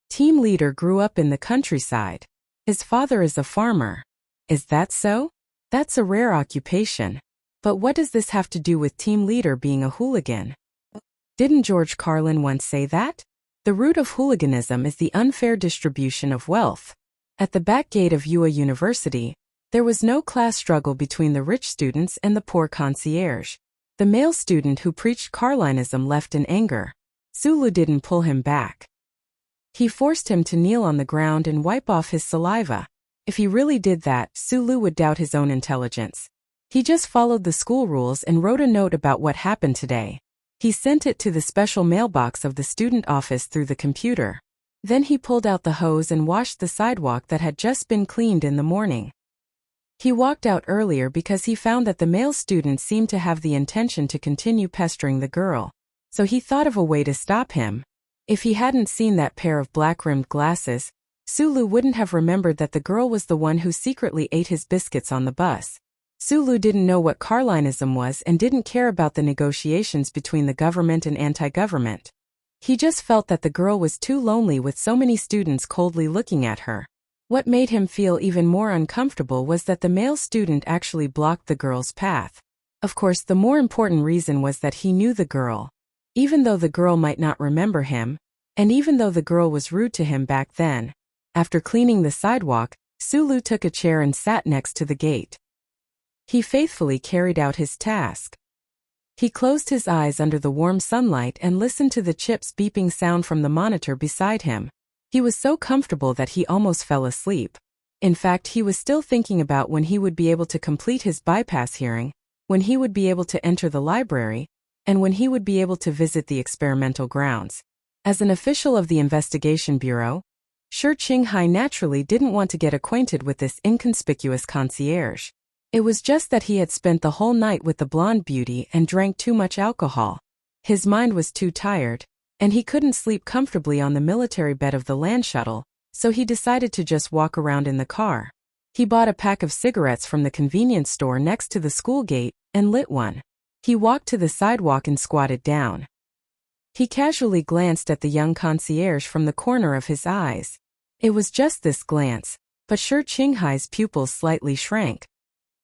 Team leader grew up in the countryside. His father is a farmer. Is that so? That's a rare occupation. But what does this have to do with team leader being a hooligan? Didn't George Carlin once say that? The root of hooliganism is the unfair distribution of wealth. At the back gate of UA University, there was no class struggle between the rich students and the poor concierge. The male student who preached Carlinism left in anger. Sulu didn't pull him back. He forced him to kneel on the ground and wipe off his saliva. If he really did that, Sulu would doubt his own intelligence. He just followed the school rules and wrote a note about what happened today. He sent it to the special mailbox of the student office through the computer. Then he pulled out the hose and washed the sidewalk that had just been cleaned in the morning. He walked out earlier because he found that the male student seemed to have the intention to continue pestering the girl. So he thought of a way to stop him. If he hadn't seen that pair of black-rimmed glasses, Sulu wouldn't have remembered that the girl was the one who secretly ate his biscuits on the bus. Sulu didn't know what Carlinism was and didn't care about the negotiations between the government and anti-government. He just felt that the girl was too lonely with so many students coldly looking at her. What made him feel even more uncomfortable was that the male student actually blocked the girl's path. Of course, the more important reason was that he knew the girl. Even though the girl might not remember him, and even though the girl was rude to him back then, after cleaning the sidewalk, Sulu took a chair and sat next to the gate. He faithfully carried out his task. He closed his eyes under the warm sunlight and listened to the chips beeping sound from the monitor beside him. He was so comfortable that he almost fell asleep. In fact, he was still thinking about when he would be able to complete his bypass hearing, when he would be able to enter the library, and when he would be able to visit the experimental grounds. As an official of the Investigation Bureau, Shi Qinghai naturally didn't want to get acquainted with this inconspicuous concierge. It was just that he had spent the whole night with the blonde beauty and drank too much alcohol. His mind was too tired, and he couldn't sleep comfortably on the military bed of the land shuttle, so he decided to just walk around in the car. He bought a pack of cigarettes from the convenience store next to the school gate and lit one. He walked to the sidewalk and squatted down. He casually glanced at the young concierge from the corner of his eyes. It was just this glance, but Shi Qinghai's pupils slightly shrank.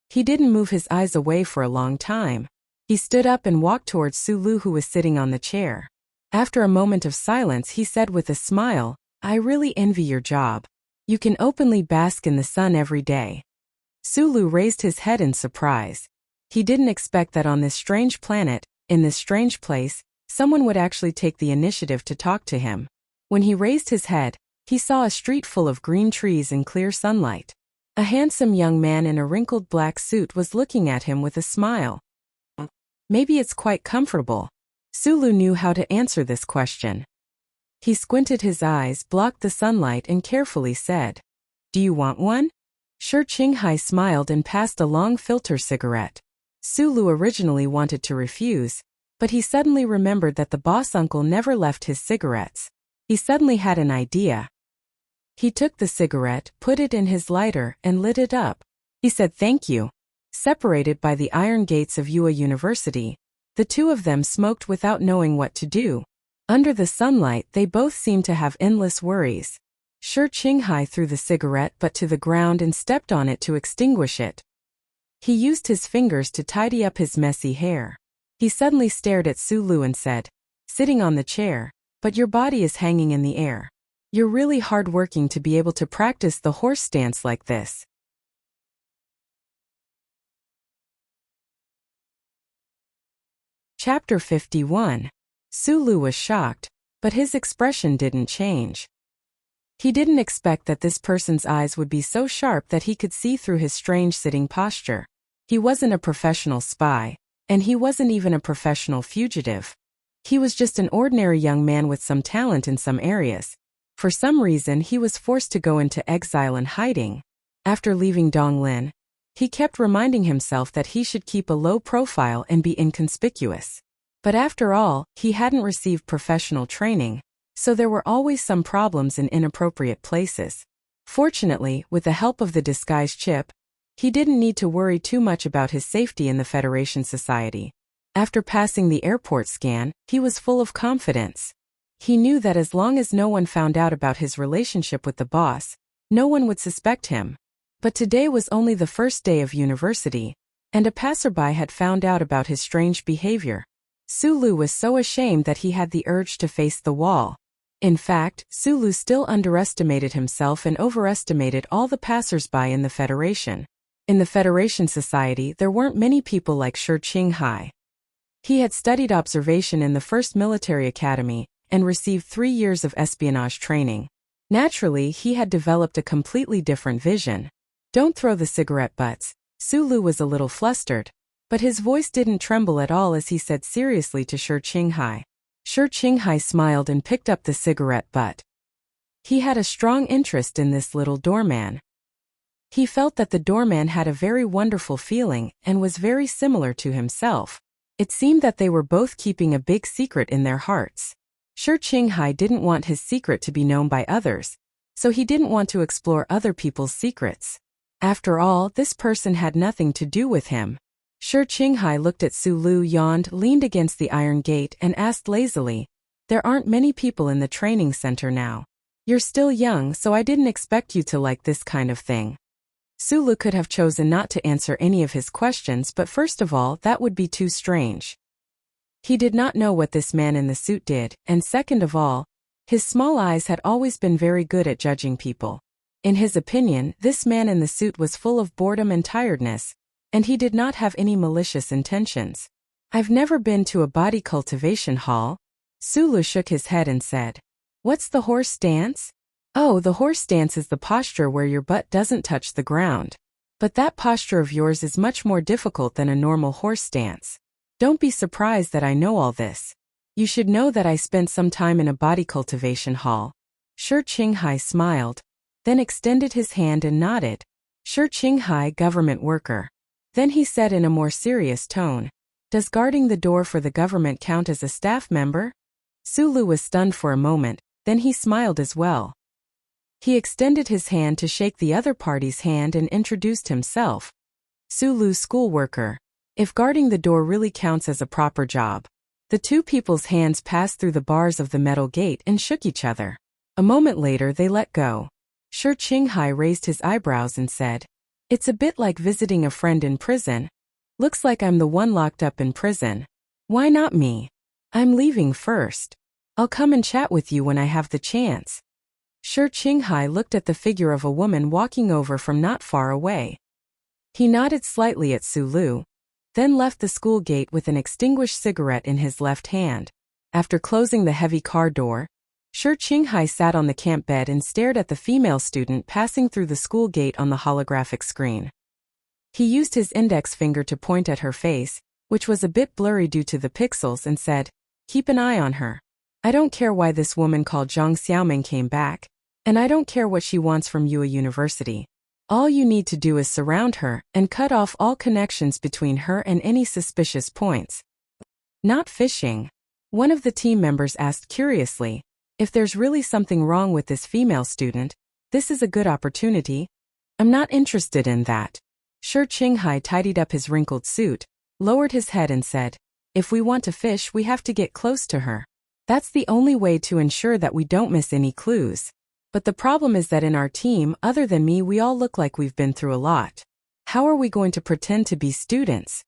He didn't move his eyes away for a long time. He stood up and walked towards Sulu, who was sitting on the chair. After a moment of silence, he said with a smile, "I really envy your job. You can openly bask in the sun every day." Sulu raised his head in surprise. He didn't expect that on this strange planet, in this strange place, someone would actually take the initiative to talk to him. When he raised his head, he saw a street full of green trees and clear sunlight. A handsome young man in a wrinkled black suit was looking at him with a smile. Maybe it's quite comfortable. Sulu knew how to answer this question. He squinted his eyes, blocked the sunlight, and carefully said, "Do you want one?" Shi Qinghai smiled and passed a long filter cigarette. Sulu originally wanted to refuse, but he suddenly remembered that the boss uncle never left his cigarettes. He suddenly had an idea. He took the cigarette, put it in his lighter, and lit it up. He said thank you. Separated by the iron gates of Yue University, the two of them smoked without knowing what to do. Under the sunlight, they both seemed to have endless worries. Shi Qinghai threw the cigarette butt to the ground and stepped on it to extinguish it. He used his fingers to tidy up his messy hair. He suddenly stared at Sulu and said, "Sitting on the chair, but your body is hanging in the air. You're really hard-working to be able to practice the horse stance like this." Chapter 51. Sulu was shocked, but his expression didn't change. He didn't expect that this person's eyes would be so sharp that he could see through his strange sitting posture. He wasn't a professional spy, and he wasn't even a professional fugitive. He was just an ordinary young man with some talent in some areas. For some reason, he was forced to go into exile and hiding. After leaving Donglin, he kept reminding himself that he should keep a low profile and be inconspicuous. But after all, he hadn't received professional training, so there were always some problems in inappropriate places. Fortunately, with the help of the disguise chip, he didn't need to worry too much about his safety in the Federation Society. After passing the airport scan, he was full of confidence. He knew that as long as no one found out about his relationship with the boss, no one would suspect him. But today was only the first day of university, and a passerby had found out about his strange behavior. Sulu was so ashamed that he had the urge to face the wall. In fact, Sulu still underestimated himself and overestimated all the passersby in the Federation. In the Federation Society, there weren't many people like Shi Qinghai. He had studied observation in the first military academy and received 3 years of espionage training. Naturally, he had developed a completely different vision. "Don't throw the cigarette butts." Sulu was a little flustered, but his voice didn't tremble at all as he said seriously to Shi Qinghai. Shi Qinghai smiled and picked up the cigarette butt. He had a strong interest in this little doorman. He felt that the doorman had a very wonderful feeling and was very similar to himself. It seemed that they were both keeping a big secret in their hearts. Shi Qinghai didn't want his secret to be known by others, so he didn't want to explore other people's secrets. After all, this person had nothing to do with him. Shi Qinghai looked at Sulu, yawned, leaned against the iron gate, and asked lazily, "There aren't many people in the training center now. You're still young, so I didn't expect you to like this kind of thing." Sulu could have chosen not to answer any of his questions, but first of all, that would be too strange. He did not know what this man in the suit did, and second of all, his small eyes had always been very good at judging people. In his opinion, this man in the suit was full of boredom and tiredness, and he did not have any malicious intentions. "I've never been to a body cultivation hall." Sulu shook his head and said, "What's the horse stance?" "Oh, the horse stance is the posture where your butt doesn't touch the ground. But that posture of yours is much more difficult than a normal horse stance. Don't be surprised that I know all this. You should know that I spent some time in a body cultivation hall." Shi Qinghai smiled, then extended his hand and nodded. Shi Qinghai, government worker. Then he said in a more serious tone, "Does guarding the door for the government count as a staff member?" Sulu was stunned for a moment, then he smiled as well. He extended his hand to shake the other party's hand and introduced himself. "Sulu, school worker. If guarding the door really counts as a proper job." The two people's hands passed through the bars of the metal gate and shook each other. A moment later they let go. Shi Qinghai raised his eyebrows and said, It's a bit like visiting a friend in prison. Looks like I'm the one locked up in prison. Why not me? I'm leaving first. I'll come and chat with you when I have the chance. Shi Qinghai looked at the figure of a woman walking over from not far away. He nodded slightly at Su Lu, then left the school gate with an extinguished cigarette in his left hand. After closing the heavy car door, Shi Qinghai sat on the camp bed and stared at the female student passing through the school gate on the holographic screen. He used his index finger to point at her face, which was a bit blurry due to the pixels, and said, "Keep an eye on her. I don't care why this woman called Zhang Xiaoming came back, and I don't care what she wants from Yue University. All you need to do is surround her and cut off all connections between her and any suspicious points." Not fishing. One of the team members asked curiously, "If there's really something wrong with this female student, this is a good opportunity." "I'm not interested in that." Shi Qinghai tidied up his wrinkled suit, lowered his head and said, "If we want to fish, we have to get close to her. That's the only way to ensure that we don't miss any clues. But the problem is that in our team, other than me, we all look like we've been through a lot. How are we going to pretend to be students?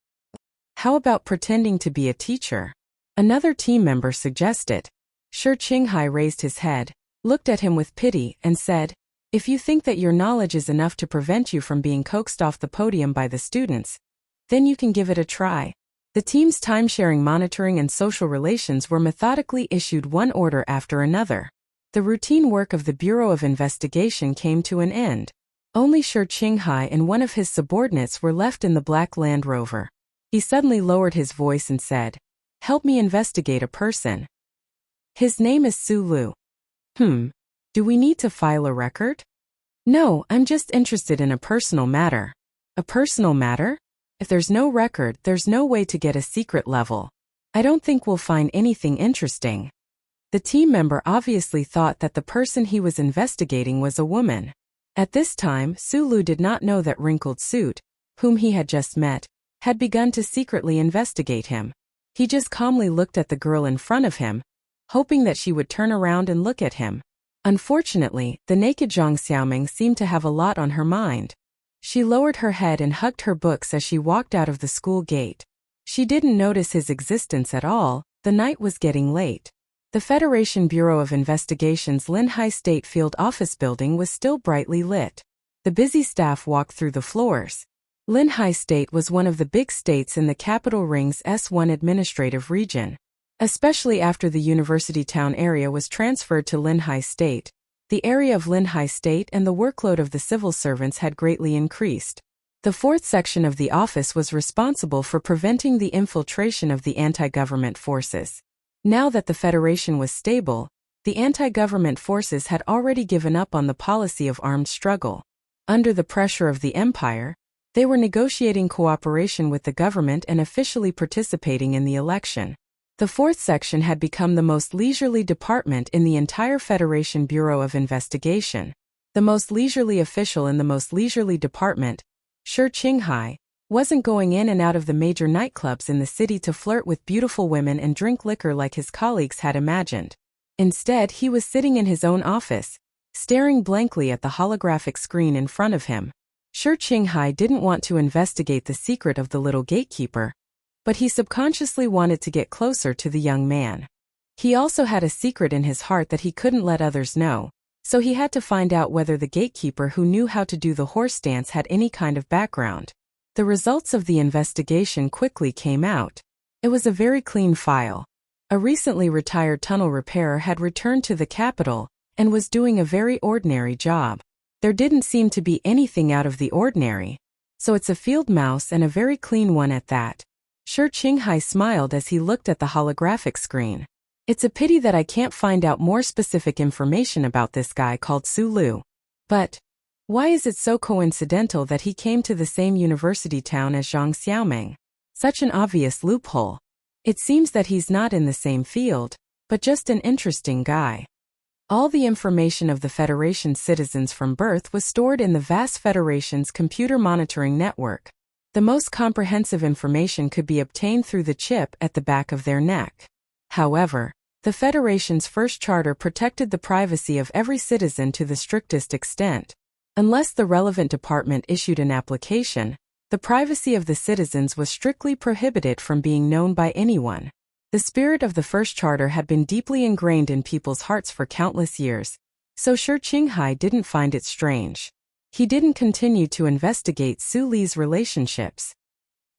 How about pretending to be a teacher?" Another team member suggested. Shi Qinghai raised his head, looked at him with pity, and said, "If you think that your knowledge is enough to prevent you from being coaxed off the podium by the students, then you can give it a try." The team's time-sharing, monitoring, and social relations were methodically issued one order after another. The routine work of the Bureau of Investigation came to an end. Only Shi Qinghai and one of his subordinates were left in the black Land Rover. He suddenly lowered his voice and said, "Help me investigate a person. His name is Su Lu." Do we need to file a record?" "No, I'm just interested in a personal matter." "A personal matter? If there's no record, there's no way to get a secret level. I don't think we'll find anything interesting." The team member obviously thought that the person he was investigating was a woman. At this time, Su Lu did not know that Wrinkled Suit, whom he had just met, had begun to secretly investigate him. He just calmly looked at the girl in front of him, hoping that she would turn around and look at him. Unfortunately, the naked Zhang Xiaoming seemed to have a lot on her mind. She lowered her head and hugged her books as she walked out of the school gate. She didn't notice his existence at all. The night was getting late. The Federation Bureau of Investigation's Linhai State Field Office building was still brightly lit. The busy staff walked through the floors. Linhai State was one of the big states in the capital ring's S1 administrative region. Especially after the university town area was transferred to Linhai State, the area of Linhai State and the workload of the civil servants had greatly increased. The fourth section of the office was responsible for preventing the infiltration of the anti-government forces. Now that the Federation was stable, the anti-government forces had already given up on the policy of armed struggle. Under the pressure of the empire, they were negotiating cooperation with the government and officially participating in the election. The fourth section had become the most leisurely department in the entire Federation Bureau of Investigation. The most leisurely official in the most leisurely department, Shi Qinghai, wasn't going in and out of the major nightclubs in the city to flirt with beautiful women and drink liquor like his colleagues had imagined. Instead, he was sitting in his own office, staring blankly at the holographic screen in front of him. Shi Qinghai didn't want to investigate the secret of the little gatekeeper, but he subconsciously wanted to get closer to the young man. He also had a secret in his heart that he couldn't let others know, so he had to find out whether the gatekeeper who knew how to do the horse dance had any kind of background. The results of the investigation quickly came out. It was a very clean file. A recently retired tunnel repairer had returned to the capital and was doing a very ordinary job. There didn't seem to be anything out of the ordinary, so it's a field mouse and a very clean one at that. Shi Qinghai smiled as he looked at the holographic screen. It's a pity that I can't find out more specific information about this guy called Su Lu. But why is it so coincidental that he came to the same university town as Zhang Xiaoming? Such an obvious loophole. It seems that he's not in the same field, but just an interesting guy. All the information of the Federation's citizens from birth was stored in the vast Federation's computer monitoring network. The most comprehensive information could be obtained through the chip at the back of their neck. However, the Federation's first charter protected the privacy of every citizen to the strictest extent. Unless the relevant department issued an application, the privacy of the citizens was strictly prohibited from being known by anyone. The spirit of the first charter had been deeply ingrained in people's hearts for countless years, so Shi Qinghai didn't find it strange. He didn't continue to investigate Su Li's relationships.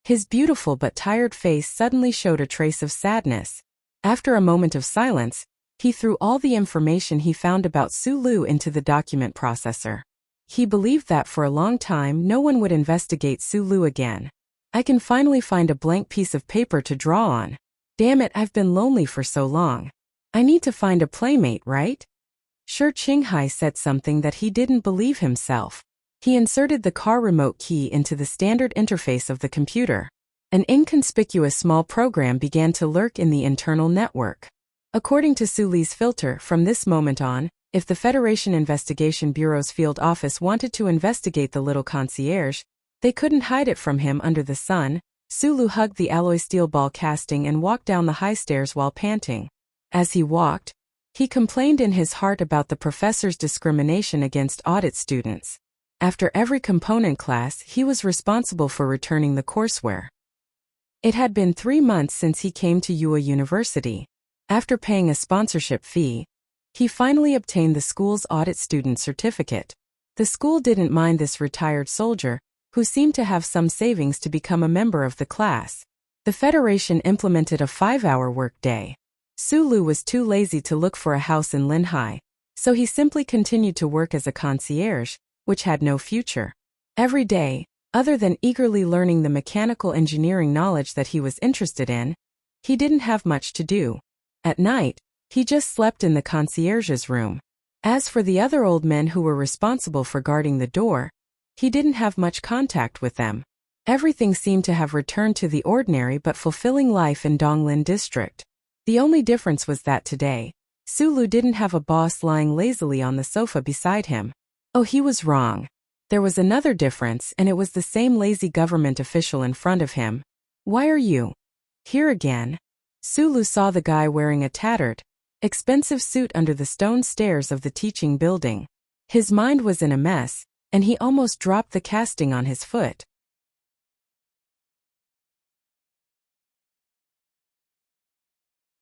His beautiful but tired face suddenly showed a trace of sadness. After a moment of silence, he threw all the information he found about Su Lu into the document processor. He believed that for a long time no one would investigate Su Lu again. I can finally find a blank piece of paper to draw on. Damn it, I've been lonely for so long. I need to find a playmate, right? Shi Qinghai said something that he didn't believe himself. He inserted the car remote key into the standard interface of the computer. An inconspicuous small program began to lurk in the internal network. According to Su Li's filter, from this moment on, if the Federation Investigation Bureau's field office wanted to investigate the little concierge, they couldn't hide it from him under the sun. Su Lu hugged the alloy steel ball casting and walked down the high stairs while panting. As he walked, he complained in his heart about the professor's discrimination against audit students. After every component class, he was responsible for returning the courseware. It had been 3 months since he came to Yue University. After paying a sponsorship fee, he finally obtained the school's audit student certificate. The school didn't mind this retired soldier, who seemed to have some savings to become a member of the class. The Federation implemented a 5-hour workday. Su Lu was too lazy to look for a house in Linhai, so he simply continued to work as a concierge, which had no future. Every day, other than eagerly learning the mechanical engineering knowledge that he was interested in, he didn't have much to do. At night, he just slept in the concierge's room. As for the other old men who were responsible for guarding the door, he didn't have much contact with them. Everything seemed to have returned to the ordinary but fulfilling life in Donglin district. The only difference was that today, Su Lu didn't have a boss lying lazily on the sofa beside him. Oh, he was wrong. There was another difference, and it was the same lazy government official in front of him. Why are you here again? Su Lu saw the guy wearing a tattered, expensive suit under the stone stairs of the teaching building. His mind was in a mess, and he almost dropped the casting on his foot.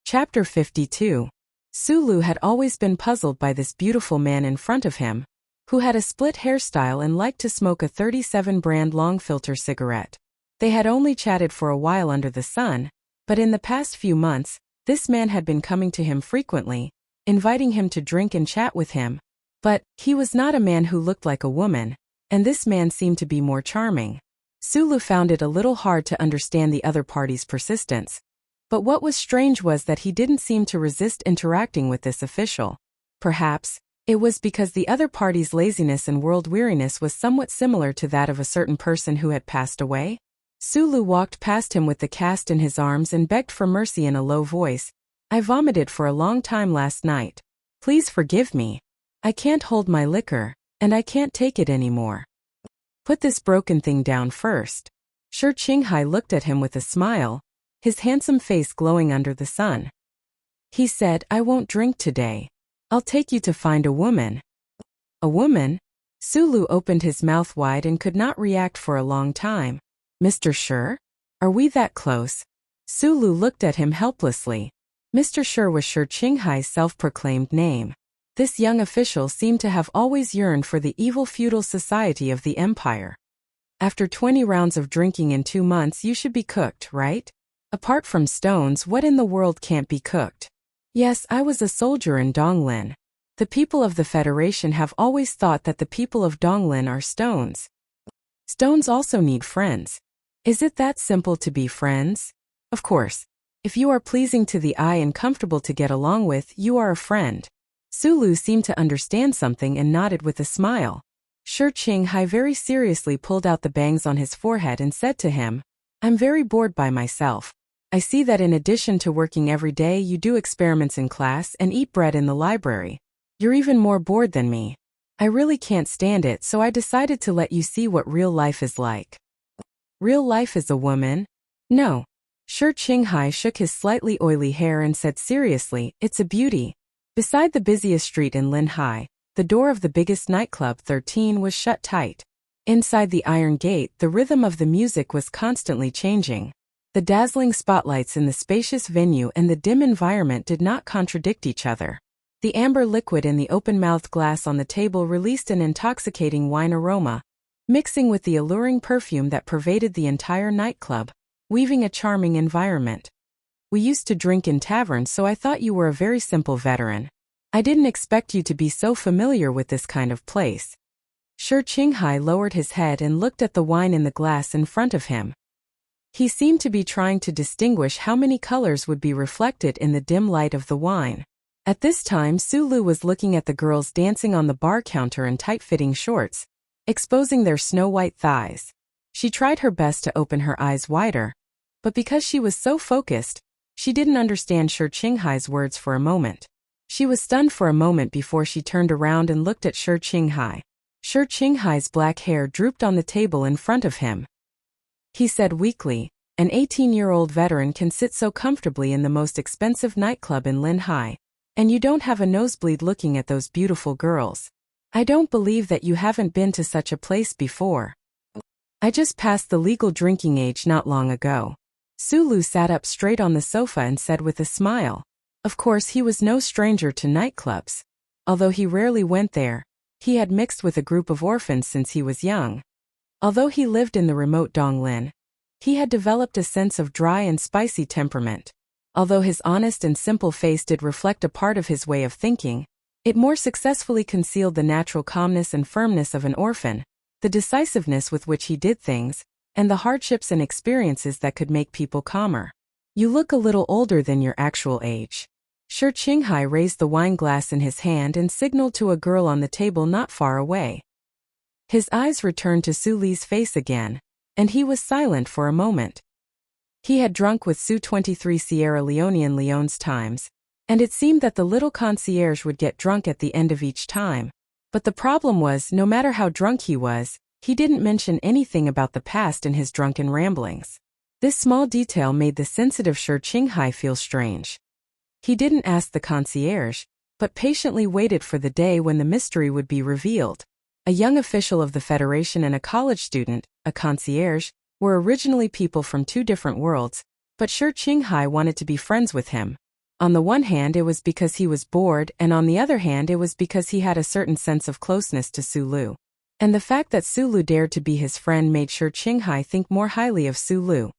Chapter 52. Su Lu had always been puzzled by this beautiful man in front of him, who had a split hairstyle and liked to smoke a 37 brand long filter cigarette. They had only chatted for a while under the sun, but in the past few months, this man had been coming to him frequently, inviting him to drink and chat with him. But he was not a man who looked like a woman, and this man seemed to be more charming. Su Lu found it a little hard to understand the other party's persistence. But what was strange was that he didn't seem to resist interacting with this official. Perhaps it was because the other party's laziness and world weariness was somewhat similar to that of a certain person who had passed away. Su Lu walked past him with the cast in his arms and begged for mercy in a low voice. I vomited for a long time last night. Please forgive me. I can't hold my liquor, and I can't take it anymore. Put this broken thing down first. Shi Qinghai looked at him with a smile, his handsome face glowing under the sun. He said, I won't drink today. I'll take you to find a woman. A woman? Su Lu opened his mouth wide and could not react for a long time. Mr. Shi? Are we that close? Su Lu looked at him helplessly. Mr. Shi was Shi Qinghai's self-proclaimed name. This young official seemed to have always yearned for the evil feudal society of the empire. After 20 rounds of drinking in 2 months, you should be cooked, right? Apart from stones, what in the world can't be cooked? Yes, I was a soldier in Donglin. The people of the Federation have always thought that the people of Donglin are stones. Stones also need friends. Is it that simple to be friends? Of course. If you are pleasing to the eye and comfortable to get along with, you are a friend. Su Lu seemed to understand something and nodded with a smile. Shi Qinghai very seriously pulled out the bangs on his forehead and said to him, I'm very bored by myself. I see that in addition to working every day, you do experiments in class and eat bread in the library. You're even more bored than me. I really can't stand it, so I decided to let you see what real life is like. Real life is a woman? No. Shi Qinghai shook his slightly oily hair and said seriously, it's a beauty. Beside the busiest street in Linhai, The door of the biggest nightclub, 13, was shut tight. Inside the iron gate, the rhythm of the music was constantly changing. The dazzling spotlights in the spacious venue and the dim environment did not contradict each other. The amber liquid in the open-mouthed glass on the table released an intoxicating wine aroma, mixing with the alluring perfume that pervaded the entire nightclub, weaving a charming environment. We used to drink in taverns, so I thought you were a very simple veteran. I didn't expect you to be so familiar with this kind of place. Shi Qinghai lowered his head and looked at the wine in the glass in front of him. He seemed to be trying to distinguish how many colors would be reflected in the dim light of the wine. At this time, Sulu was looking at the girls dancing on the bar counter in tight-fitting shorts, exposing their snow-white thighs. She tried her best to open her eyes wider, but because she was so focused, she didn't understand Shi Qinghai's words for a moment. She was stunned for a moment before she turned around and looked at Shi Qinghai. Shi Qinghai's black hair drooped on the table in front of him. He said weakly, "An 18-year-old veteran can sit so comfortably in the most expensive nightclub in Linhai, and you don't have a nosebleed looking at those beautiful girls. I don't believe that you haven't been to such a place before. I just passed the legal drinking age not long ago." Sulu sat up straight on the sofa and said with a smile. Of course, he was no stranger to nightclubs. Although he rarely went there, he had mixed with a group of orphans since he was young. Although he lived in the remote Donglin, he had developed a sense of dry and spicy temperament. Although his honest and simple face did reflect a part of his way of thinking, it more successfully concealed the natural calmness and firmness of an orphan, the decisiveness with which he did things, and the hardships and experiences that could make people calmer. "You look a little older than your actual age." Shi Qinghai raised the wine glass in his hand and signaled to a girl on the table not far away. His eyes returned to Su Li's face again, and he was silent for a moment. He had drunk with Su 23 Sierra Leone in Leone's times, and it seemed that the little concierge would get drunk at the end of each time. But the problem was, no matter how drunk he didn't mention anything about the past in his drunken ramblings. This small detail made the sensitive Shi Qinghai feel strange. He didn't ask the concierge, but patiently waited for the day when the mystery would be revealed. A young official of the Federation and a college student, a concierge, were originally people from two different worlds, but Shi Qinghai wanted to be friends with him. On the one hand, it was because he was bored, and on the other hand, it was because he had a certain sense of closeness to Sulu. And the fact that Sulu dared to be his friend made Shi Qinghai think more highly of Sulu.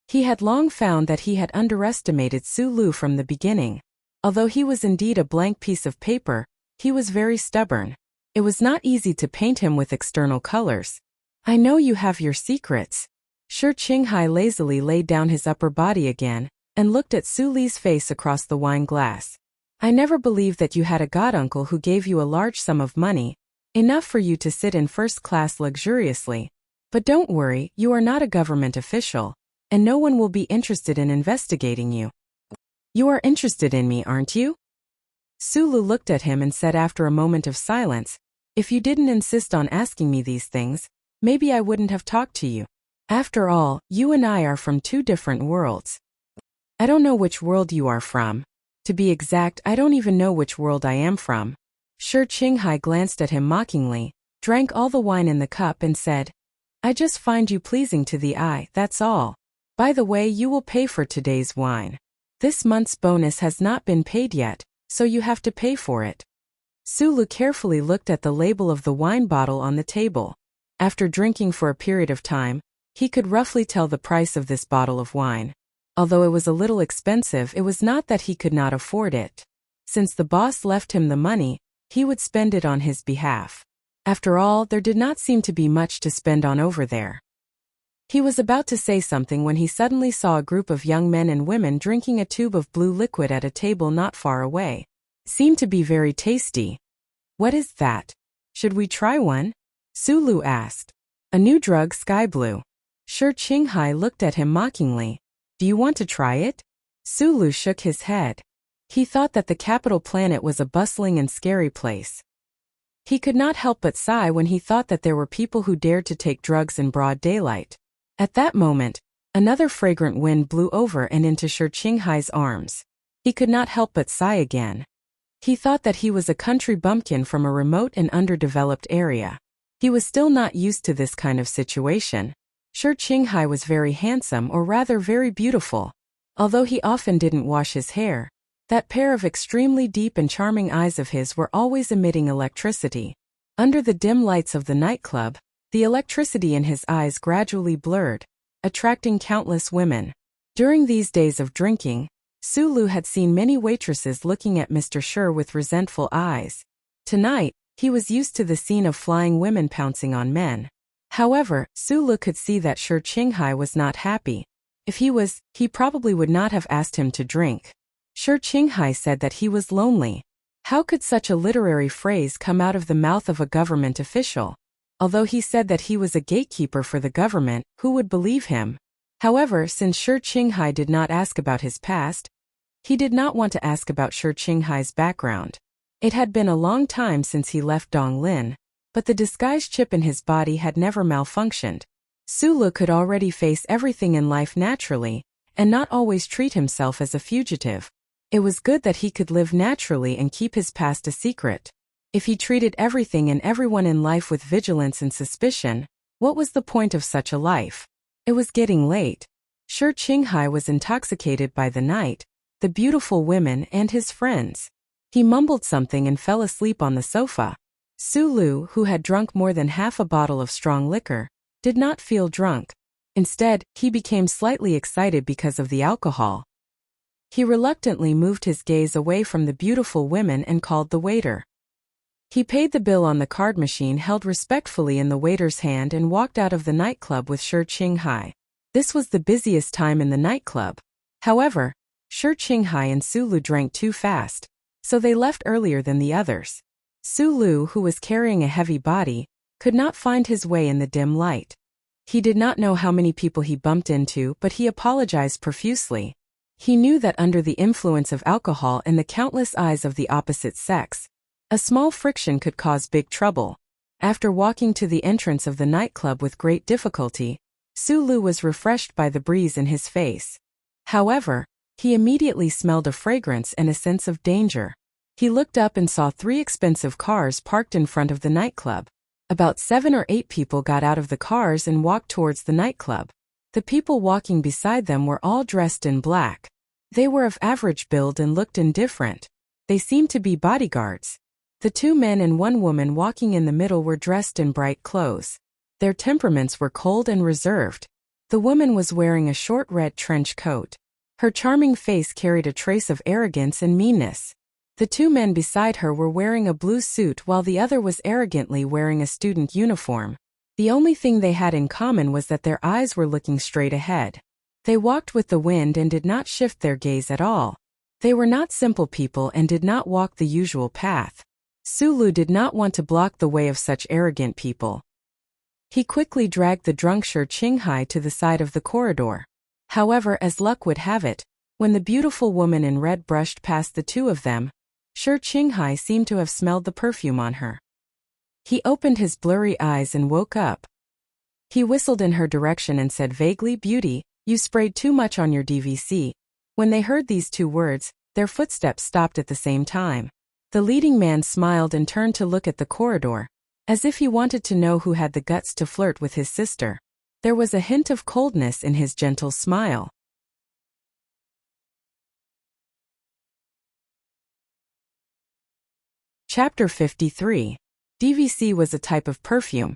He had long found that he had underestimated Sulu from the beginning. Although he was indeed a blank piece of paper, he was very stubborn. It was not easy to paint him with external colors. "I know you have your secrets." Shi Qinghai lazily laid down his upper body again, and looked at Su Li's face across the wine glass. "I never believed that you had a goduncle who gave you a large sum of money, enough for you to sit in first class luxuriously. But don't worry, you are not a government official, and no one will be interested in investigating you." "You are interested in me, aren't you?" Sulu looked at him and said after a moment of silence, "If you didn't insist on asking me these things, maybe I wouldn't have talked to you. After all, you and I are from two different worlds." "I don't know which world you are from. To be exact, I don't even know which world I am from." Shi Qinghai glanced at him mockingly, drank all the wine in the cup and said, "I just find you pleasing to the eye, that's all. By the way, you will pay for today's wine. This month's bonus has not been paid yet, so you have to pay for it." Sulu carefully looked at the label of the wine bottle on the table. After drinking for a period of time, he could roughly tell the price of this bottle of wine. Although it was a little expensive, it was not that he could not afford it. Since the boss left him the money, he would spend it on his behalf. After all, there did not seem to be much to spend on over there. He was about to say something when he suddenly saw a group of young men and women drinking a tube of blue liquid at a table not far away. Seemed to be very tasty. "What is that? Should we try one?" Sulu asked. "A new drug, sky blue." Shi Qinghai looked at him mockingly. "Do you want to try it?" Sulu shook his head. He thought that the capital planet was a bustling and scary place. He could not help but sigh when he thought that there were people who dared to take drugs in broad daylight. At that moment, another fragrant wind blew over and into Shi Qinghai's arms. He could not help but sigh again. He thought that he was a country bumpkin from a remote and underdeveloped area. He was still not used to this kind of situation. Shi Qinghai was very handsome, or rather very beautiful. Although he often didn't wash his hair, that pair of extremely deep and charming eyes of his were always emitting electricity. Under the dim lights of the nightclub, the electricity in his eyes gradually blurred, attracting countless women. During these days of drinking, Sulu had seen many waitresses looking at Mr. Shi with resentful eyes. Tonight, he was used to the scene of flying women pouncing on men. However, Sulu could see that Shi Qinghai was not happy. If he was, he probably would not have asked him to drink. Shi Qinghai said that he was lonely. How could such a literary phrase come out of the mouth of a government official? Although he said that he was a gatekeeper for the government, who would believe him? However, since Shi Qinghai did not ask about his past, he did not want to ask about Shi Qinghai's background. It had been a long time since he left Donglin, but the disguise chip in his body had never malfunctioned. Sulu could already face everything in life naturally, and not always treat himself as a fugitive. It was good that he could live naturally and keep his past a secret. If he treated everything and everyone in life with vigilance and suspicion, what was the point of such a life? It was getting late. Shi Qinghai was intoxicated by the night, the beautiful women, and his friends. He mumbled something and fell asleep on the sofa. Sulu, who had drunk more than half a bottle of strong liquor, did not feel drunk. Instead, he became slightly excited because of the alcohol. He reluctantly moved his gaze away from the beautiful women and called the waiter. He paid the bill on the card machine held respectfully in the waiter's hand and walked out of the nightclub with Shi Qinghai. This was the busiest time in the nightclub. However, Shi Qinghai and Sulu drank too fast, so they left earlier than the others. Sulu, who was carrying a heavy body, could not find his way in the dim light. He did not know how many people he bumped into, but he apologized profusely. He knew that under the influence of alcohol and the countless eyes of the opposite sex, a small friction could cause big trouble. After walking to the entrance of the nightclub with great difficulty, Sulu was refreshed by the breeze in his face. However, he immediately smelled a fragrance and a sense of danger. He looked up and saw 3 expensive cars parked in front of the nightclub. About 7 or 8 people got out of the cars and walked towards the nightclub. The people walking beside them were all dressed in black. They were of average build and looked indifferent. They seemed to be bodyguards. The 2 men and 1 woman walking in the middle were dressed in bright clothes. Their temperaments were cold and reserved. The woman was wearing a short red trench coat. Her charming face carried a trace of arrogance and meanness. The 2 men beside her were wearing a blue suit while the other was arrogantly wearing a student uniform. The only thing they had in common was that their eyes were looking straight ahead. They walked with the wind and did not shift their gaze at all. They were not simple people and did not walk the usual path. Sulu did not want to block the way of such arrogant people. He quickly dragged the drunk Shi Qinghai to the side of the corridor. However, as luck would have it, when the beautiful woman in red brushed past the 2 of them, Shi Qinghai seemed to have smelled the perfume on her. He opened his blurry eyes and woke up. He whistled in her direction and said vaguely, "Beauty, you sprayed too much on your DVC." When they heard these 2 words, their footsteps stopped at the same time. The leading man smiled and turned to look at the corridor, as if he wanted to know who had the guts to flirt with his sister. There was a hint of coldness in his gentle smile. Chapter 53. DVC was a type of perfume.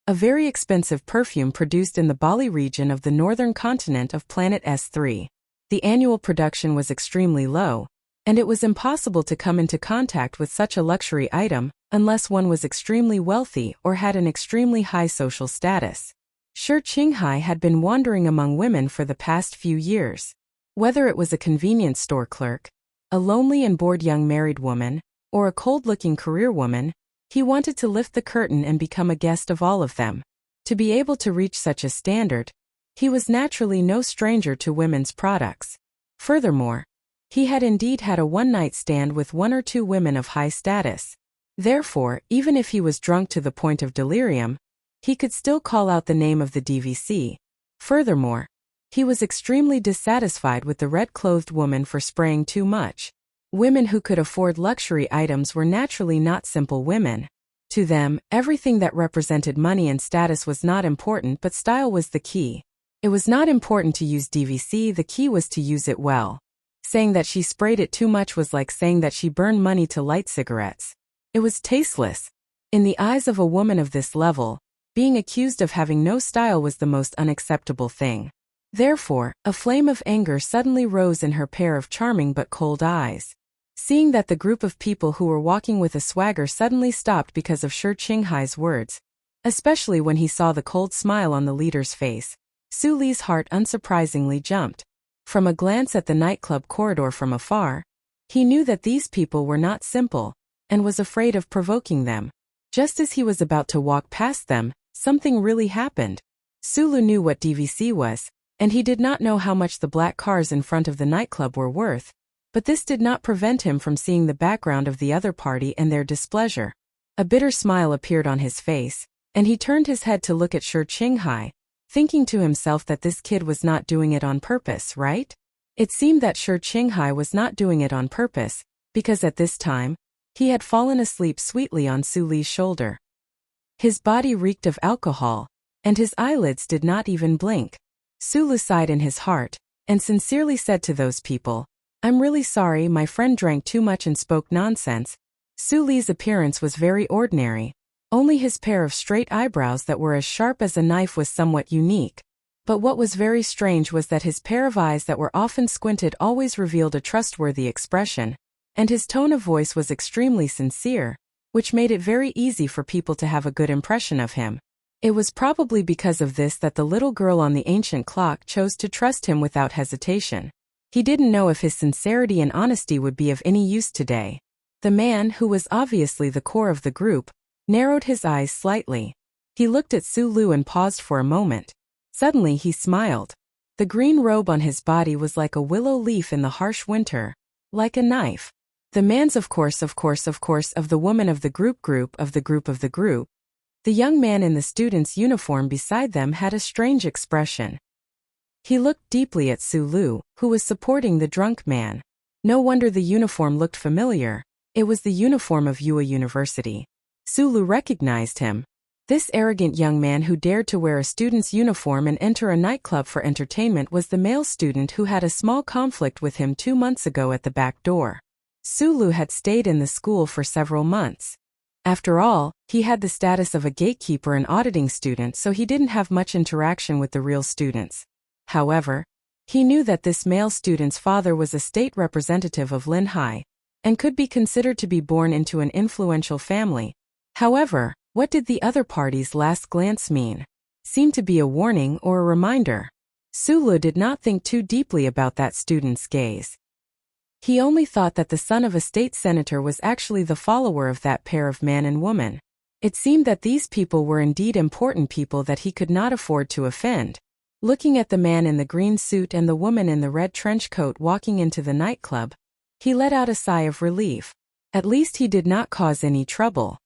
A very expensive perfume produced in the Bali region of the northern continent of planet S3. The annual production was extremely low, and it was impossible to come into contact with such a luxury item unless one was extremely wealthy or had an extremely high social status. Shi Qinghai had been wandering among women for the past few years. Whether it was a convenience store clerk, a lonely and bored young married woman, or a cold-looking career woman, he wanted to lift the curtain and become a guest of all of them. To be able to reach such a standard, he was naturally no stranger to women's products. Furthermore, he had indeed had a one-night stand with 1 or 2 women of high status. Therefore, even if he was drunk to the point of delirium, he could still call out the name of the DVC. Furthermore, he was extremely dissatisfied with the red-clothed woman for spraying too much. Women who could afford luxury items were naturally not simple women. To them, everything that represented money and status was not important, but style was the key. It was not important to use DVC, the key was to use it well. Saying that she sprayed it too much was like saying that she burned money to light cigarettes. It was tasteless. In the eyes of a woman of this level, being accused of having no style was the most unacceptable thing. Therefore, a flame of anger suddenly rose in her pair of charming but cold eyes. Seeing that the group of people who were walking with a swagger suddenly stopped because of Shi Qinghai's words, especially when he saw the cold smile on the leader's face, Su Li's heart unsurprisingly jumped. From a glance at the nightclub corridor from afar, he knew that these people were not simple, and was afraid of provoking them. Just as he was about to walk past them, something really happened. Sulu knew what DVC was, and he did not know how much the black cars in front of the nightclub were worth, but this did not prevent him from seeing the background of the other party and their displeasure. A bitter smile appeared on his face, and he turned his head to look at Shi Qinghai, thinking to himself that this kid was not doing it on purpose, right? It seemed that Shi Qinghai was not doing it on purpose, because at this time, he had fallen asleep sweetly on Su Li's shoulder. His body reeked of alcohol, and his eyelids did not even blink. Su Li sighed in his heart, and sincerely said to those people, "I'm really sorry, my friend drank too much and spoke nonsense." Su Li's appearance was very ordinary. Only his pair of straight eyebrows that were as sharp as a knife was somewhat unique. But what was very strange was that his pair of eyes that were often squinted always revealed a trustworthy expression, and his tone of voice was extremely sincere, which made it very easy for people to have a good impression of him. It was probably because of this that the little girl on the ancient clock chose to trust him without hesitation. He didn't know if his sincerity and honesty would be of any use today. The man, who was obviously the core of the group, narrowed his eyes slightly. He looked at Su Lu and paused for a moment. Suddenly he smiled. The green robe on his body was like a willow leaf in the harsh winter, like a knife. The man's of course of the woman of the group. The young man in the student's uniform beside them had a strange expression. He looked deeply at Su Lu, who was supporting the drunk man. No wonder the uniform looked familiar. It was the uniform of Yue University. Su Lu recognized him. This arrogant young man who dared to wear a student's uniform and enter a nightclub for entertainment was the male student who had a small conflict with him 2 months ago at the back door. Su Lu had stayed in the school for several months. After all, he had the status of a gatekeeper and auditing student, so he didn't have much interaction with the real students. However, he knew that this male student's father was a state representative of Linhai, and could be considered to be born into an influential family. However, what did the other party's last glance mean? Seemed to be a warning or a reminder. Su Lu did not think too deeply about that student's gaze. He only thought that the son of a state senator was actually the follower of that pair of man and woman. It seemed that these people were indeed important people that he could not afford to offend. Looking at the man in the green suit and the woman in the red trench coat walking into the nightclub, he let out a sigh of relief. At least he did not cause any trouble.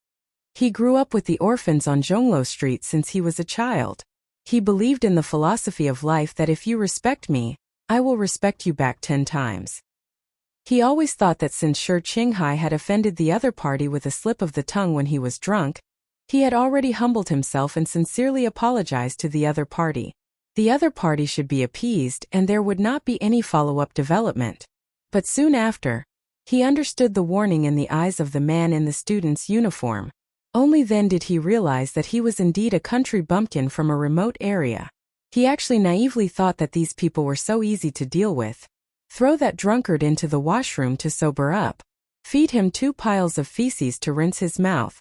He grew up with the orphans on Zhonglo Street since he was a child. He believed in the philosophy of life that if you respect me, I will respect you back 10 times. He always thought that since Shi Qinghai had offended the other party with a slip of the tongue when he was drunk, he had already humbled himself and sincerely apologized to the other party. The other party should be appeased and there would not be any follow-up development. But soon after, he understood the warning in the eyes of the man in the student's uniform. Only then did he realize that he was indeed a country bumpkin from a remote area. He actually naively thought that these people were so easy to deal with. Throw that drunkard into the washroom to sober up. Feed him 2 piles of feces to rinse his mouth.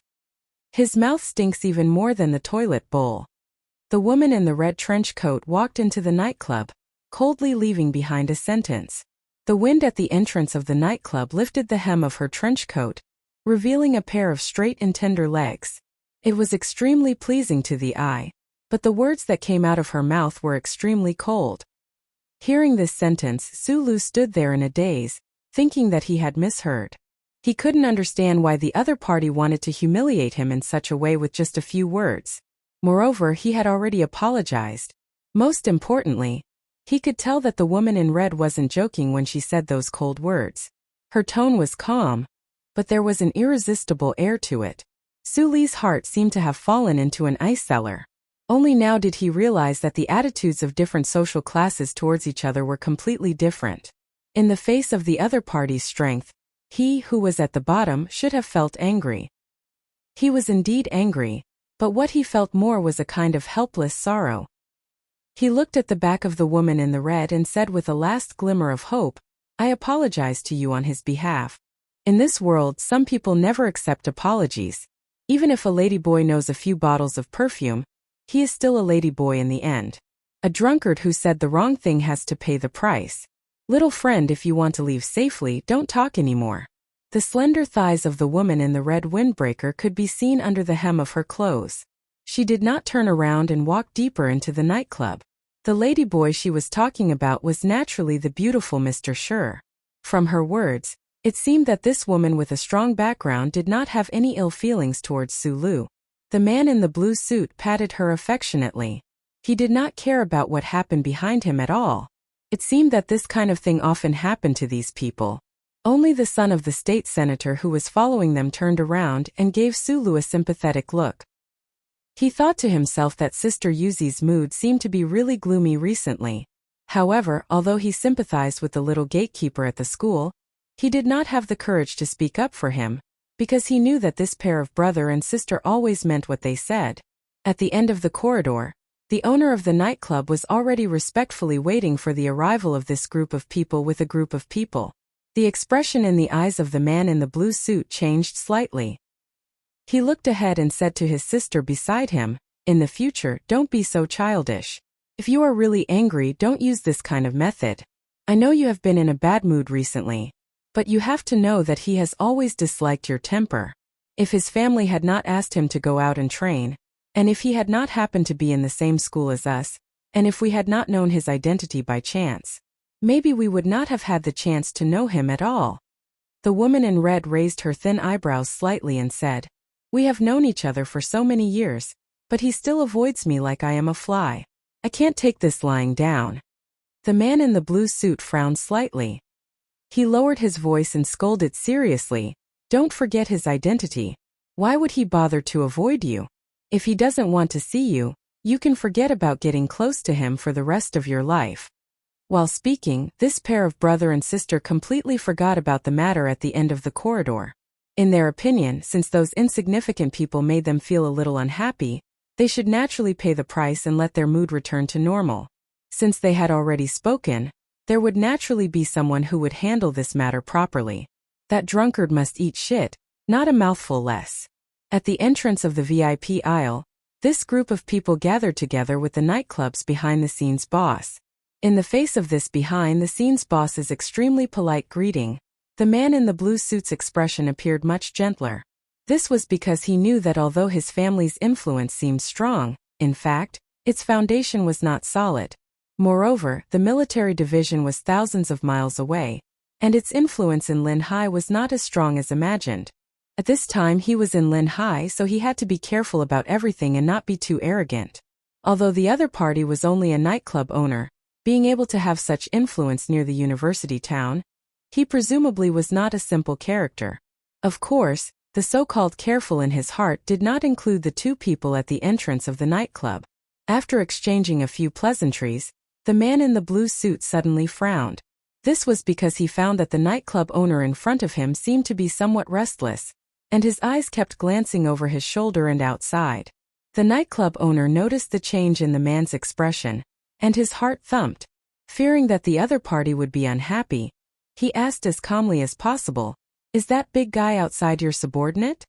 His mouth stinks even more than the toilet bowl. The woman in the red trench coat walked into the nightclub, coldly leaving behind a sentence. The wind at the entrance of the nightclub lifted the hem of her trench coat, revealing a pair of straight and tender legs. It was extremely pleasing to the eye, but the words that came out of her mouth were extremely cold. Hearing this sentence, Su Lu stood there in a daze, thinking that he had misheard. He couldn't understand why the other party wanted to humiliate him in such a way with just a few words. Moreover, he had already apologized. Most importantly, he could tell that the woman in red wasn't joking when she said those cold words. Her tone was calm, but there was an irresistible air to it. Su Li's heart seemed to have fallen into an ice cellar. Only now did he realize that the attitudes of different social classes towards each other were completely different. In the face of the other party's strength, he who was at the bottom should have felt angry. He was indeed angry, but what he felt more was a kind of helpless sorrow. He looked at the back of the woman in the red and said with a last glimmer of hope, "I apologize to you on his behalf." In this world, some people never accept apologies. Even if a ladyboy knows a few bottles of perfume, he is still a ladyboy in the end. A drunkard who said the wrong thing has to pay the price. Little friend, if you want to leave safely, don't talk anymore. The slender thighs of the woman in the red windbreaker could be seen under the hem of her clothes. She did not turn around and walk deeper into the nightclub. The ladyboy she was talking about was naturally the beautiful Mr. Sure. From her words, it seemed that this woman with a strong background did not have any ill feelings towards Su Lu. The man in the blue suit patted her affectionately. He did not care about what happened behind him at all. It seemed that this kind of thing often happened to these people. Only the son of the state senator who was following them turned around and gave Su Lu a sympathetic look. He thought to himself that Sister Yuzi's mood seemed to be really gloomy recently. However, although he sympathized with the little gatekeeper at the school, he did not have the courage to speak up for him, because he knew that this pair of brother and sister always meant what they said. At the end of the corridor, the owner of the nightclub was already respectfully waiting for the arrival of this group of people with a group of people. The expression in the eyes of the man in the blue suit changed slightly. He looked ahead and said to his sister beside him, "In the future, don't be so childish. If you are really angry, don't use this kind of method. I know you have been in a bad mood recently, but you have to know that he has always disliked your temper. If his family had not asked him to go out and train, and if he had not happened to be in the same school as us, and if we had not known his identity by chance, maybe we would not have had the chance to know him at all." The woman in red raised her thin eyebrows slightly and said, "We have known each other for so many years, but he still avoids me like I am a fly. I can't take this lying down." The man in the blue suit frowned slightly. He lowered his voice and scolded seriously, "Don't forget his identity. Why would he bother to avoid you? If he doesn't want to see you, you can forget about getting close to him for the rest of your life." While speaking, this pair of brother and sister completely forgot about the matter at the end of the corridor. In their opinion, since those insignificant people made them feel a little unhappy, they should naturally pay the price and let their mood return to normal. Since they had already spoken, there would naturally be someone who would handle this matter properly. That drunkard must eat shit, not a mouthful less. At the entrance of the VIP aisle, this group of people gathered together with the nightclub's behind-the-scenes boss. In the face of this behind-the-scenes boss's extremely polite greeting, the man in the blue suit's expression appeared much gentler. This was because he knew that although his family's influence seemed strong, in fact, its foundation was not solid. Moreover, the military division was thousands of miles away, and its influence in Lin Hai was not as strong as imagined. At this time he was in Lin Hai, so he had to be careful about everything and not be too arrogant. Although the other party was only a nightclub owner, being able to have such influence near the university town, he presumably was not a simple character. Of course, the so-called careful in his heart did not include the two people at the entrance of the nightclub. After exchanging a few pleasantries, the man in the blue suit suddenly frowned. This was because he found that the nightclub owner in front of him seemed to be somewhat restless, and his eyes kept glancing over his shoulder and outside. The nightclub owner noticed the change in the man's expression, and his heart thumped. Fearing that the other party would be unhappy, he asked as calmly as possible, "Is that big guy outside your subordinate?"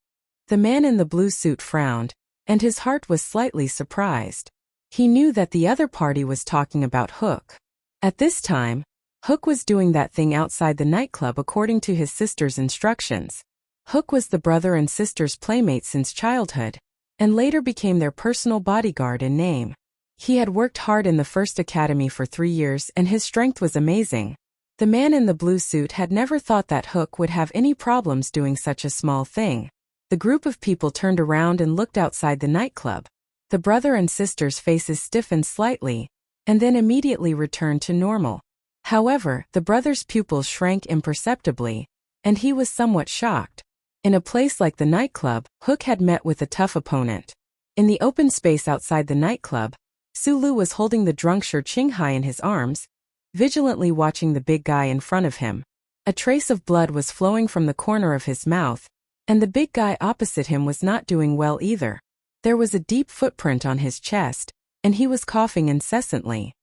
The man in the blue suit frowned, and his heart was slightly surprised. He knew that the other party was talking about Hook. At this time, Hook was doing that thing outside the nightclub according to his sister's instructions. Hook was the brother and sister's playmate since childhood, and later became their personal bodyguard in name. He had worked hard in the first academy for 3 years and his strength was amazing. The man in the blue suit had never thought that Hook would have any problems doing such a small thing. The group of people turned around and looked outside the nightclub. The brother and sister's faces stiffened slightly, and then immediately returned to normal. However, the brother's pupils shrank imperceptibly, and he was somewhat shocked. In a place like the nightclub, Hook had met with a tough opponent. In the open space outside the nightclub, Sulu was holding the drunk Shi Qinghai in his arms, vigilantly watching the big guy in front of him. A trace of blood was flowing from the corner of his mouth, and the big guy opposite him was not doing well either. There was a deep footprint on his chest, and he was coughing incessantly.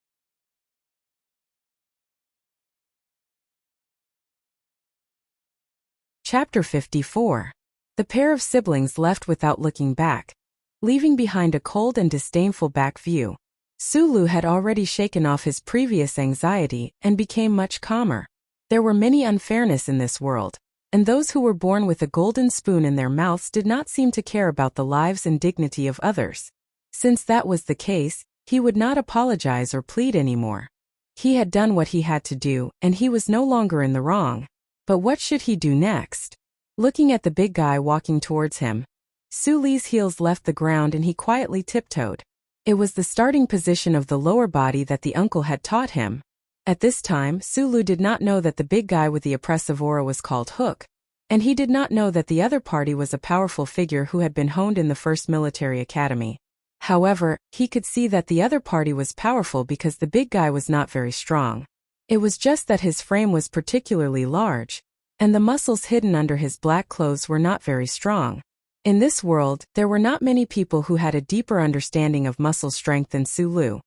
Chapter 54. The pair of siblings left without looking back, leaving behind a cold and disdainful back view. Sulu had already shaken off his previous anxiety and became much calmer. There were many unfairness in this world, and those who were born with a golden spoon in their mouths did not seem to care about the lives and dignity of others. Since that was the case, he would not apologize or plead anymore. He had done what he had to do, and he was no longer in the wrong. But what should he do next? Looking at the big guy walking towards him, Suli's heels left the ground and he quietly tiptoed. It was the starting position of the lower body that the uncle had taught him. At this time, Sulu did not know that the big guy with the oppressive aura was called Hook, and he did not know that the other party was a powerful figure who had been honed in the first military academy. However, he could see that the other party was powerful because the big guy was not very strong. It was just that his frame was particularly large, and the muscles hidden under his black clothes were not very strong. In this world, there were not many people who had a deeper understanding of muscle strength than Sulu.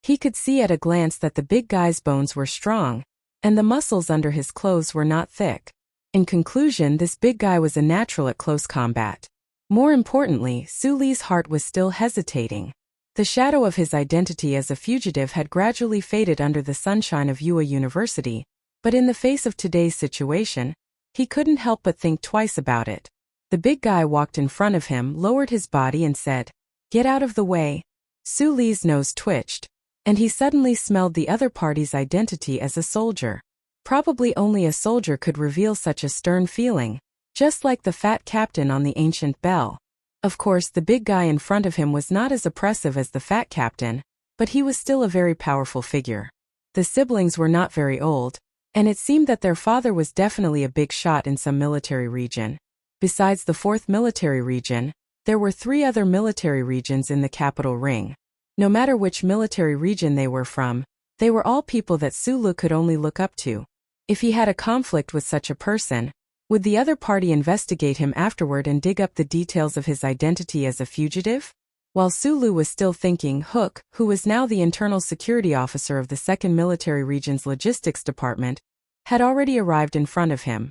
He could see at a glance that the big guy's bones were strong, and the muscles under his clothes were not thick. In conclusion, this big guy was a natural at close combat. More importantly, Suli's heart was still hesitating. The shadow of his identity as a fugitive had gradually faded under the sunshine of Yue University, but in the face of today's situation, he couldn't help but think twice about it. The big guy walked in front of him, lowered his body and said, "Get out of the way." Suli's nose twitched, and he suddenly smelled the other party's identity as a soldier. Probably only a soldier could reveal such a stern feeling, just like the fat captain on the ancient bell. Of course, the big guy in front of him was not as oppressive as the fat captain, but he was still a very powerful figure. The siblings were not very old, and it seemed that their father was definitely a big shot in some military region. Besides the fourth military region, there were 3 other military regions in the capital ring. No matter which military region they were from, they were all people that Sulu could only look up to. If he had a conflict with such a person, would the other party investigate him afterward and dig up the details of his identity as a fugitive? While Sulu was still thinking, Hook, who was now the internal security officer of the 2nd Military Region's logistics department, had already arrived in front of him.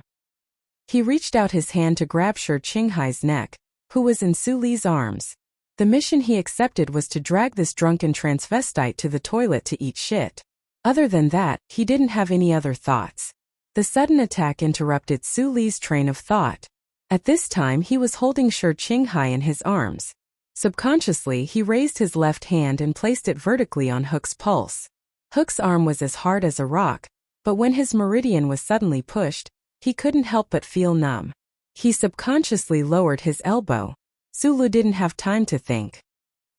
He reached out his hand to grab Shi Qinghai's neck, who was in Suli's arms. The mission he accepted was to drag this drunken transvestite to the toilet to eat shit. Other than that, he didn't have any other thoughts. The sudden attack interrupted Suli's train of thought. At this time he was holding Shi Qinghai in his arms. Subconsciously he raised his left hand and placed it vertically on Hook's pulse. Hook's arm was as hard as a rock, but when his meridian was suddenly pushed, he couldn't help but feel numb. He subconsciously lowered his elbow. Sulu didn't have time to think.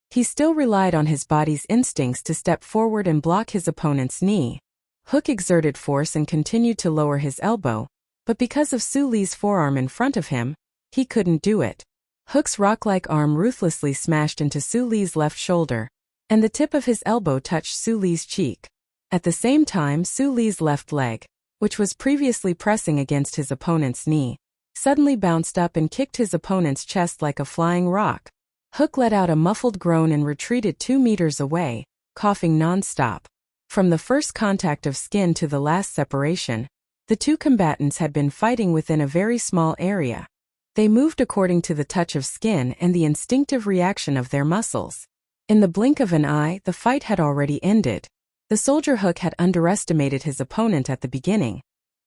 He still relied on his body's instincts to step forward and block his opponent's knee. Hook exerted force and continued to lower his elbow, but because of Suli's forearm in front of him, he couldn't do it. Hook's rock-like arm ruthlessly smashed into Suli's left shoulder, and the tip of his elbow touched Suli's cheek. At the same time, Suli's left leg, which was previously pressing against his opponent's knee, suddenly bounced up and kicked his opponent's chest like a flying rock. Hook let out a muffled groan and retreated 2 meters away, coughing non-stop. From the first contact of skin to the last separation, the 2 combatants had been fighting within a very small area. They moved according to the touch of skin and the instinctive reaction of their muscles. In the blink of an eye, the fight had already ended. The soldier Hook had underestimated his opponent at the beginning,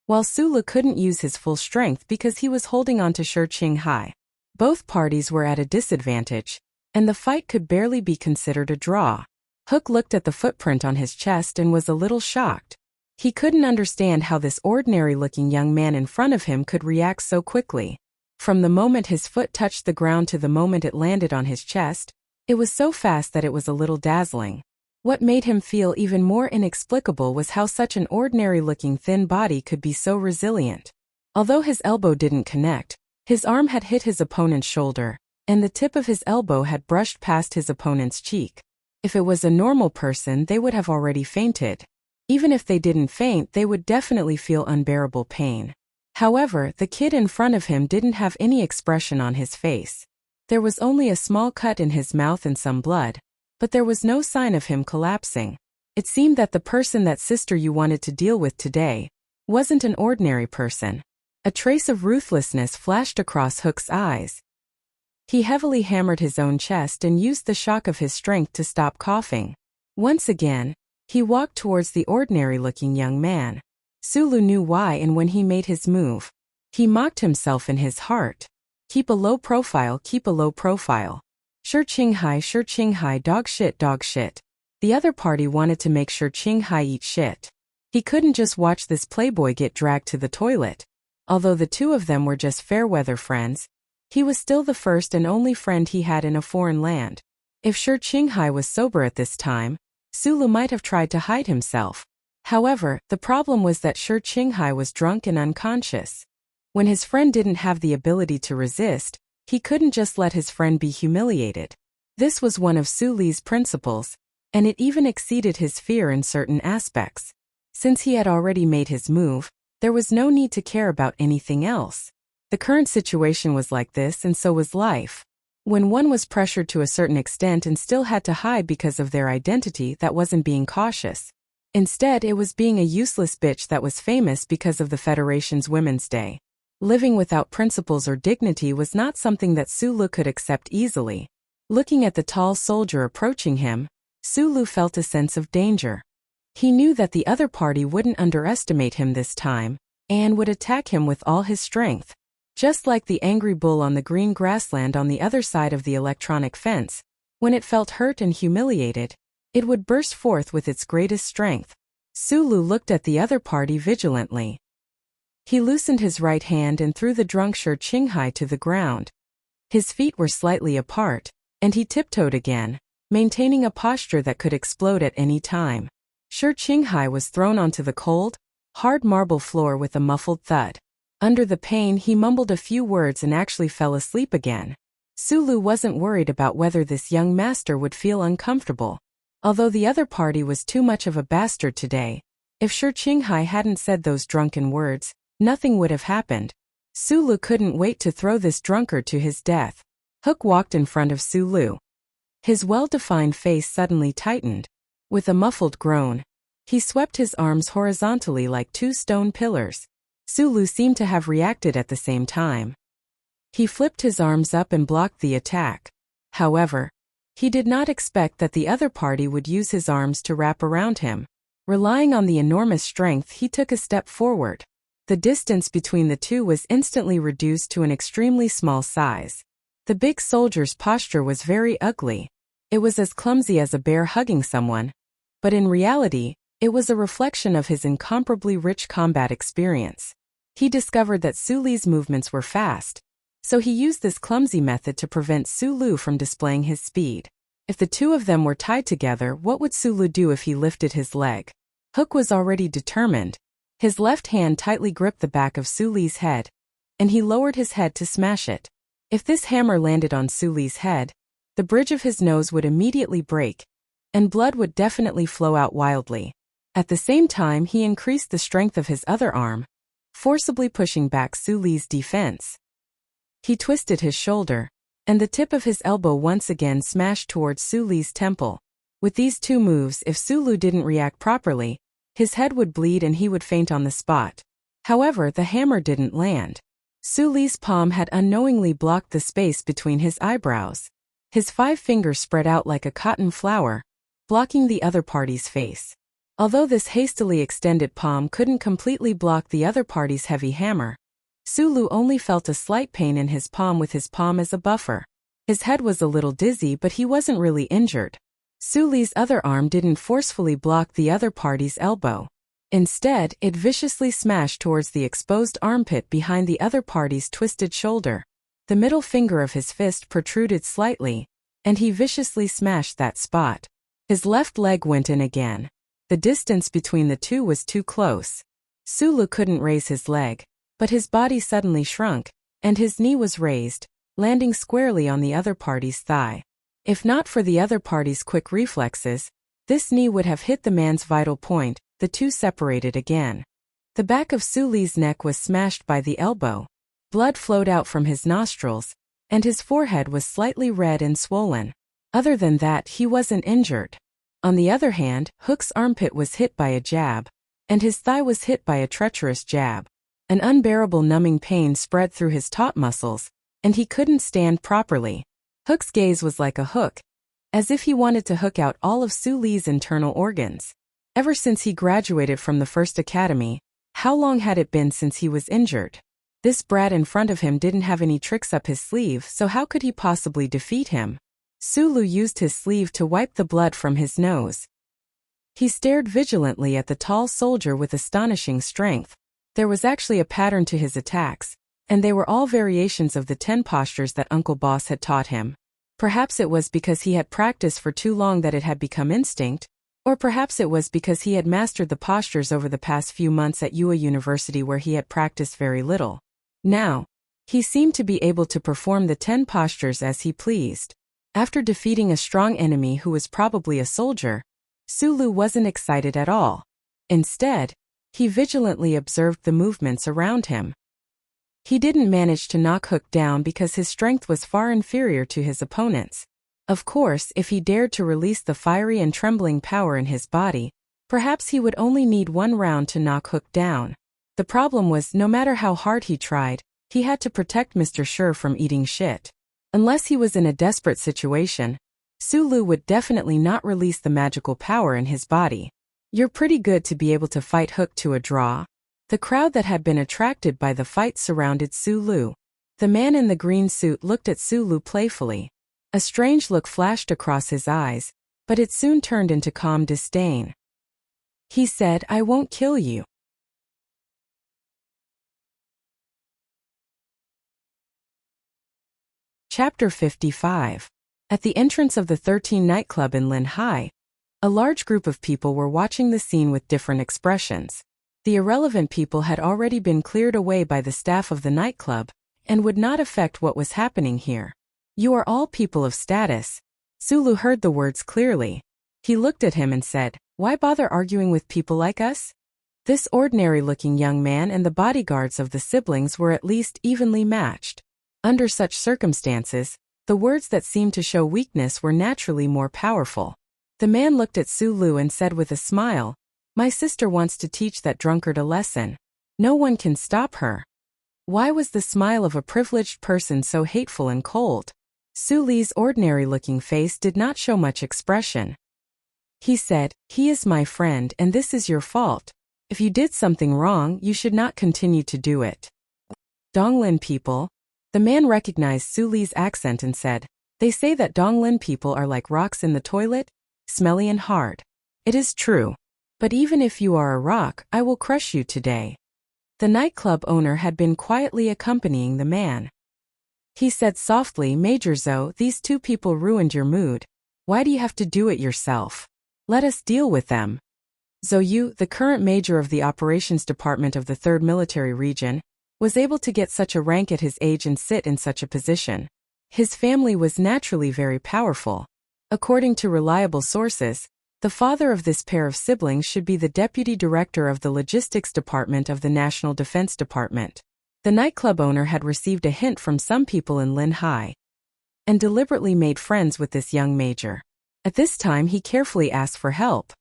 while Sulu couldn't use his full strength because he was holding on to Shi Qinghai. Both parties were at a disadvantage, and the fight could barely be considered a draw. Hook looked at the footprint on his chest and was a little shocked. He couldn't understand how this ordinary-looking young man in front of him could react so quickly. From the moment his foot touched the ground to the moment it landed on his chest, it was so fast that it was a little dazzling. What made him feel even more inexplicable was how such an ordinary-looking thin body could be so resilient. Although his elbow didn't connect, his arm had hit his opponent's shoulder, and the tip of his elbow had brushed past his opponent's cheek. If it was a normal person, they would have already fainted. Even if they didn't faint, they would definitely feel unbearable pain. However, the kid in front of him didn't have any expression on his face. There was only a small cut in his mouth and some blood, but there was no sign of him collapsing. It seemed that the person that sister you wanted to deal with today wasn't an ordinary person. A trace of ruthlessness flashed across Hook's eyes. He heavily hammered his own chest and used the shock of his strength to stop coughing. Once again, he walked towards the ordinary-looking young man. Sulu knew why, and when he made his move, he mocked himself in his heart. Keep a low profile, keep a low profile. Sure Qinghai, dog shit. The other party wanted to make sure Qinghai eat shit. He couldn't just watch this playboy get dragged to the toilet. Although the two of them were just fair-weather friends, he was still the first and only friend he had in a foreign land. If Sure Qinghai was sober at this time, Sulu might have tried to hide himself. However, the problem was that Sure Qinghai was drunk and unconscious. When his friend didn't have the ability to resist, he couldn't just let his friend be humiliated. This was one of Suli's principles, and it even exceeded his fear in certain aspects. Since he had already made his move, there was no need to care about anything else. The current situation was like this, and so was life. When one was pressured to a certain extent and still had to hide because of their identity, that wasn't being cautious. Instead, it was being a useless bitch that was famous because of the Federation's Women's Day. Living without principles or dignity was not something that Sulu could accept easily. Looking at the tall soldier approaching him, Sulu felt a sense of danger. He knew that the other party wouldn't underestimate him this time, and would attack him with all his strength. Just like the angry bull on the green grassland on the other side of the electronic fence, when it felt hurt and humiliated, it would burst forth with its greatest strength. Sulu looked at the other party vigilantly. He loosened his right hand and threw the drunk Sure Qinghai to the ground. His feet were slightly apart, and he tiptoed again, maintaining a posture that could explode at any time. Sure Qinghai was thrown onto the cold, hard marble floor with a muffled thud. Under the pain, he mumbled a few words and actually fell asleep again. Sulu wasn't worried about whether this young master would feel uncomfortable. Although the other party was too much of a bastard today, if Sure Qinghai hadn't said those drunken words, nothing would have happened. Sulu couldn't wait to throw this drunkard to his death. Hook walked in front of Sulu. His well-defined face suddenly tightened. With a muffled groan, he swept his arms horizontally like two stone pillars. Sulu seemed to have reacted at the same time. He flipped his arms up and blocked the attack. However, he did not expect that the other party would use his arms to wrap around him. Relying on the enormous strength, he took a step forward. The distance between the two was instantly reduced to an extremely small size. The big soldier's posture was very ugly. It was as clumsy as a bear hugging someone. But in reality, it was a reflection of his incomparably rich combat experience. He discovered that Suli's movements were fast, so he used this clumsy method to prevent Sulu from displaying his speed. If the two of them were tied together, what would Sulu do if he lifted his leg? Hook was already determined. His left hand tightly gripped the back of Suli's head, and he lowered his head to smash it. If this hammer landed on Suli's head, the bridge of his nose would immediately break, and blood would definitely flow out wildly. At the same time, he increased the strength of his other arm, forcibly pushing back Suli's defense. He twisted his shoulder, and the tip of his elbow once again smashed towards Suli's temple. With these two moves, if Sulu didn't react properly, his head would bleed and he would faint on the spot. However, the hammer didn't land. Suli's palm had unknowingly blocked the space between his eyebrows. His 5 fingers spread out like a cotton flower, blocking the other party's face. Although this hastily extended palm couldn't completely block the other party's heavy hammer, Sulu only felt a slight pain in his palm with his palm as a buffer. His head was a little dizzy, but he wasn't really injured. Suli's other arm didn't forcefully block the other party's elbow. Instead, it viciously smashed towards the exposed armpit behind the other party's twisted shoulder. The middle finger of his fist protruded slightly, and he viciously smashed that spot. His left leg went in again. The distance between the two was too close. Sulu couldn't raise his leg. But his body suddenly shrunk, and his knee was raised, landing squarely on the other party's thigh. If not for the other party's quick reflexes, this knee would have hit the man's vital point. The two separated again. The back of Su Li's neck was smashed by the elbow. Blood flowed out from his nostrils, and his forehead was slightly red and swollen. Other than that, he wasn't injured. On the other hand, Hook's armpit was hit by a jab, and his thigh was hit by a treacherous jab. An unbearable numbing pain spread through his taut muscles, and he couldn't stand properly. Hook's gaze was like a hook, as if he wanted to hook out all of Su Li's internal organs. Ever since he graduated from the first academy, how long had it been since he was injured? This brat in front of him didn't have any tricks up his sleeve, so how could he possibly defeat him? Su Lu used his sleeve to wipe the blood from his nose. He stared vigilantly at the tall soldier with astonishing strength. There was actually a pattern to his attacks, and they were all variations of the 10 postures that Uncle Boss had taught him. Perhaps it was because he had practiced for too long that it had become instinct, or perhaps it was because he had mastered the postures over the past few months at Yue University where he had practiced very little. Now, he seemed to be able to perform the 10 postures as he pleased. After defeating a strong enemy who was probably a soldier, Su Lu wasn't excited at all. Instead, he vigilantly observed the movements around him. He didn't manage to knock Hook down because his strength was far inferior to his opponent's. Of course, if he dared to release the fiery and trembling power in his body, perhaps he would only need one round to knock Hook down. The problem was, no matter how hard he tried, he had to protect Mr. Sure from eating shit. Unless he was in a desperate situation, Su Lu would definitely not release the magical power in his body. You're pretty good to be able to fight Hook to a draw. The crowd that had been attracted by the fight surrounded Su Lu. The man in the green suit looked at Su Lu playfully. A strange look flashed across his eyes, but it soon turned into calm disdain. He said, "I won't kill you." Chapter 55. At the entrance of the 13 nightclub in Linhai, a large group of people were watching the scene with different expressions. The irrelevant people had already been cleared away by the staff of the nightclub, and would not affect what was happening here. You are all people of status. Su Lu heard the words clearly. He looked at him and said, "Why bother arguing with people like us?" This ordinary-looking young man and the bodyguards of the siblings were at least evenly matched. Under such circumstances, the words that seemed to show weakness were naturally more powerful. The man looked at Su Lu and said with a smile, "My sister wants to teach that drunkard a lesson. No one can stop her." Why was the smile of a privileged person so hateful and cold? Su Li's ordinary-looking face did not show much expression. He said, "He is my friend and this is your fault. If you did something wrong, you should not continue to do it." Donglin people. The man recognized Su Li's accent and said, "They say that Donglin people are like rocks in the toilet, smelly and hard. It is true. But even if you are a rock, I will crush you today." The nightclub owner had been quietly accompanying the man. He said softly, "Major Zhou, these two people ruined your mood. Why do you have to do it yourself? Let us deal with them." Zhou Yu, the current major of the operations department of the 3rd Military Region, was able to get such a rank at his age and sit in such a position. His family was naturally very powerful. According to reliable sources, the father of this pair of siblings should be the deputy director of the logistics department of the National Defense Department. The nightclub owner had received a hint from some people in Linhai, and deliberately made friends with this young major. At this time he carefully asked for help.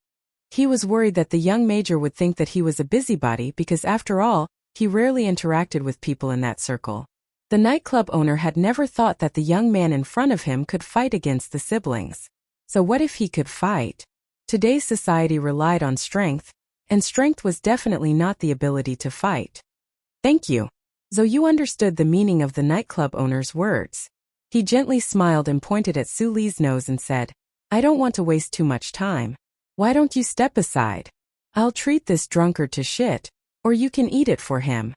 He was worried that the young major would think that he was a busybody because after all, he rarely interacted with people in that circle. The nightclub owner had never thought that the young man in front of him could fight against the siblings. So what if he could fight? Today's society relied on strength, and strength was definitely not the ability to fight. "Thank you." Zhou Yu understood the meaning of the nightclub owner's words. He gently smiled and pointed at Su Li's nose and said, "I don't want to waste too much time. Why don't you step aside? I'll treat this drunkard to shit, or you can eat it for him."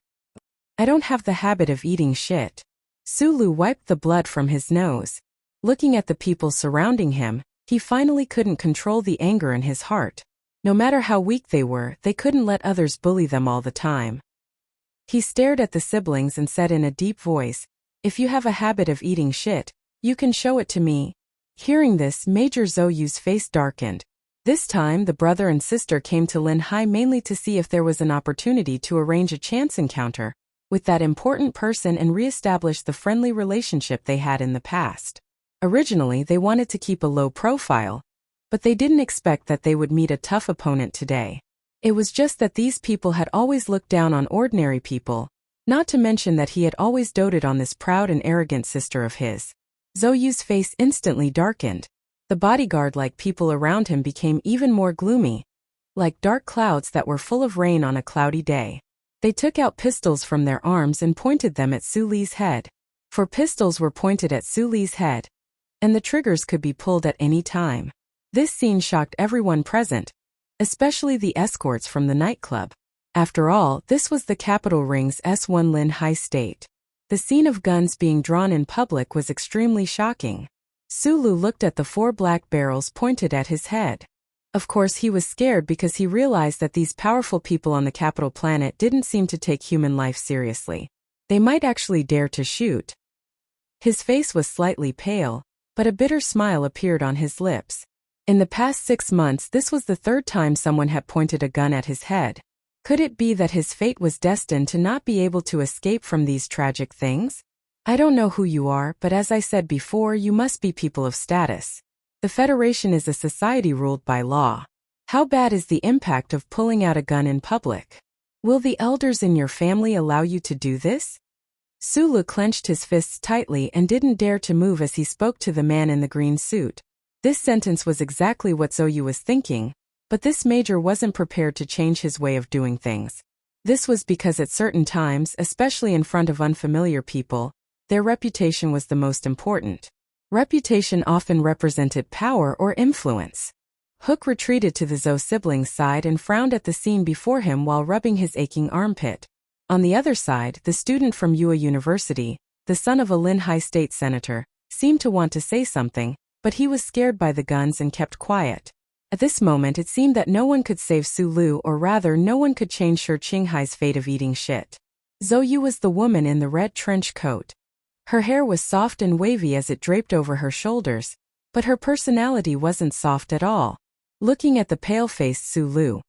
"I don't have the habit of eating shit." Su Lu wiped the blood from his nose. Looking at the people surrounding him, he finally couldn't control the anger in his heart. No matter how weak they were, they couldn't let others bully them all the time. He stared at the siblings and said in a deep voice, "If you have a habit of eating shit, you can show it to me." Hearing this, Major Zhou face darkened. This time, the brother and sister came to Lin Hai mainly to see if there was an opportunity to arrange a chance encounter with that important person and re-establish the friendly relationship they had in the past. Originally, they wanted to keep a low profile, but they didn't expect that they would meet a tough opponent today. It was just that these people had always looked down on ordinary people, not to mention that he had always doted on this proud and arrogant sister of his. Zhou face instantly darkened. The bodyguard-like people around him became even more gloomy, like dark clouds that were full of rain on a cloudy day. They took out pistols from their arms and pointed them at Su Li's head. For pistols were pointed at Su Li's head, and the triggers could be pulled at any time. This scene shocked everyone present, especially the escorts from the nightclub. After all, this was the capital ring's S1 Lin Hai state. The scene of guns being drawn in public was extremely shocking. Sulu looked at the 4 black barrels pointed at his head. Of course, he was scared because he realized that these powerful people on the capital planet didn't seem to take human life seriously. They might actually dare to shoot. His face was slightly pale, but a bitter smile appeared on his lips. In the past 6 months, this was the 3rd time someone had pointed a gun at his head. Could it be that his fate was destined to not be able to escape from these tragic things? I don't know who you are, but as I said before, you must be people of status. The Federation is a society ruled by law. How bad is the impact of pulling out a gun in public? Will the elders in your family allow you to do this? Sulu clenched his fists tightly and didn't dare to move as he spoke to the man in the green suit. This sentence was exactly what Zhou was thinking, but this major wasn't prepared to change his way of doing things. This was because at certain times, especially in front of unfamiliar people, their reputation was the most important. Reputation often represented power or influence. Hook retreated to the Zhou sibling's side and frowned at the scene before him while rubbing his aching armpit. On the other side, the student from Yue University, the son of a Lin Hai state senator, seemed to want to say something, but he was scared by the guns and kept quiet. At this moment, it seemed that no one could save Su Lu, or rather no one could change Shi Qinghai's fate of eating shit. Zhou was the woman in the red trench coat. Her hair was soft and wavy as it draped over her shoulders, but her personality wasn't soft at all. Looking at the pale-faced Su Lu,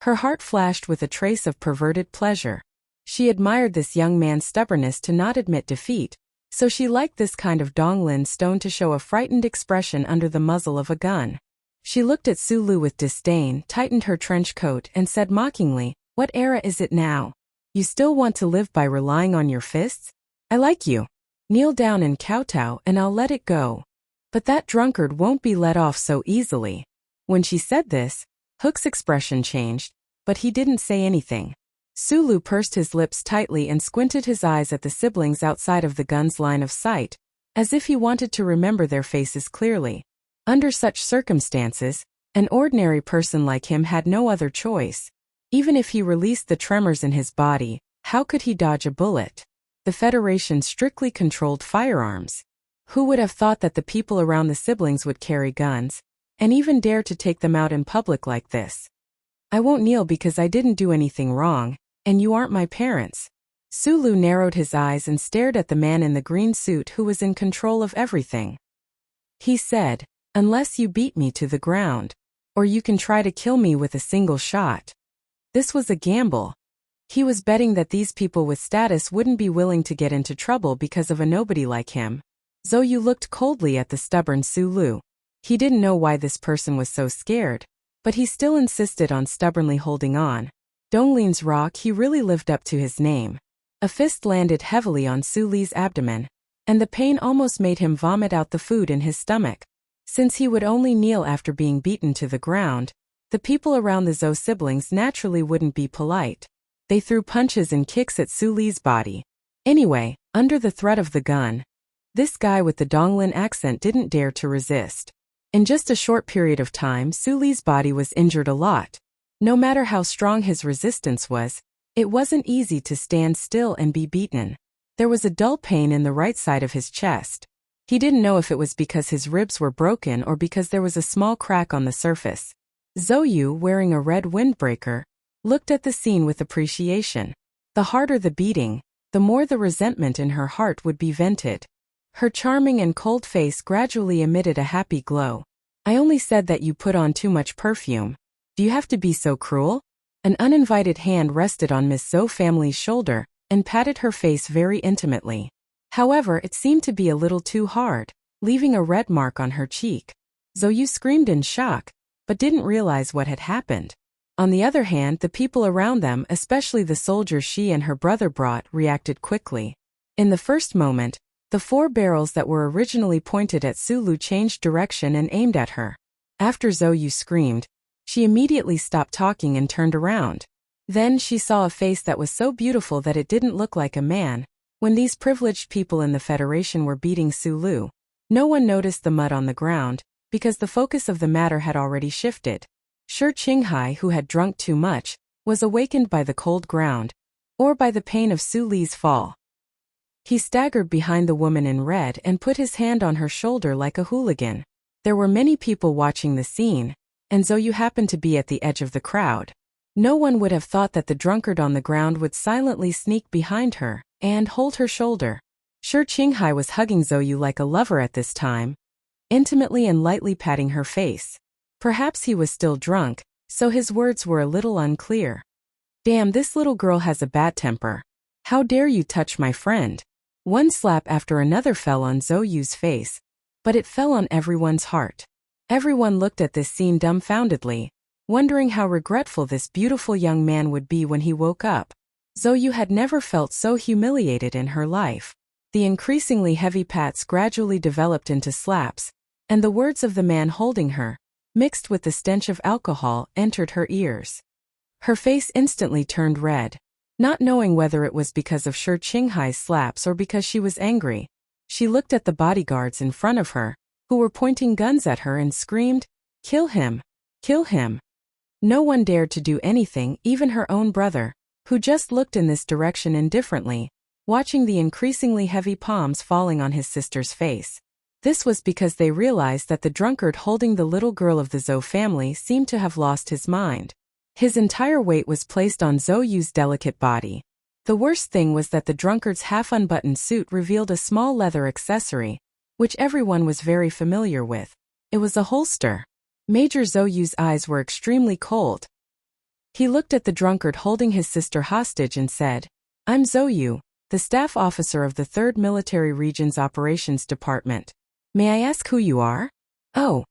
her heart flashed with a trace of perverted pleasure. She admired this young man's stubbornness to not admit defeat, so she liked this kind of Donglin stone to show a frightened expression under the muzzle of a gun. She looked at Su Lu with disdain, tightened her trench coat, and said mockingly, "What era is it now? You still want to live by relying on your fists? I like you. Kneel down and kowtow and I'll let it go. But that drunkard won't be let off so easily." When she said this, Hook's expression changed, but he didn't say anything. Sulu pursed his lips tightly and squinted his eyes at the siblings outside of the gun's line of sight, as if he wanted to remember their faces clearly. Under such circumstances, an ordinary person like him had no other choice. Even if he released the tremors in his body, how could he dodge a bullet? The Federation strictly controlled firearms. Who would have thought that the people around the siblings would carry guns, and even dare to take them out in public like this? "I won't kneel because I didn't do anything wrong, and you aren't my parents." Sulu narrowed his eyes and stared at the man in the green suit who was in control of everything. He said, "Unless you beat me to the ground, or you can try to kill me with a single shot." This was a gamble. He was betting that these people with status wouldn't be willing to get into trouble because of a nobody like him. Zhou looked coldly at the stubborn Su Lu. He didn't know why this person was so scared, but he still insisted on stubbornly holding on. Donglin's rock, he really lived up to his name. A fist landed heavily on Su Li's abdomen, and the pain almost made him vomit out the food in his stomach. Since he would only kneel after being beaten to the ground, the people around the Zhou siblings naturally wouldn't be polite. They threw punches and kicks at Su Li's body. Anyway, under the threat of the gun, this guy with the Donglin accent didn't dare to resist. In just a short period of time, Su Li's body was injured a lot. No matter how strong his resistance was, it wasn't easy to stand still and be beaten. There was a dull pain in the right side of his chest. He didn't know if it was because his ribs were broken or because there was a small crack on the surface. Zhou, wearing a red windbreaker, looked at the scene with appreciation. The harder the beating, the more the resentment in her heart would be vented. Her charming and cold face gradually emitted a happy glow. I only said that you put on too much perfume. Do you have to be so cruel? An uninvited hand rested on Miss Zhou family's shoulder and patted her face very intimately. However, it seemed to be a little too hard, leaving a red mark on her cheek. Zhou screamed in shock, but didn't realize what had happened. On the other hand, the people around them, especially the soldiers she and her brother brought, reacted quickly. In the first moment, the 4 barrels that were originally pointed at Sulu changed direction and aimed at her. After Zhou screamed, she immediately stopped talking and turned around. Then she saw a face that was so beautiful that it didn't look like a man. When these privileged people in the Federation were beating Sulu, no one noticed the mud on the ground, because the focus of the matter had already shifted. Shi Qinghai, who had drunk too much, was awakened by the cold ground, or by the pain of Su Li's fall. He staggered behind the woman in red and put his hand on her shoulder like a hooligan. There were many people watching the scene, and Zhou happened to be at the edge of the crowd. No one would have thought that the drunkard on the ground would silently sneak behind her and hold her shoulder. Shi Qinghai was hugging Zhou like a lover at this time, intimately and lightly patting her face. Perhaps he was still drunk, so his words were a little unclear. Damn, this little girl has a bad temper. How dare you touch my friend? One slap after another fell on Zhou's face, but it fell on everyone's heart. Everyone looked at this scene dumbfoundedly, wondering how regretful this beautiful young man would be when he woke up. Zhou had never felt so humiliated in her life. The increasingly heavy pats gradually developed into slaps, and the words of the man holding her, mixed with the stench of alcohol, entered her ears. Her face instantly turned red. Not knowing whether it was because of Shi Qinghai's slaps or because she was angry, she looked at the bodyguards in front of her, who were pointing guns at her, and screamed, "Kill him! Kill him!" No one dared to do anything, even her own brother, who just looked in this direction indifferently, watching the increasingly heavy palms falling on his sister's face. This was because they realized that the drunkard holding the little girl of the Zhou family seemed to have lost his mind. His entire weight was placed on Zhou's delicate body. The worst thing was that the drunkard's half-unbuttoned suit revealed a small leather accessory, which everyone was very familiar with. It was a holster. Major Zhou's eyes were extremely cold. He looked at the drunkard holding his sister hostage and said, "I'm Zhou, the staff officer of the 3rd Military Region's Operations Department. May I ask who you are?" "Oh."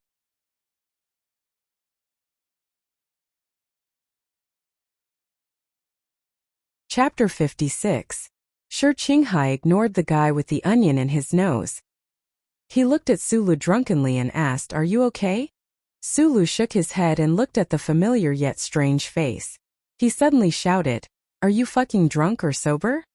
Chapter 56. Shi Qinghai ignored the guy with the onion in his nose. He looked at Sulu drunkenly and asked, "Are you okay?" Sulu shook his head and looked at the familiar yet strange face. He suddenly shouted, "Are you fucking drunk or sober?"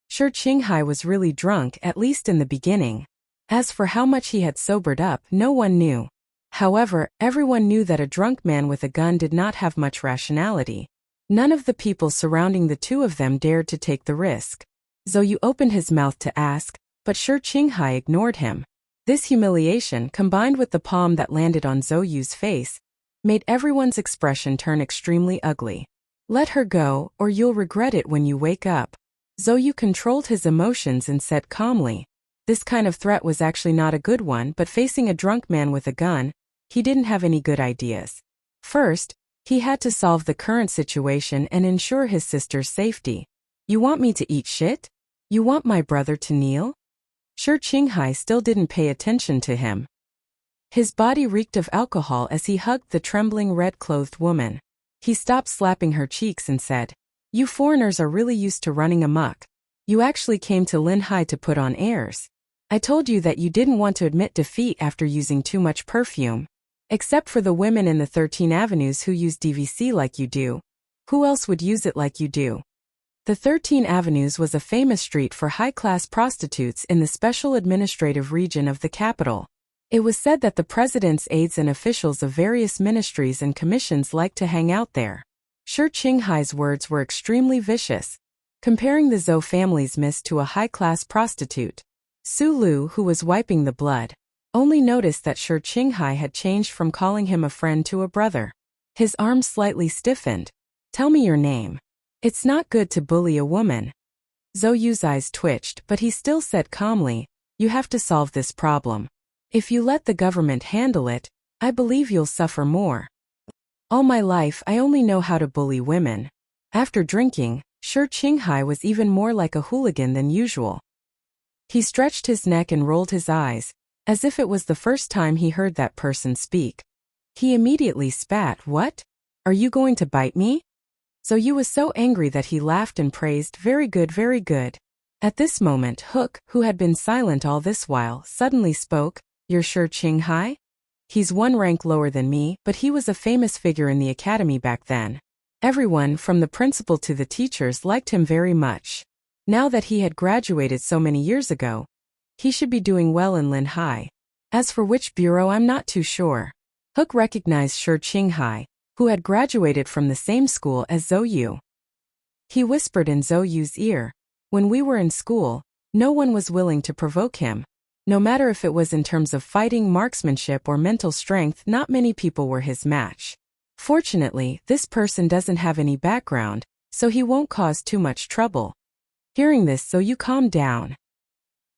Shi Qinghai was really drunk, at least in the beginning. As for how much he had sobered up, no one knew. However, everyone knew that a drunk man with a gun did not have much rationality. None of the people surrounding the two of them dared to take the risk. Zhou opened his mouth to ask, but Shi Qinghai ignored him. This humiliation, combined with the palm that landed on Zhou's face, made everyone's expression turn extremely ugly. "Let her go, or you'll regret it when you wake up." Zhou controlled his emotions and said calmly. This kind of threat was actually not a good one, but facing a drunk man with a gun, he didn't have any good ideas. First, he had to solve the current situation and ensure his sister's safety. "You want me to eat shit? You want my brother to kneel?" Shi Qinghai still didn't pay attention to him. His body reeked of alcohol as he hugged the trembling red-clothed woman. He stopped slapping her cheeks and said, "You foreigners are really used to running amok. You actually came to Linhai to put on airs. I told you that you didn't want to admit defeat after using too much perfume. Except for the women in the 13 Avenues who use DVC like you do. Who else would use it like you do?" The 13 Avenues was a famous street for high-class prostitutes in the special administrative region of the capital. It was said that the president's aides and officials of various ministries and commissions liked to hang out there. Shi Qinghai's words were extremely vicious, comparing the Zhou family's miss to a high-class prostitute. Sulu, who was wiping the blood, only noticed that Shi Qinghai had changed from calling him a friend to a brother. His arms slightly stiffened. "Tell me your name." It's not good to bully a woman. Zhou Yu's eyes twitched, but he still said calmly, you have to solve this problem. If you let the government handle it, I believe you'll suffer more. All my life I only know how to bully women. After drinking, Shi Qinghai was even more like a hooligan than usual. He stretched his neck and rolled his eyes, as if it was the first time he heard that person speak. He immediately spat, What? Are you going to bite me? Zhou Yu was so angry that he laughed and praised, Very good, very good. At this moment Hook, who had been silent all this while, suddenly spoke, You're Shi Qinghai? He's one rank lower than me, but he was a famous figure in the academy back then. Everyone, from the principal to the teachers, liked him very much. Now that he had graduated so many years ago, he should be doing well in Lin Hai. As for which bureau, I'm not too sure. Hook recognized Shi Qinghai, who had graduated from the same school as Zhou Yu. He whispered in Zhou Yu's ear, When we were in school, no one was willing to provoke him. No matter if it was in terms of fighting, marksmanship, or mental strength, not many people were his match. Fortunately, this person doesn't have any background, so he won't cause too much trouble. Hearing this, Zhou Yu calmed down.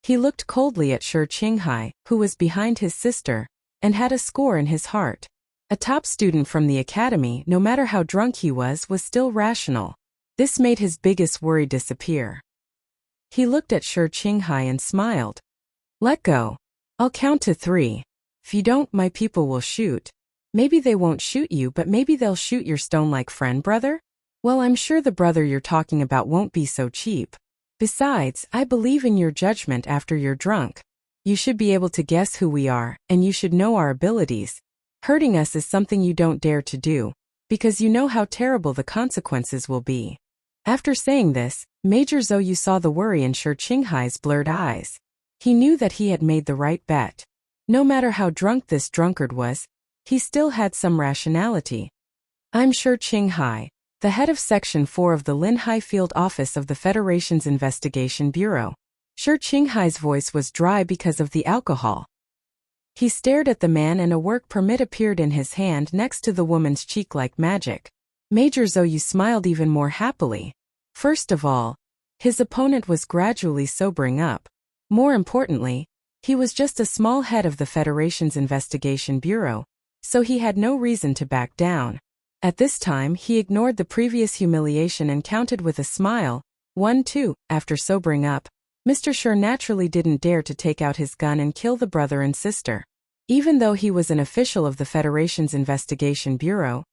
He looked coldly at Shi Qinghai, who was behind his sister, and had a score in his heart. A top student from the academy, no matter how drunk he was still rational. This made his biggest worry disappear. He looked at Shi Qinghai and smiled. Let go. I'll count to 3. If you don't, my people will shoot. Maybe they won't shoot you, but maybe they'll shoot your stone-like friend, brother? Well, I'm sure the brother you're talking about won't be so cheap. Besides, I believe in your judgment after you're drunk. You should be able to guess who we are, and you should know our abilities. Hurting us is something you don't dare to do, because you know how terrible the consequences will be. After saying this, Major Zhou Yu saw the worry in Shi Qinghai's blurred eyes. He knew that he had made the right bet. No matter how drunk this drunkard was, he still had some rationality. I'm Shi Qinghai, the head of Section 4 of the Lin Hai Field Office of the Federation's Investigation Bureau. Shi Qinghai's voice was dry because of the alcohol. He stared at the man and a work permit appeared in his hand next to the woman's cheek like magic. Major Zhou Yu smiled even more happily. First of all, his opponent was gradually sobering up. More importantly, he was just a small head of the Federation's Investigation Bureau, so he had no reason to back down. At this time he ignored the previous humiliation and counted with a smile, 1, 2, after sobering up. Mr. Shi naturally didn't dare to take out his gun and kill the brother and sister. Even though he was an official of the Federation's Investigation Bureau,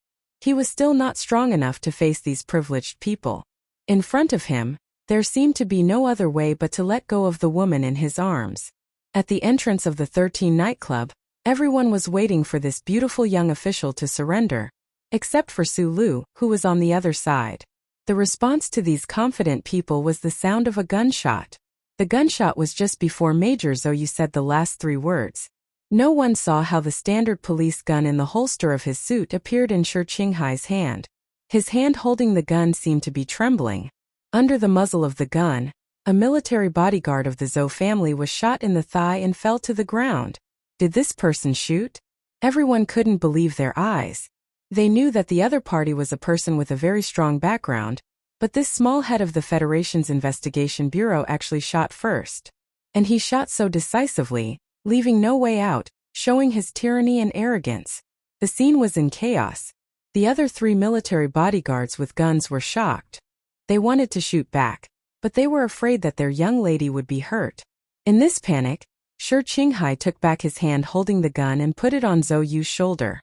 he was still not strong enough to face these privileged people. In front of him, there seemed to be no other way but to let go of the woman in his arms. At the entrance of the 13 nightclub, everyone was waiting for this beautiful young official to surrender, except for Su Lu, who was on the other side. The response to these confident people was the sound of a gunshot. The gunshot was just before Major Zhou Yu said the last 3 words. No one saw how the standard police gun in the holster of his suit appeared in Shi Qinghai's hand. His hand holding the gun seemed to be trembling. Under the muzzle of the gun, a military bodyguard of the Zhou family was shot in the thigh and fell to the ground. Did this person shoot? Everyone couldn't believe their eyes. They knew that the other party was a person with a very strong background, but this small head of the Federation's Investigation Bureau actually shot first. And he shot so decisively, leaving no way out, showing his tyranny and arrogance. The scene was in chaos. The other 3 military bodyguards with guns were shocked. They wanted to shoot back, but they were afraid that their young lady would be hurt. In this panic, Shi Qinghai took back his hand holding the gun and put it on Zhou Yu's shoulder.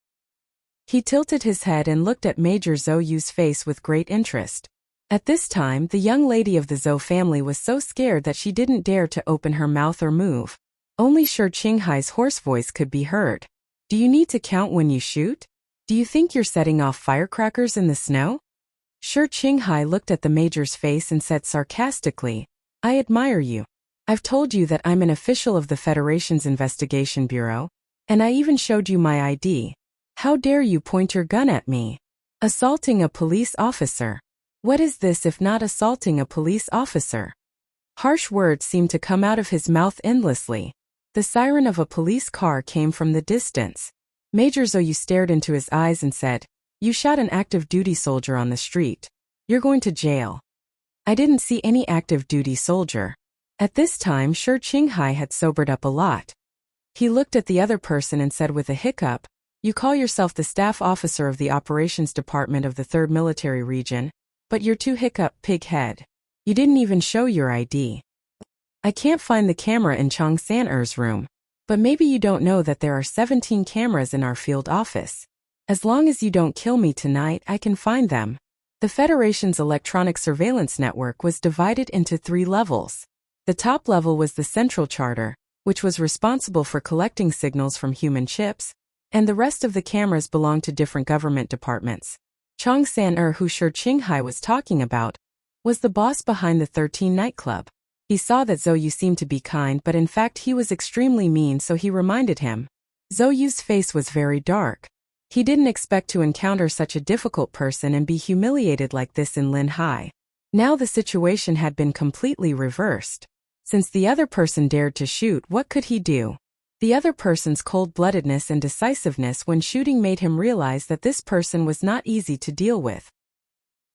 He tilted his head and looked at Major Zhou Yu's face with great interest. At this time, the young lady of the Zhou family was so scared that she didn't dare to open her mouth or move. Only Shi Qinghai's hoarse voice could be heard. Do you need to count when you shoot? Do you think you're setting off firecrackers in the snow? Shi Qinghai looked at the major's face and said sarcastically, I admire you. I've told you that I'm an official of the Federation's Investigation Bureau, and I even showed you my ID. How dare you point your gun at me? Assaulting a police officer. What is this if not assaulting a police officer? Harsh words seemed to come out of his mouth endlessly. The siren of a police car came from the distance. Major Zhou Yu stared into his eyes and said, You shot an active duty soldier on the street. You're going to jail. I didn't see any active duty soldier. At this time, Shi Qinghai had sobered up a lot. He looked at the other person and said with a hiccup, "You call yourself the staff officer of the operations department of the 3rd Military Region, but you're too pig head. You didn't even show your ID. I can't find the camera in Chang San-er's room, but maybe you don't know that there are 17 cameras in our field office. As long as you don't kill me tonight, I can find them." The Federation's electronic surveillance network was divided into 3 levels. The top level was the central charter, which was responsible for collecting signals from human chips, and the rest of the cameras belonged to different government departments. Chang San-er, who Shi Qinghai was talking about, was the boss behind the 13 nightclub. He saw that Zhou Yu seemed to be kind, but in fact he was extremely mean, so he reminded him. Zhou Yu's face was very dark. He didn't expect to encounter such a difficult person and be humiliated like this in Linhai. Now the situation had been completely reversed. Since the other person dared to shoot, what could he do? The other person's cold-bloodedness and decisiveness when shooting made him realize that this person was not easy to deal with.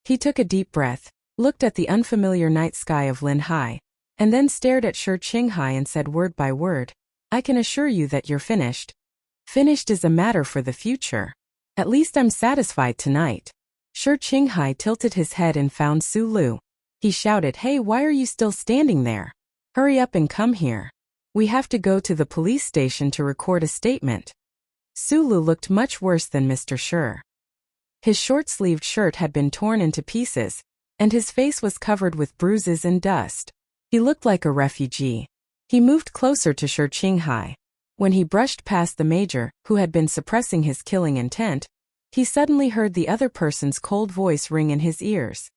He took a deep breath, looked at the unfamiliar night sky of Linhai, and then stared at Shi Qinghai and said word by word, "I can assure you that you're finished. Finished is a matter for the future. At least I'm satisfied tonight." Shi Qinghai tilted his head and found Su Lu. He shouted, "Hey, why are you still standing there? Hurry up and come here. We have to go to the police station to record a statement." Su Lu looked much worse than Mr. Shi. His short-sleeved shirt had been torn into pieces, and his face was covered with bruises and dust. He looked like a refugee. He moved closer to Shi Qinghai. When he brushed past the major, who had been suppressing his killing intent, he suddenly heard the other person's cold voice ring in his ears.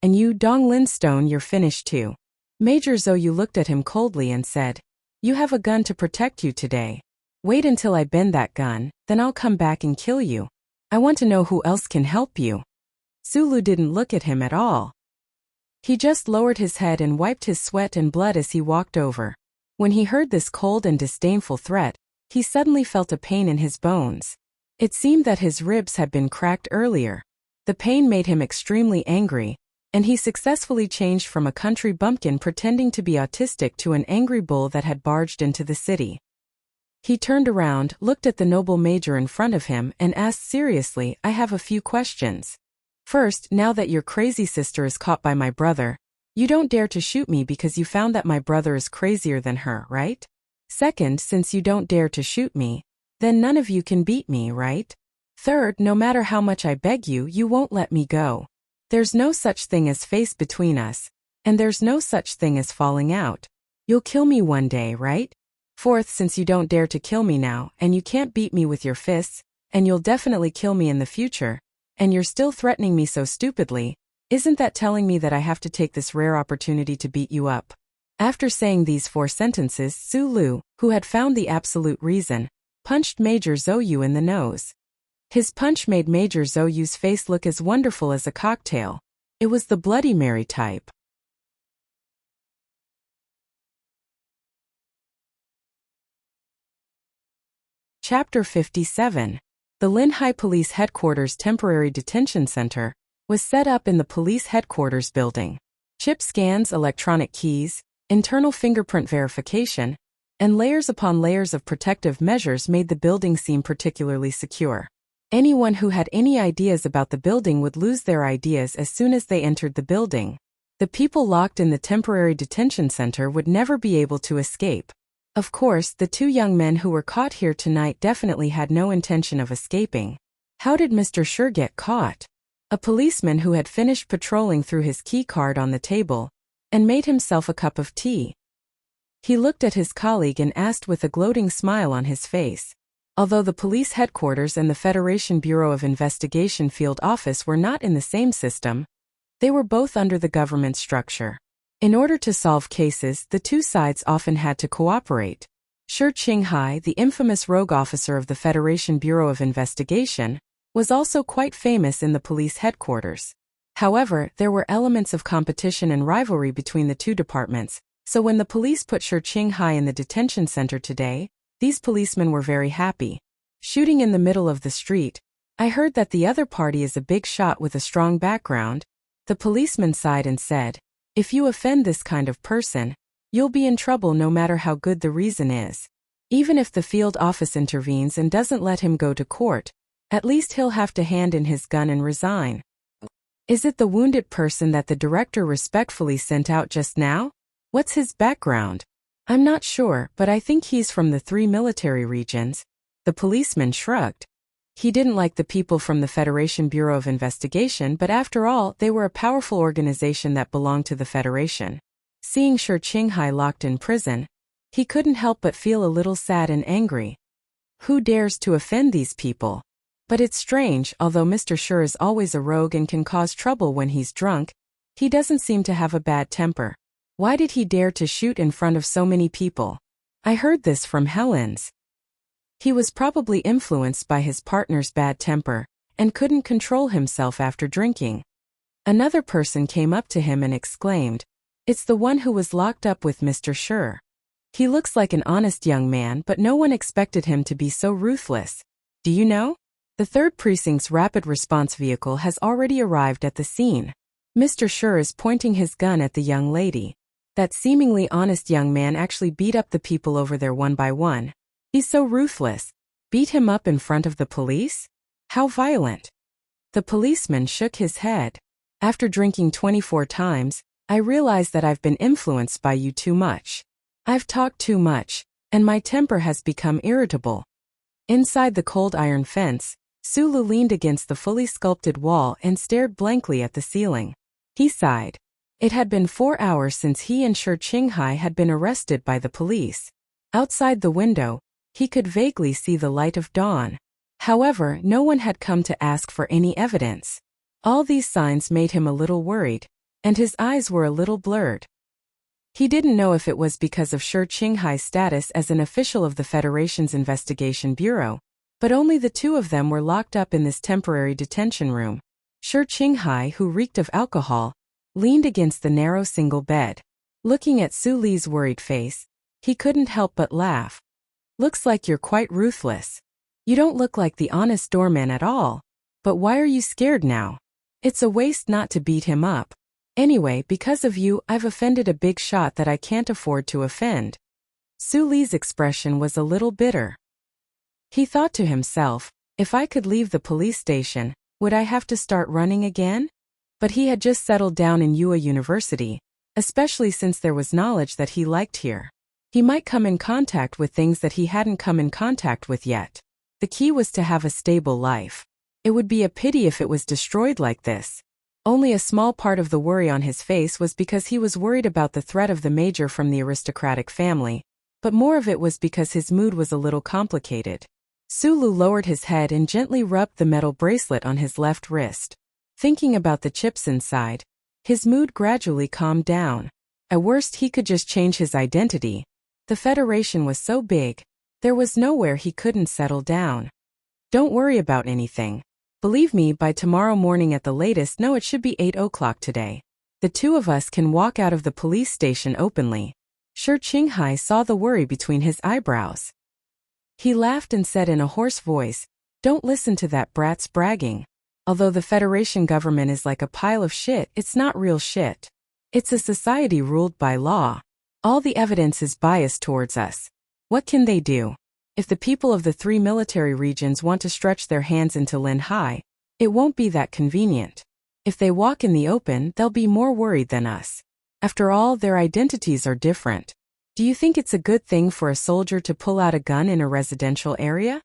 "And you, Dong Linstone, you're finished too." Major Zhou Yu looked at him coldly and said, "You have a gun to protect you today. Wait until I bend that gun, then I'll come back and kill you. I want to know who else can help you." Su Lu didn't look at him at all. He just lowered his head and wiped his sweat and blood as he walked over. When he heard this cold and disdainful threat, he suddenly felt a pain in his bones. It seemed that his ribs had been cracked earlier. The pain made him extremely angry, and he successfully changed from a country bumpkin pretending to be autistic to an angry bull that had barged into the city. He turned around, looked at the noble major in front of him, and asked seriously, "I have a few questions. First, now that your crazy sister is caught by my brother, you don't dare to shoot me because you found that my brother is crazier than her, right? Second, since you don't dare to shoot me, then none of you can beat me, right? Third, no matter how much I beg you, you won't let me go. There's no such thing as face between us, and there's no such thing as falling out. You'll kill me one day, right? Fourth, since you don't dare to kill me now, and you can't beat me with your fists, and you'll definitely kill me in the future, and you're still threatening me so stupidly, isn't that telling me that I have to take this rare opportunity to beat you up?" After saying these 4 sentences, Su Lu, who had found the absolute reason, punched Major Zhou Yu in the nose. His punch made Major Zhou Yu's face look as wonderful as a cocktail. It was the Bloody Mary type. Chapter 57. The Linhai Police Headquarters Temporary Detention Center was set up in the police headquarters building. Chip scans, electronic keys, internal fingerprint verification, and layers upon layers of protective measures made the building seem particularly secure. Anyone who had any ideas about the building would lose their ideas as soon as they entered the building. The people locked in the temporary detention center would never be able to escape. Of course, the 2 young men who were caught here tonight definitely had no intention of escaping. How did Mr. Shi get caught? A policeman who had finished patrolling threw his key card on the table and made himself a cup of tea. He looked at his colleague and asked with a gloating smile on his face. Although the police headquarters and the Federation Bureau of Investigation field office were not in the same system, they were both under the government structure. In order to solve cases, the 2 sides often had to cooperate. Shi Qinghai, the infamous rogue officer of the Federation Bureau of Investigation, was also quite famous in the police headquarters. However, there were elements of competition and rivalry between the 2 departments, so when the police put Shi Qinghai in the detention center today, these policemen were very happy. Shooting in the middle of the street, I heard that the other party is a big shot with a strong background, The policeman sighed and said, "If you offend this kind of person, you'll be in trouble no matter how good the reason is. Even if the field office intervenes and doesn't let him go to court, at least he'll have to hand in his gun and resign." "Is it the wounded person that the director respectfully sent out just now? What's his background?" "I'm not sure, but I think he's from the 3 military regions." The policeman shrugged. He didn't like the people from the Federation Bureau of Investigation, but after all, they were a powerful organization that belonged to the Federation. Seeing Shi Qinghai locked in prison, he couldn't help but feel a little sad and angry. Who dares to offend these people? But it's strange, although Mr. Shi is always a rogue and can cause trouble when he's drunk, he doesn't seem to have a bad temper. Why did he dare to shoot in front of so many people? I heard this from Helens. He was probably influenced by his partner's bad temper, and couldn't control himself after drinking. Another person came up to him and exclaimed, "It's the one who was locked up with Mr. Shi. He looks like an honest young man, but no one expected him to be so ruthless. Do you know? The 3rd Precinct's rapid response vehicle has already arrived at the scene. Mr. Shi is pointing his gun at the young lady. That seemingly honest young man actually beat up the people over there one by one. He's so ruthless. Beat him up in front of the police? How violent." The policeman shook his head. "After drinking 24 times, I realize that I've been influenced by you too much. I've talked too much, and my temper has become irritable." Inside the cold iron fence, Sulu leaned against the fully sculpted wall and stared blankly at the ceiling. He sighed. It had been 4 hours since he and Shi Qinghai had been arrested by the police. Outside the window, he could vaguely see the light of dawn. However, no one had come to ask for any evidence. All these signs made him a little worried, and his eyes were a little blurred. He didn't know if it was because of Shi Qinghai's status as an official of the Federation's Investigation Bureau, but only the 2 of them were locked up in this temporary detention room. Shi Qinghai, who reeked of alcohol, leaned against the narrow single bed. Looking at Su Li's worried face, he couldn't help but laugh. "Looks like you're quite ruthless. You don't look like the honest doorman at all. But why are you scared now? It's a waste not to beat him up. Anyway, because of you, I've offended a big shot that I can't afford to offend." Su Li's expression was a little bitter. He thought to himself, if I could leave the police station, would I have to start running again? But he had just settled down in Yue University, especially since there was knowledge that he liked here. He might come in contact with things that he hadn't come in contact with yet. The key was to have a stable life. It would be a pity if it was destroyed like this. Only a small part of the worry on his face was because he was worried about the threat of the major from the aristocratic family, but more of it was because his mood was a little complicated. Sulu lowered his head and gently rubbed the metal bracelet on his left wrist. Thinking about the chips inside, his mood gradually calmed down. At worst, he could just change his identity. The Federation was so big, there was nowhere he couldn't settle down. "Don't worry about anything. Believe me, by tomorrow morning at the latest. No, it should be 8 o'clock today. The 2 of us can walk out of the police station openly." Shi Qinghai saw the worry between his eyebrows. He laughed and said in a hoarse voice, "Don't listen to that brat's bragging. Although the Federation government is like a pile of shit, it's not real shit. It's a society ruled by law. All the evidence is biased towards us. What can they do? If the people of the 3 military regions want to stretch their hands into Linhai, it won't be that convenient. If they walk in the open, they'll be more worried than us. After all, their identities are different. Do you think it's a good thing for a soldier to pull out a gun in a residential area?"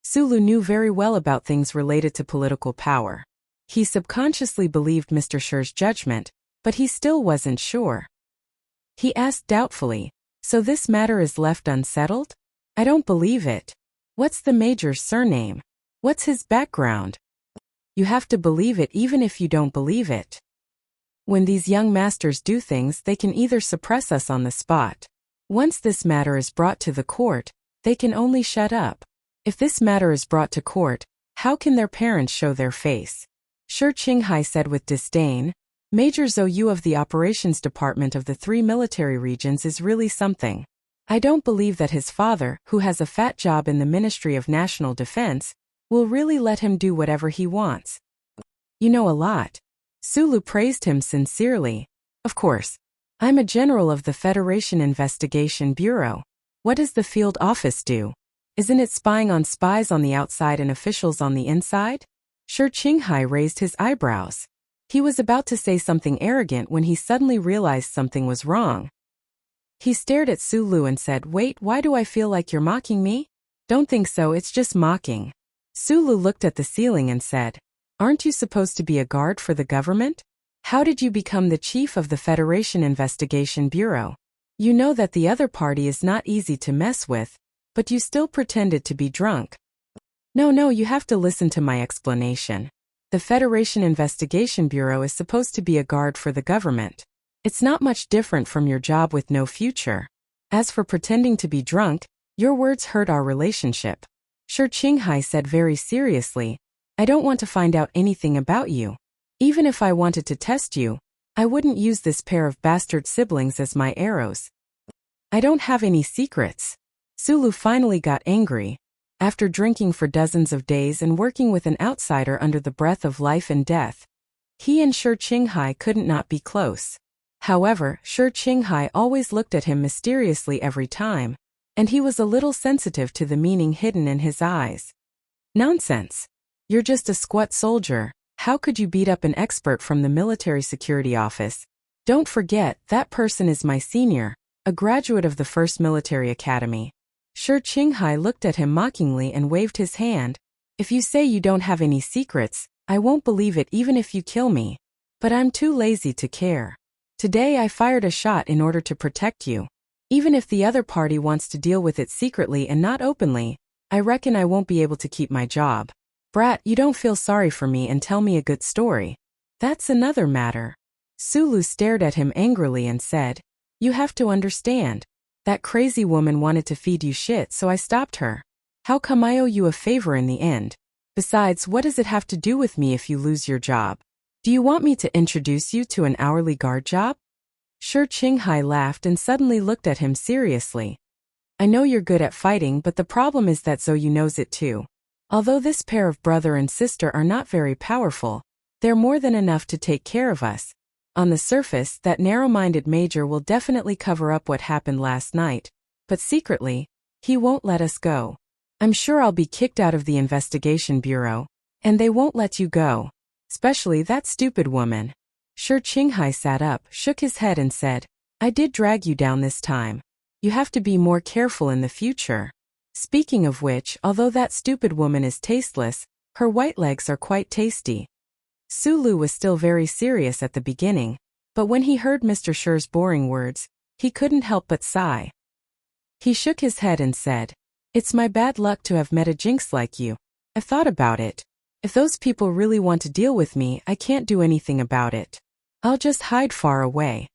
Sulu knew very well about things related to political power. He subconsciously believed Mr. Shi's judgment, but he still wasn't sure. He asked doubtfully, "So this matter is left unsettled? I don't believe it. What's the major's surname? What's his background?" "You have to believe it even if you don't believe it. When these young masters do things, they can either suppress us on the spot. Once this matter is brought to the court, they can only shut up. If this matter is brought to court, how can their parents show their face?" Shi Qinghai said with disdain, "Major Zhou Yu of the Operations Department of the 3 military regions is really something. I don't believe that his father, who has a fat job in the Ministry of National Defense, will really let him do whatever he wants." "You know a lot." Sulu praised him sincerely. Of course. I'm a general of the Federation Investigation Bureau. What does the field office do? Isn't it spying on spies on the outside and officials on the inside? Shi Qinghai raised his eyebrows. He was about to say something arrogant when he suddenly realized something was wrong. He stared at Sulu and said, "Wait, why do I feel like you're mocking me?" "Don't think so, it's just mocking." Sulu looked at the ceiling and said, "Aren't you supposed to be a guard for the government? How did you become the chief of the Federation Investigation Bureau? You know that the other party is not easy to mess with, but you still pretended to be drunk." No, you have to listen to my explanation. The Federation Investigation Bureau is supposed to be a guard for the government. It's not much different from your job with no future. As for pretending to be drunk, your words hurt our relationship. Shi Qinghai said very seriously, "I don't want to find out anything about you. Even if I wanted to test you, I wouldn't use this pair of bastard siblings as my arrows. I don't have any secrets." Sulu finally got angry. After drinking for dozens of days and working with an outsider under the breath of life and death, he and Shi Qinghai couldn't not be close. However, Shi Qinghai always looked at him mysteriously every time, and he was a little sensitive to the meaning hidden in his eyes. "Nonsense. You're just a squat soldier. How could you beat up an expert from the military security office? Don't forget, that person is my senior, a graduate of the 1st Military Academy." Shi Qinghai looked at him mockingly and waved his hand. "If you say you don't have any secrets, I won't believe it even if you kill me. But I'm too lazy to care. Today I fired a shot in order to protect you. Even if the other party wants to deal with it secretly and not openly, I reckon I won't be able to keep my job. Brat, you don't feel sorry for me and tell me a good story. That's another matter." Sulu stared at him angrily and said, "You have to understand. That crazy woman wanted to feed you shit, so I stopped her. How come I owe you a favor in the end? Besides, what does it have to do with me if you lose your job? Do you want me to introduce you to an hourly guard job?" Shi Qinghai laughed and suddenly looked at him seriously. "I know you're good at fighting, but the problem is that Zhou knows it too. Although this pair of brother and sister are not very powerful, they're more than enough to take care of us. On the surface, that narrow-minded major will definitely cover up what happened last night, but secretly, he won't let us go. I'm sure I'll be kicked out of the investigation bureau, and they won't let you go. Especially that stupid woman." Shi Qinghai sat up, shook his head and said, "I did drag you down this time. You have to be more careful in the future. Speaking of which, although that stupid woman is tasteless, her white legs are quite tasty." Sulu was still very serious at the beginning, but when he heard Mr. Shi's boring words, he couldn't help but sigh. He shook his head and said, "It's my bad luck to have met a jinx like you. I've thought about it. If those people really want to deal with me, I can't do anything about it. I'll just hide far away.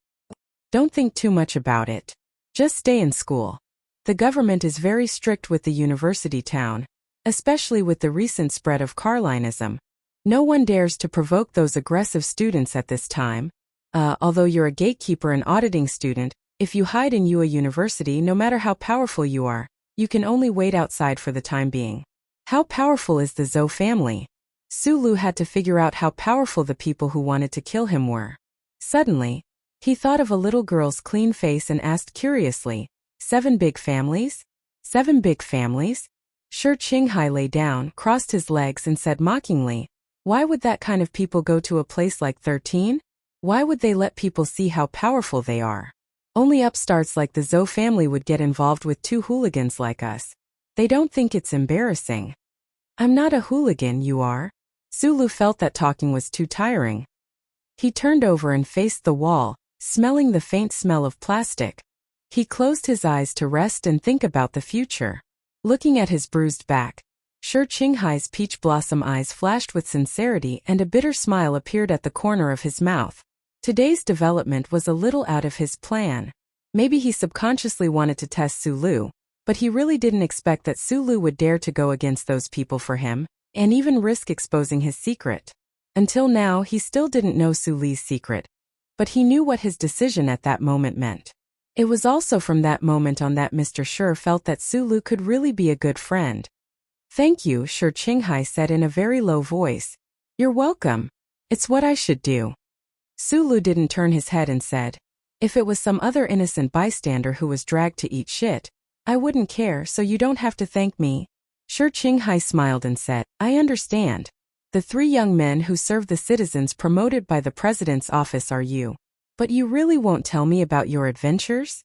Don't think too much about it. Just stay in school. The government is very strict with the university town, especially with the recent spread of Carlinism. No one dares to provoke those aggressive students at this time. Although you're a gatekeeper and auditing student, if you hide in UA University, no matter how powerful you are, you can only wait outside for the time being." How powerful is the Zhou family? Sulu had to figure out how powerful the people who wanted to kill him were. Suddenly, he thought of a little girl's clean face and asked curiously, 7 big families? 7 big families? Shi Qinghai lay down, crossed his legs and said mockingly, "Why would that kind of people go to a place like 13? Why would they let people see how powerful they are? Only upstarts like the Zhou family would get involved with 2 hooligans like us. They don't think it's embarrassing." "I'm not a hooligan, you are." Sulu felt that talking was too tiring. He turned over and faced the wall, smelling the faint smell of plastic. He closed his eyes to rest and think about the future. Looking at his bruised back, Shi Qinghai's peach blossom eyes flashed with sincerity and a bitter smile appeared at the corner of his mouth. Today's development was a little out of his plan. Maybe he subconsciously wanted to test Sulu, but he really didn't expect that Sulu would dare to go against those people for him, and even risk exposing his secret. Until now, he still didn't know Sulu's secret, but he knew what his decision at that moment meant. It was also from that moment on that Mr. Shi felt that Sulu could really be a good friend. "Thank you," Shi Qinghai said in a very low voice. "You're welcome. It's what I should do." Sulu didn't turn his head and said, "If it was some other innocent bystander who was dragged to eat shit, I wouldn't care, so you don't have to thank me." Shi Qinghai smiled and said, "I understand. The 3 young men who serve the citizens promoted by the president's office are you. But you really won't tell me about your adventures?"